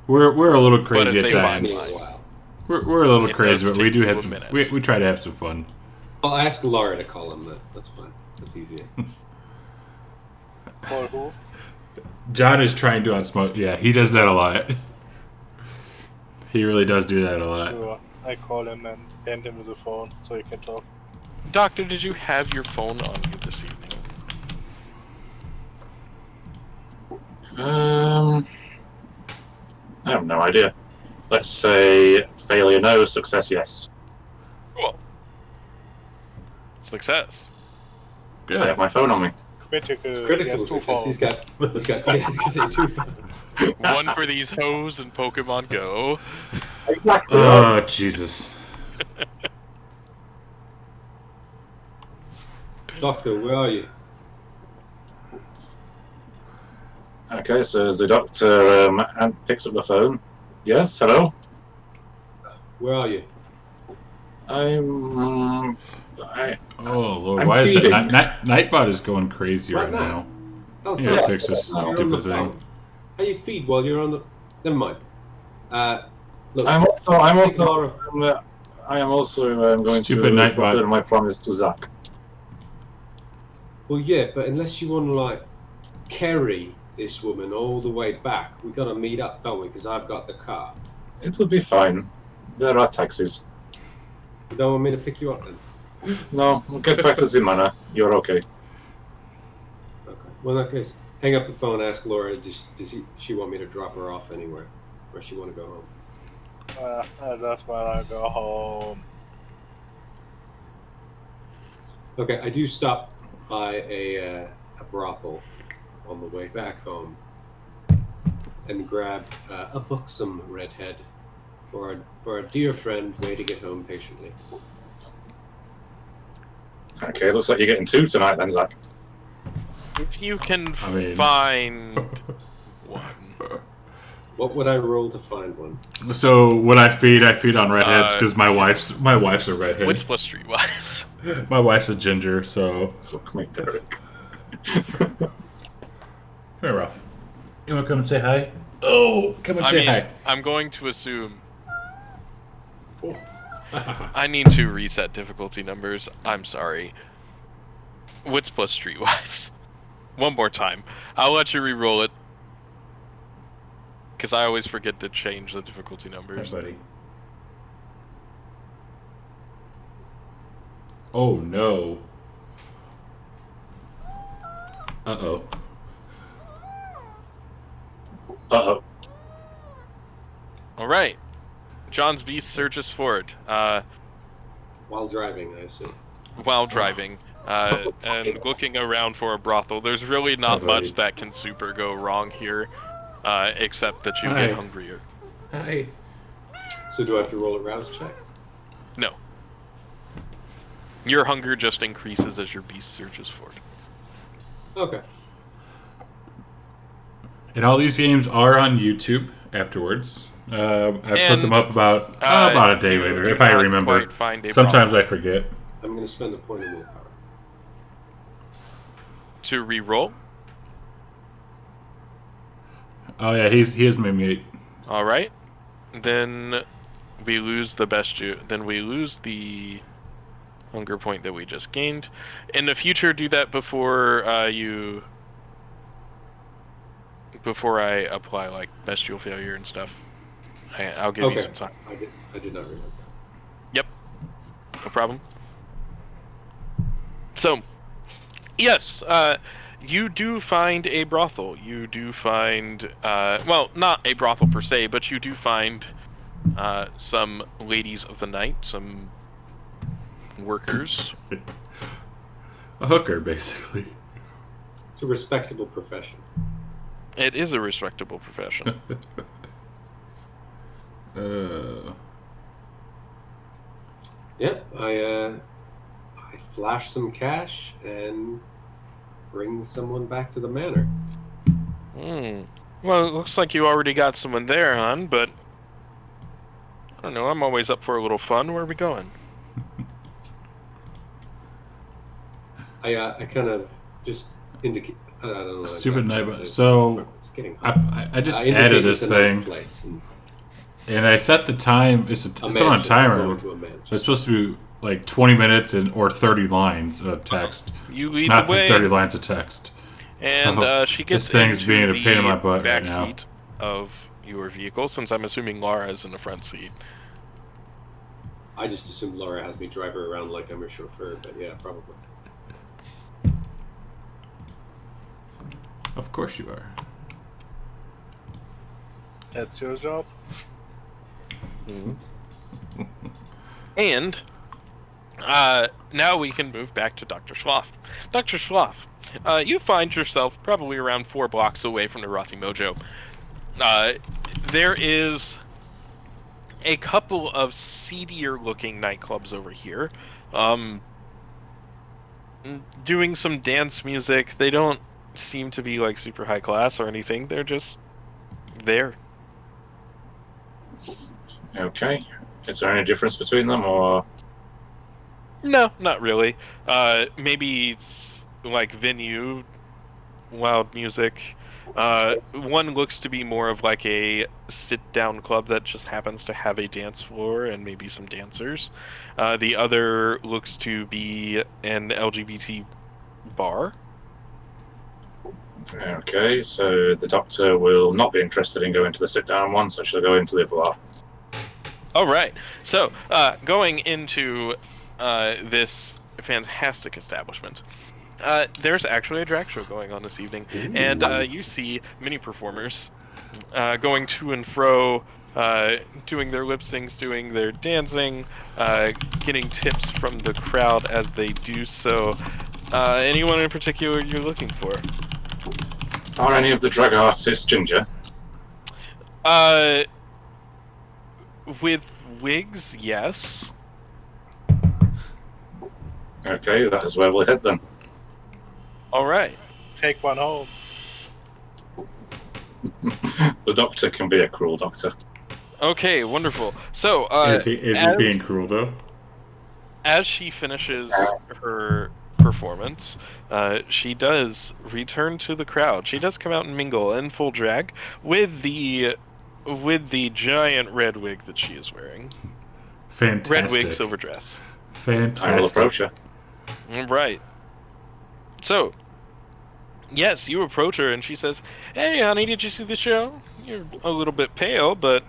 We're a little crazy it's at a Takes me times. a while. We're a little It crazy, does but we take do you have a some. minute. We try to have some fun. I'll ask Laura to call him. That's fine. That's easier. For who? John is trying to unsmoke. Yeah, he does that a lot. He really does do that a lot. Sure. I call him and hand him the phone so he can talk. Doctor, did you have your phone on you this evening? I have no idea. Let's say failure no, success yes. Cool. Success. I have Good. my phone on me. Critical. It's He critical has two success. phones. He's got yeah, I was gonna say 2 phones. One for these hoes in Pokemon Go. Exactly. Oh, Jesus. Doctor, where are you? Okay, so the doctor picks up the phone. Yes, hello. Where are you? Oh, Lord. I'm Why is feeding. that? Nightbot is going crazy right Right now. now. Oh, Yeah, sorry. fix this You're on the stupid thing. phone. How you feed while you're on the? Never mind. Look. I'm also Laura. I am also going Stupid to Nightbot. fulfill my promise to Zach. Well, yeah, but unless you want to like carry this woman all the way back, we gotta meet up, don't we? Because I've got the car. It'll be fine. There are taxis. You don't want me to pick you up then? No, we'll get back to Zimana. You're okay. Okay. Well, in that case, hang up the phone. Ask Laura. Does she want me to drop her off anywhere, or does she want to go home? That's when I go home. Okay, I do stop by a brothel on the way back home and grab a buxom redhead for our dear friend waiting at home patiently. Okay, looks like you're getting 2 tonight then, Zach. If you can I mean- find one. What would I roll to find one? So when I feed on redheads because my wife's a redhead. What's plus streetwise? My wife's a ginger, so Fuck me, Derek. Hey, Ralph. You want to come and say hi? Oh, come and say hi. I'm going to assume. I need to reset difficulty numbers. I'm sorry. Wits plus streetwise. One more time. I'll let you re-roll it. Because I always forget to change the difficulty Hi, numbers. buddy. Oh, no. Uh-oh. Uh-oh. Alright. John's beast surges forward. While driving, I assume. While driving. And looking around for a brothel. There's really not Hi, buddy. much that can super go wrong here. Except that you Hi. get hungrier. Hi. So do I have to roll a rouse check? No. Your hunger just increases as your beast surges forward. Okay. And all these games are on YouTube afterwards. I put And, them up about a day you later, do if I not remember. quite find a Sometimes brothel. I forget. I'm going to spend a point of willpower. To re-roll. Oh yeah, he is my mate. All right, then we lose the best then we lose the hunger point that we just gained. In the future, do that before before I apply like bestial failure and stuff. I'll give you some time. I did not realize that. Yep, no problem. So, yes, you do find a brothel. You do find, well, not a brothel per se, but you do find some ladies of the night, some workers. A hooker, basically. It's a respectable profession. It is a respectable profession. Yep, I flash some cash and bring someone back to the manor. Well, it looks like you already got someone there, hon, but I don't know, I'm always up for a little fun. Where are we going? I kind of just indicate. I don't know. Stupid exactly neighbor. what to- So it's getting hot. I just indicate added it's this a nice thing, place and and I set the time. It's on a mansion. I'm timer. going to a mansion. It's supposed to be like 20 minutes or 30 lines of text. You It's lead not the way. 30 lines of text. And So, she gets this thing's into being a the pain in my butt back right now. seat of your vehicle, since I'm assuming Laura is in the front seat. I just assume Laura has me drive her around like I'm her chauffeur, but yeah, probably. Of course you are. That's your job. And now we can move back to Dr. Schloff. Dr. Schloff, you find yourself probably around 4 blocks away from the Rotting Mojo. There is a couple of seedier-looking nightclubs over here, doing some dance music. They don't seem to be like super high class or anything. They're just there. Okay. Is there any difference between them, or No, not really. Maybe it's like venue, loud music. One looks to be more of like a sit-down club that just happens to have a dance floor and maybe some dancers. The other looks to be an LGBT bar. okay? So the doctor will not be interested in going to the sit-down one, so she'll go into the bar. All right. So, going into this fantastic establishment, there's actually a drag show going on this evening, and you see many performers going to and fro, doing their lip syncs, doing their dancing, getting tips from the crowd as they do so. Anyone in particular you're looking for? Are any of the drag artists ginger? With wigs, yes. Okay, that is where we'll head then. All right. Take one home. The doctor can be a cruel doctor. Okay, wonderful. So, Is he being cruel though? as she finishes her performance, she does return to the crowd. She does come out and mingle in full drag with the giant red wig that she is wearing. Fantastic. Red wig, silver dress. Fantastic. I will approach her. Right. So, yes, you approach her and she says, "Hey, honey, did you see the show? You're a little bit pale, but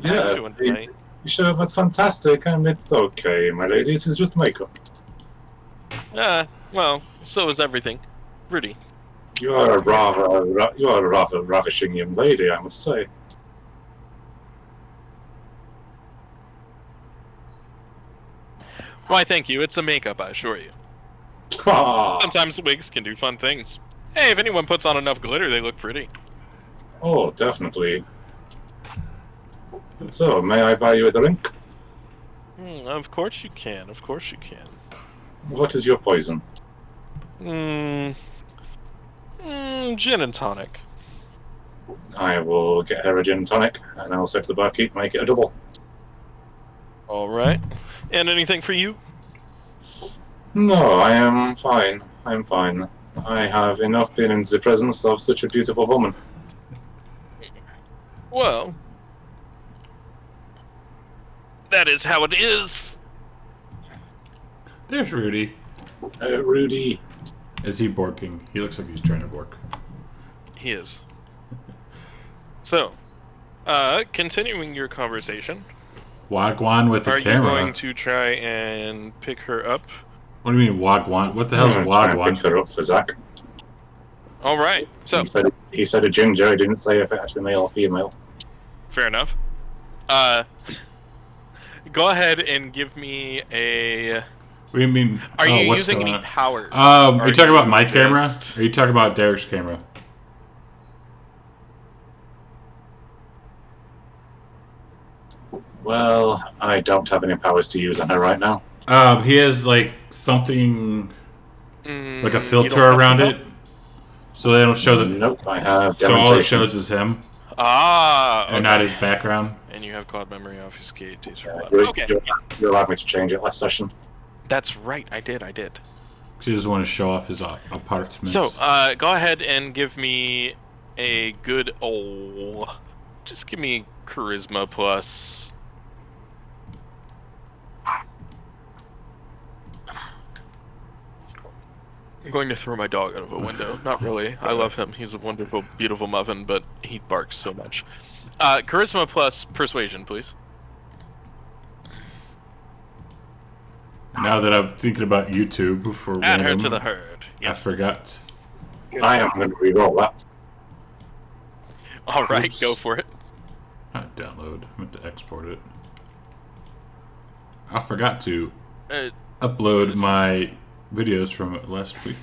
how Yeah, you doing tonight?" the show was fantastic, and it's okay, my lady. It is just makeup. Well, so is everything. Rudy. You are a rather ravishing young lady, I must say. Why, thank you. It's the makeup, I assure you. Ah, Sometimes wigs can do fun things. Hey, if anyone puts on enough glitter, they look pretty. oh, definitely. So, may I buy you a drink? Of course you can. Of course you can. What is your poison? Gin and tonic. I will get her a gin and tonic, and I'll say to the barkeep, make it a double. All right. And anything for you? No, I am fine. I'm fine. I have enough been in the presence of such a beautiful woman. Well, that is how it is. There's Rudy. Rudy. Is he borking? He looks like he's trying to bork. He is. So, continuing your conversation, Wagwan with the are camera. you going to try and pick her up? What do you mean Wagwan? What the hell's I'm trying to Wagwan? pick her up for Zach. All right. So, He said a ginger. He didn't say if it had to be male or female. fair enough. Go ahead and give me a. What do you mean? Are you what's using going any on? powers? Are you talking about my just- camera? Or are you talking about Derek's camera? Well, I don't have any powers to use on her right now. He has like something like a you filter don't have around to it, so they don't show the. Nope, I have So all it demonstration. shows is him Okay. and not his background. And you have cloud memory, obfuscate, taser. You- Okay. You allowed me to change it last session. That's right. I did. He doesn't want to show off his apartments. So, go ahead and give me a good ol'. Just give me charisma plus. I'm going to throw my dog out of a window. Not really. I love him. He's a wonderful, beautiful muffin, but he barks so much. Charisma plus persuasion, please. Now that I'm thinking about YouTube for Add her random, to the herd. I Yes. forgot. I am going to re-roll that. All right, Oops. go for it. Not download. I meant to export it. I forgot to upload my videos from last week.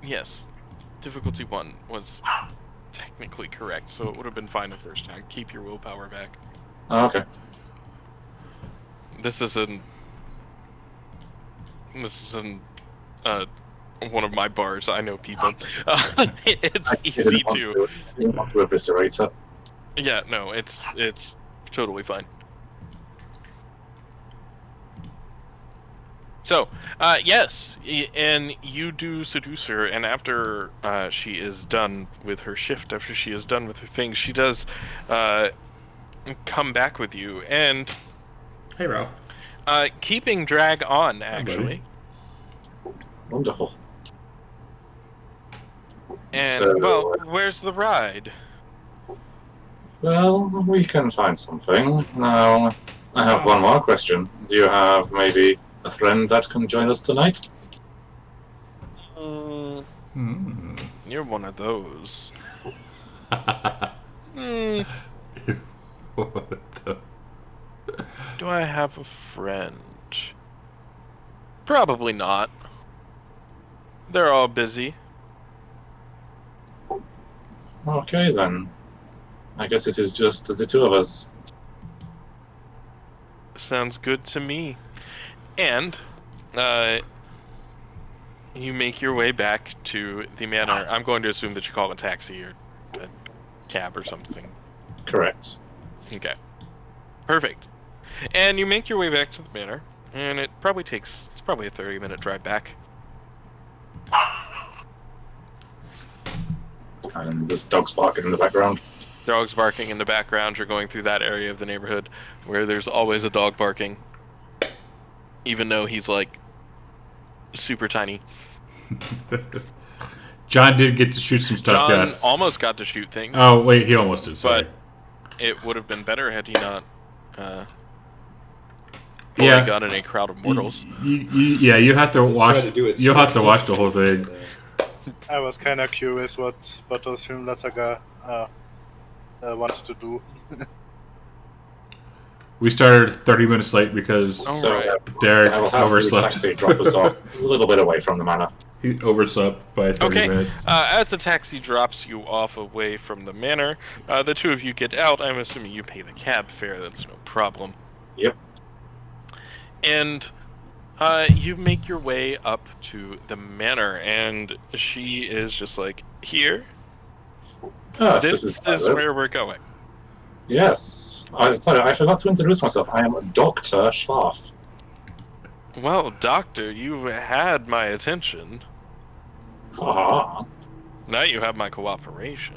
Yes. Difficulty 1 was technically correct, so it would have been fine the first time. Keep your willpower back. Oh, okay. This isn't one of my bars. I know people. It's easy to. I didn't want to eviscerate her. Yeah, no, it's totally fine. So, yes, and you do seduce her, and after she is done with her shift, after she is done with her things, she does come back with you, and Hey, Ralph. keeping drag on, actually. Wonderful. And, So- well, where's the ride? Well, we can find something. Now, I have one more question. Do you have maybe a friend that can join us tonight? You're one of those. What the? Do I have a friend? Probably not. They're all busy. Okay, then. I guess it is just the two of us. Sounds good to me. And, you make your way back to the manor. I'm going to assume that you call a taxi or a cab or something. Correct. Okay. Perfect. And you make your way back to the manor. And it's probably a 30-minute drive back. And there's dogs barking in the background. Dogs barking in the background. You're going through that area of the neighborhood where there's always a dog barking. Even though he's like super tiny. John did get to shoot some stuff, John yes. almost got to shoot things. Oh, wait, he almost did, sorry. But it would have been better had he not fully got in a crowd of mortals. You have to watch. You have to watch the whole thing. I was kind of curious what those Filmlatsaga wanted to do. We started 30 minutes late because Derek I will have overslept. the taxi drop us off a little bit away from the manor. He overslept by 30 minutes. As the taxi drops you off away from the manor, the two of you get out. I'm assuming you pay the cab fare. That's no problem. Yep. And you make your way up to the manor, and she is just like, here. This is where we're going. Yes. I forgot to introduce myself. I am Dr. Schlaf. Well, Doctor, you had my attention. Haha. Now you have my cooperation.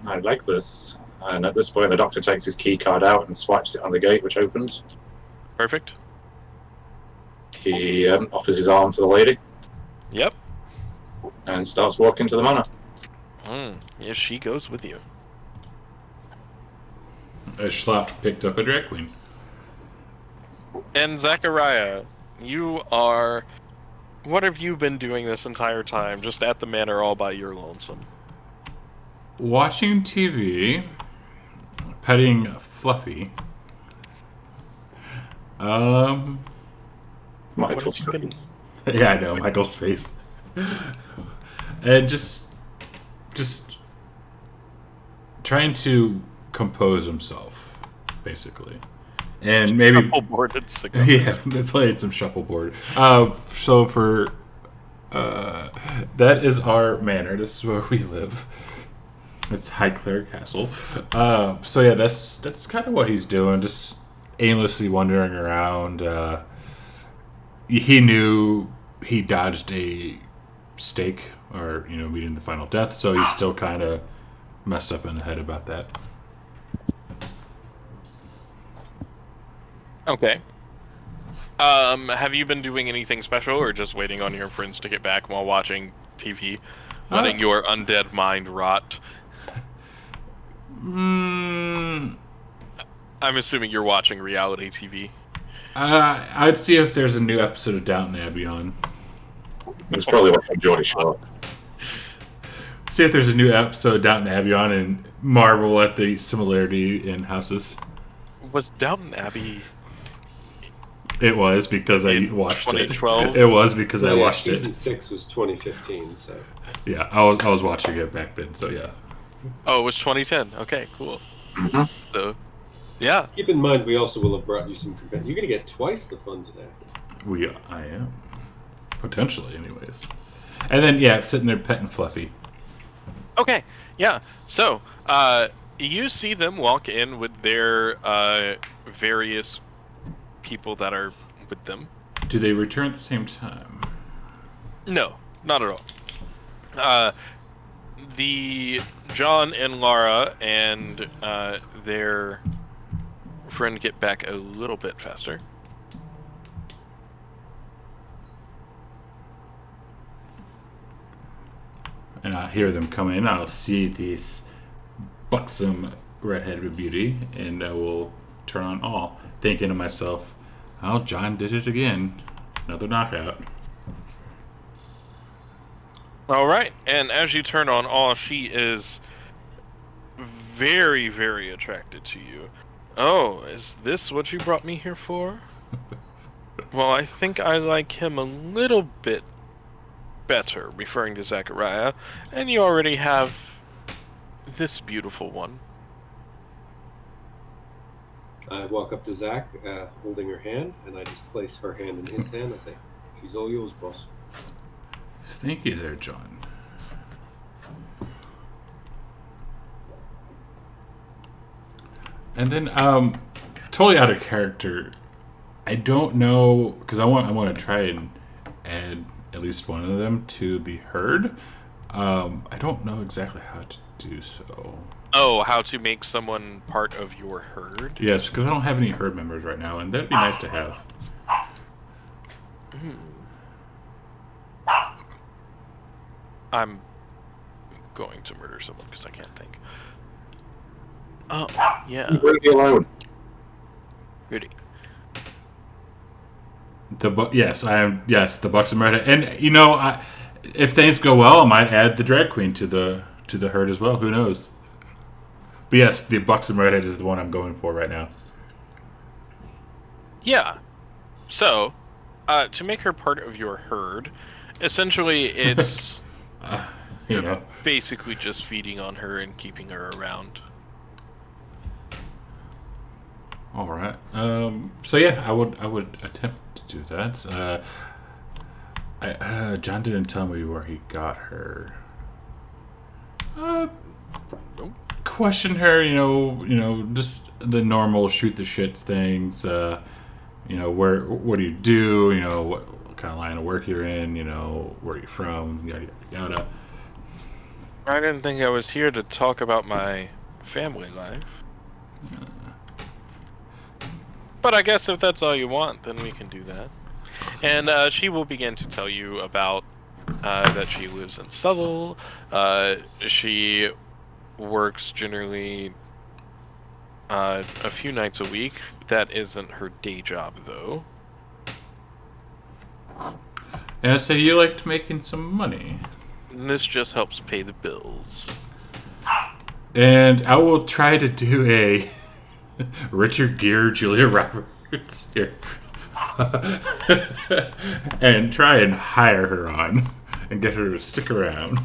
I like this. And at this point, the doctor takes his key card out and swipes it on the gate, which opens. Perfect. He offers his arm to the lady Yep. and starts walking to the manor. Yes, she goes with you. Schlaft picked up a drag queen. And Zachariah, you are... What have you been doing this entire time, just at the manor all by your lonesome? Watching TV, petting Fluffy. Michael's face. Yeah, I know, Michael's face. And just trying to compose himself, basically. And maybe Shuffleboarded cigars. yeah, they played some shuffleboard. So for that is our manor. This is where we live. It's Highclere Castle. So yeah, that's kind of what he's doing. Just aimlessly wandering around. He knew he dodged a stake, or meeting the final death. So he's still kind of messed up in the head about that. Okay. Have you been doing anything special, or just waiting on your friends to get back while watching TV, letting your undead mind rot? Mm, I'm assuming you're watching reality TV. I'd see if there's a new episode of Downton Abbey on. It's probably watching Geordie Shore. See if there's a new episode of Downton Abbey on and marvel at the similarity in houses. Was Downton Abbey... It was because I In watched it. 2012? It was because I watched Season it. 6 was 2015, so... Yeah, I was watching it back then, so yeah. Oh, it was 2010. Okay, cool. Mhm. So, yeah. Keep in mind, we also will have brought you some... You're going to get twice the fun today. I am. Potentially, anyways. And then, yeah, sitting there petting Fluffy. Okay, yeah. So, you see them walk in with their various people that are with them. Do they return at the same time? No, not at all. The John and Lara and their friend get back a little bit faster. And I hear them come in. I'll see this buxom redheaded beauty, and I will turn on all, thinking to myself, "Oh, John did it again. Another knockout." All right, and as you turn on all, she is very, very attracted to you. Oh, is this what you brought me here for? Well, I think I like him a little bit better, referring to Zachariah, and you already have this beautiful one. I walk up to Zach, holding her hand, and I just place her hand in his hand. I say, "She's all yours, boss." Thank you there, John. And then, totally out of character, I don't know because I want to try and add at least one of them to the herd. I don't know exactly how to do so. Oh, how to make someone part of your herd? Yes, because I don't have any herd members right now, and that'd be nice to have. I'm going to murder someone because I can't think. Oh, yeah. Rudy alone. Rudy. Yes, I am. Yes, the Bucks and Murder, and you know, if things go well, I might add the drag queen to the herd as well. Who knows? But yes, the Bucks and Redhead is the one I'm going for right now. Yeah. So, to make her part of your herd, essentially it's You know, basically just feeding on her and keeping her around. all right. So yeah, I would attempt to do that. John didn't tell me where he got her. Question her, you know, just the normal shoot the shit things. You know, what do you do? You know, what kind of line of work you're in? You know, where you're from? Yada yada yada. I didn't think I was here to talk about my family life. But I guess if that's all you want, then we can do that. And she will begin to tell you about that she lives in Southall. She works generally a few nights a week. That isn't her day job, though. And I said you liked making some money. And this just helps pay the bills. And I will try to do a Richard Gere, Julia Roberts here. And try and hire her on and get her to stick around.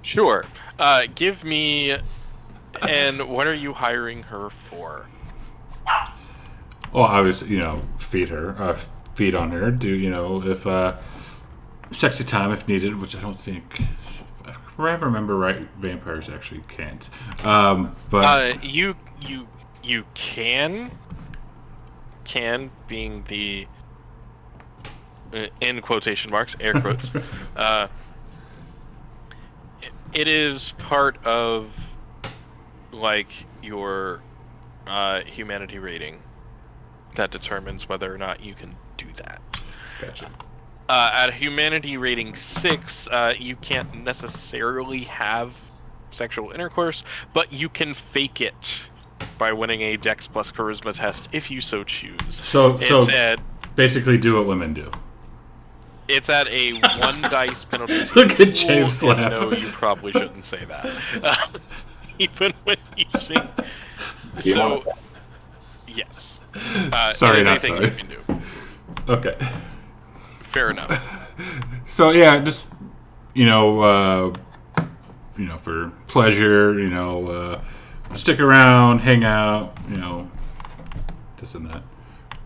Sure. Give me... And what are you hiring her for? Well, obviously, you know, feed on her, do, you know, if, sexy time if needed, which I don't think, if I remember right, vampires actually can't. But... You can being the, in quotation marks, air quotes, it is part of, like, your humanity rating that determines whether or not you can do that. Gotcha. At a humanity rating 6, you can't necessarily have sexual intercourse, but you can fake it by winning a Dex plus Charisma test if you so choose. So basically do what women do. It's at a 1 dice penalty. Look at James laugh. No, you probably shouldn't say that. Even when you sing. You So, want- yes. Sorry, it is not a thing sorry. you can do. Okay. Fair enough. So yeah, just you know, for pleasure, stick around, hang out, this and that.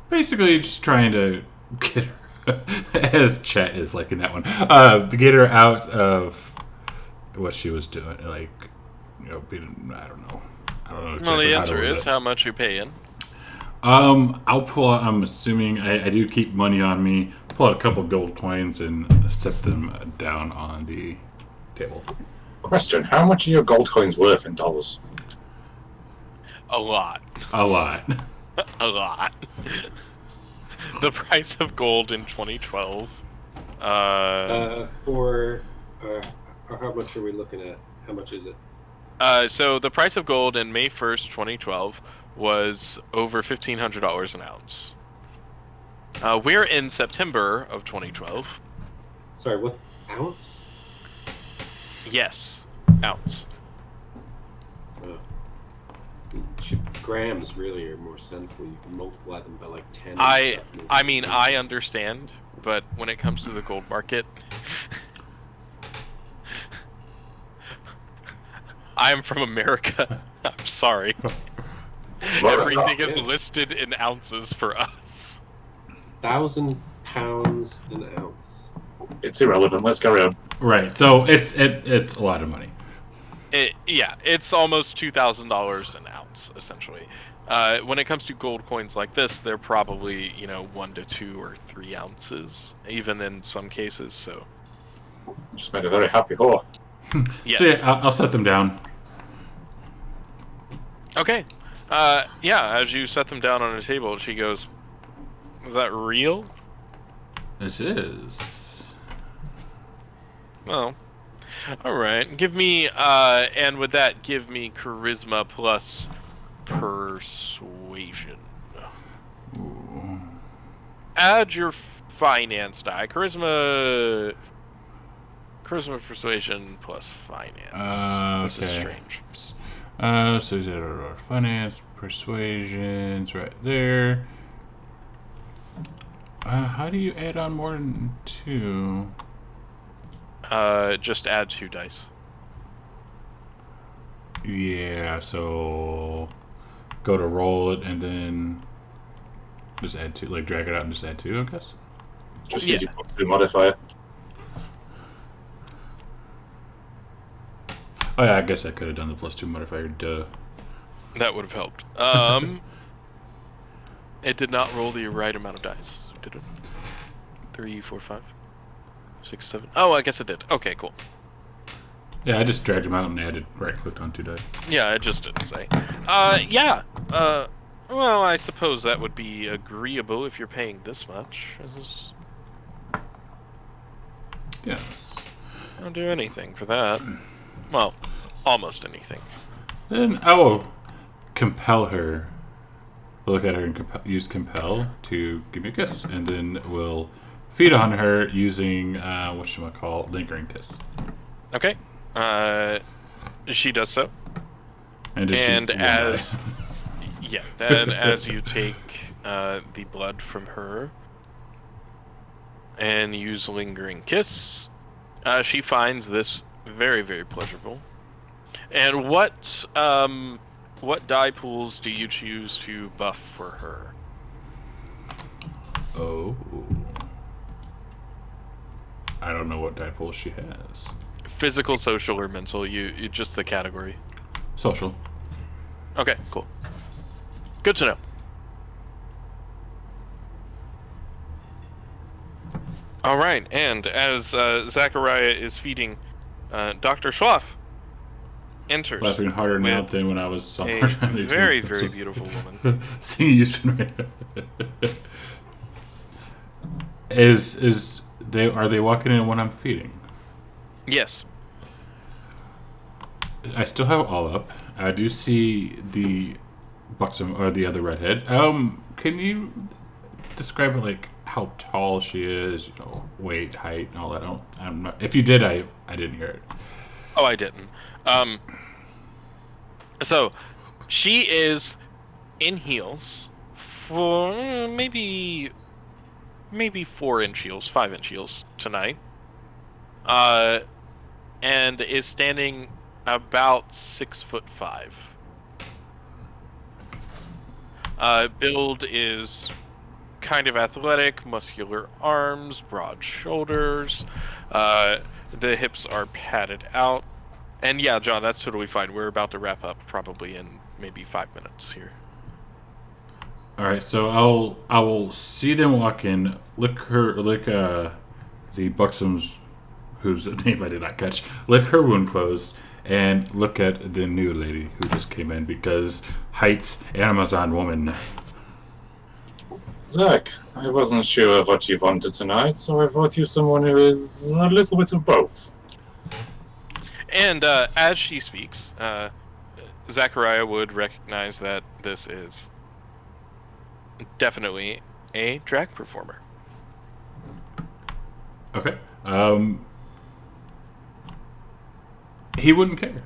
Basically, just trying to get her, as Chet is like in that one, get her out of what she was doing. Like, I don't know. Exactly Well, the how to answer word is it. how much you pay in. I'll pull out, I'm assuming I do keep money on me, pull out a couple gold coins and set them down on the table. Question: how much are your gold coins worth in dollars? A lot. A lot. A lot. The price of gold in 2012. Or how much are we looking at? How much is it? So the price of gold in May 1st, 2012 was over $1,500 an ounce. We're in September of 2012. Sorry, what ounce? Yes, ounce. Grams really are more sensible. You can multiply them by like 10. and I stuff. mean, I understand, but when it comes to the gold market, I am from America. I'm sorry. Everything is listed in ounces for us. 1,000 pounds an ounce. It's irrelevant. Let's carry on. Right. So it's a lot of money. It's almost $2,000 an ounce, essentially. When it comes to gold coins like this, they're probably 1 to 2 or 3 ounces, even in some cases. So Just made a very happy whore. yes. So yeah, I'll set them down. Okay. As you set them down on a table, she goes, "Is that real?" This is. Well, all right. Give me and with that, give me charisma plus persuasion. Ooh. Add your finance die. Charisma, persuasion plus finance. This is Okay. strange. So is it finance, persuasion's right there. How do you add on more than 2? Just add 2 dice. Yeah, so go to roll it and then just add 2, like drag it out and just add 2, I guess. Just Yeah. use your +2 modifier. Oh yeah, I guess I could have done the +2 modifier. Duh. That would have helped. It did not roll the right amount of dice, did it? 3, 4, 5, 6, 7. Oh, I guess it did. Okay, cool. Yeah, I just dragged them out and added right-clicked on 2 die. Yeah, it just didn't say. Well, I suppose that would be agreeable if you're paying this much. Yes. I'll do anything for that. Well, almost anything. Then I will compel her. Look at her and use compel to give me a kiss, and then we'll feed on her using whatchamacallit, lingering kiss. Okay. She does so. And And won't as die. yeah, then as you take the blood from her and use lingering kiss, she finds this very, very pleasurable. And what die pools do you choose to buff for her? Oh. I don't know what die pool she has. Physical, social, or mental? You just the category. Social. Okay, cool. Good to know. All right, and as Zachariah is feeding, Dr. Schloff enters Laughing harder now with than when I was a somewhere. very, very beautiful woman. Seeing you right now. Are they walking in when I'm feeding? Yes. I still have it all up. I do see the buxom or the other redhead. Can you describe it, like how tall she is? Weight, height, and all that. I'm not. If you did, I didn't hear it. Oh, I didn't. So she is in heels for maybe 4-inch heels, 5-inch heels tonight. And is standing about 6'5". Build is kind of athletic, muscular arms, broad shoulders. The hips are padded out. And yeah, John, that's totally fine. We're about to wrap up probably in maybe 5 minutes here. All right, so I will see them walk in. Lick the buxom's, whose name I did not catch. Lick her wound closed, and look at the new lady who just came in because heights Amazon woman. Zach, I wasn't sure of what you wanted tonight, so I brought you someone who is a little bit of both. And as she speaks, Zachariah would recognize that this is definitely a drag performer. Okay. He wouldn't care.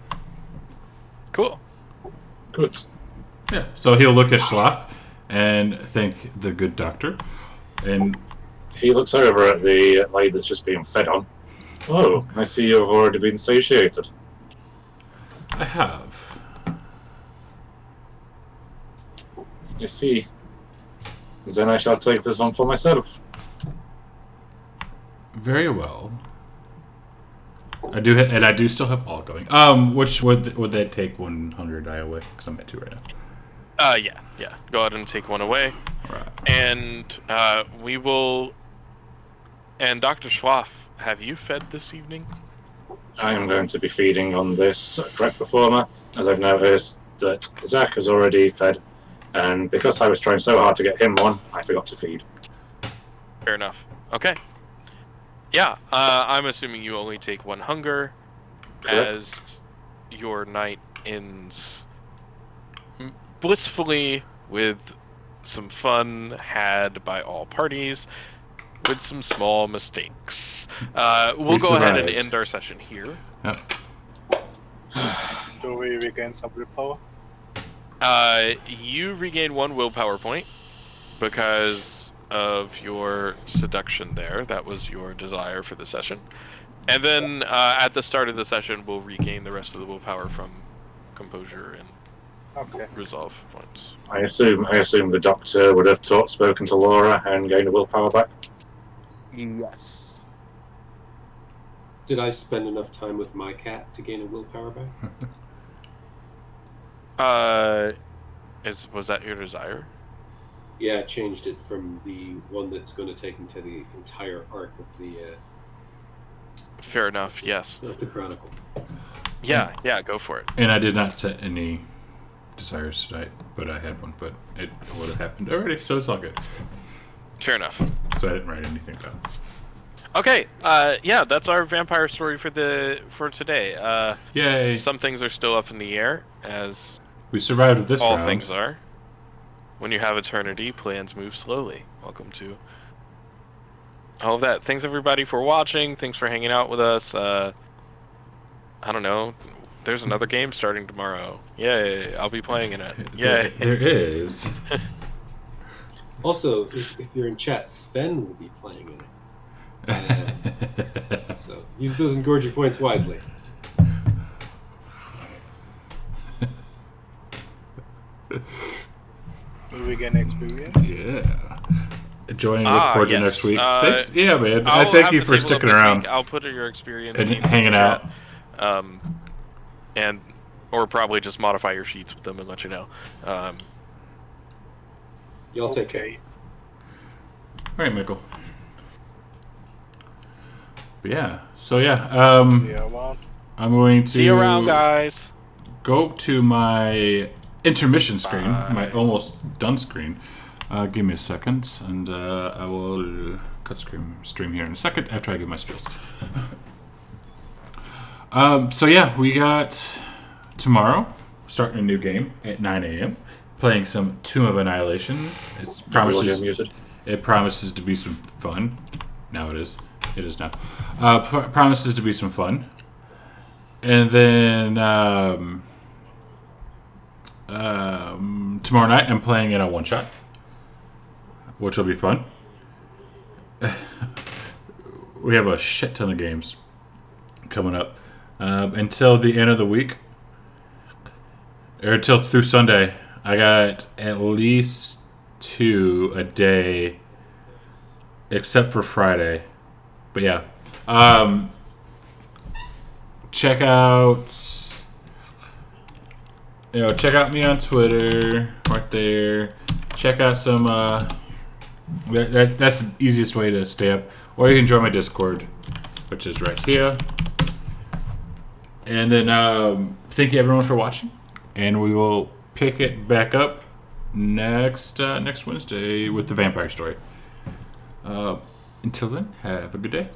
Cool. Good. Yeah. So he'll look at Schlaf and thank the good doctor, and He looks over at the lady that's just being fed on. Oh, I see you've already been satiated. I have. I see. Then I shall take this one for myself. Very well. I do, and I do still have all going. Which would that take one hunger die away? Because I'm at 2 right now. Yeah. Go ahead and take one away, Right. and we will. And Dr. Schwaff, have you fed this evening? I am going to be feeding on this direct performer, as I've noticed that Zach has already fed, and because I was trying so hard to get him one, I forgot to feed. Fair enough. Okay. Yeah, I'm assuming you only take one hunger, Correct. as your night ends blissfully with some fun had by all parties, with some small mistakes. We'll go ahead and survived. end our session here. Yep. Do we regain some willpower? You regain 1 willpower point because of your seduction there. That was your desire for the session. And then at the start of the session, we'll regain the rest of the willpower from composure and Okay. resolve points. I assume the doctor would have spoken to Laura and gained a willpower back. Yes. Did I spend enough time with my cat to gain a willpower back? Was that your desire? Yeah, I changed it from the one that's going to take him to the entire arc of the Fair enough. Yes. of the chronicle. Yeah. Go for it. And I did not set any desires tonight, but I had one, but it would have happened already, so it's all good. Fair enough. So I didn't write anything down. Okay. Yeah, that's our vampire story for today. Yay! Some things are still up in the air, as We survived this all round. things are. When you have eternity, plans move slowly. Welcome to all of that. Thanks everybody for watching. Thanks for hanging out with us. I don't know. There's another game starting tomorrow. Yay! I'll be playing in it. Yay! There is. Also, if you're in chat, Sven will be playing in it. So use those engorging points wisely. Will we gain experience? Yeah. Join and look forward to yes. next week. Thanks. Yeah, man. I I'll thank have you the for table up sticking this around week. I'll put your experience and names in hanging the out. chat. And or probably just modify your sheets with them and let you know. Y'all take care. Okay. All right, Michael. But yeah. So yeah. See you around. I'm going to See you around, guys. go to my intermission screen, Bye. my almost done screen. Give me a second, and I will cut stream here in a second after I give my spiels. So yeah, we got tomorrow starting a new game at 9 a.m. Playing some Tomb of Annihilation. It promises to be some fun. Now it is. It is now. Promises to be some fun. And then tomorrow night I'm playing in a one-shot, which will be fun. We have a shit ton of games coming up until the end of the week, or until through Sunday. I got at least 2 a day, except for Friday. But yeah, check out me on Twitter right there. Check out some. That's the easiest way to stay up. Or you can join my Discord, which is right here. And then thank you everyone for watching, and we will pick it back up next Wednesday with the vampire story. Until then, have a good day.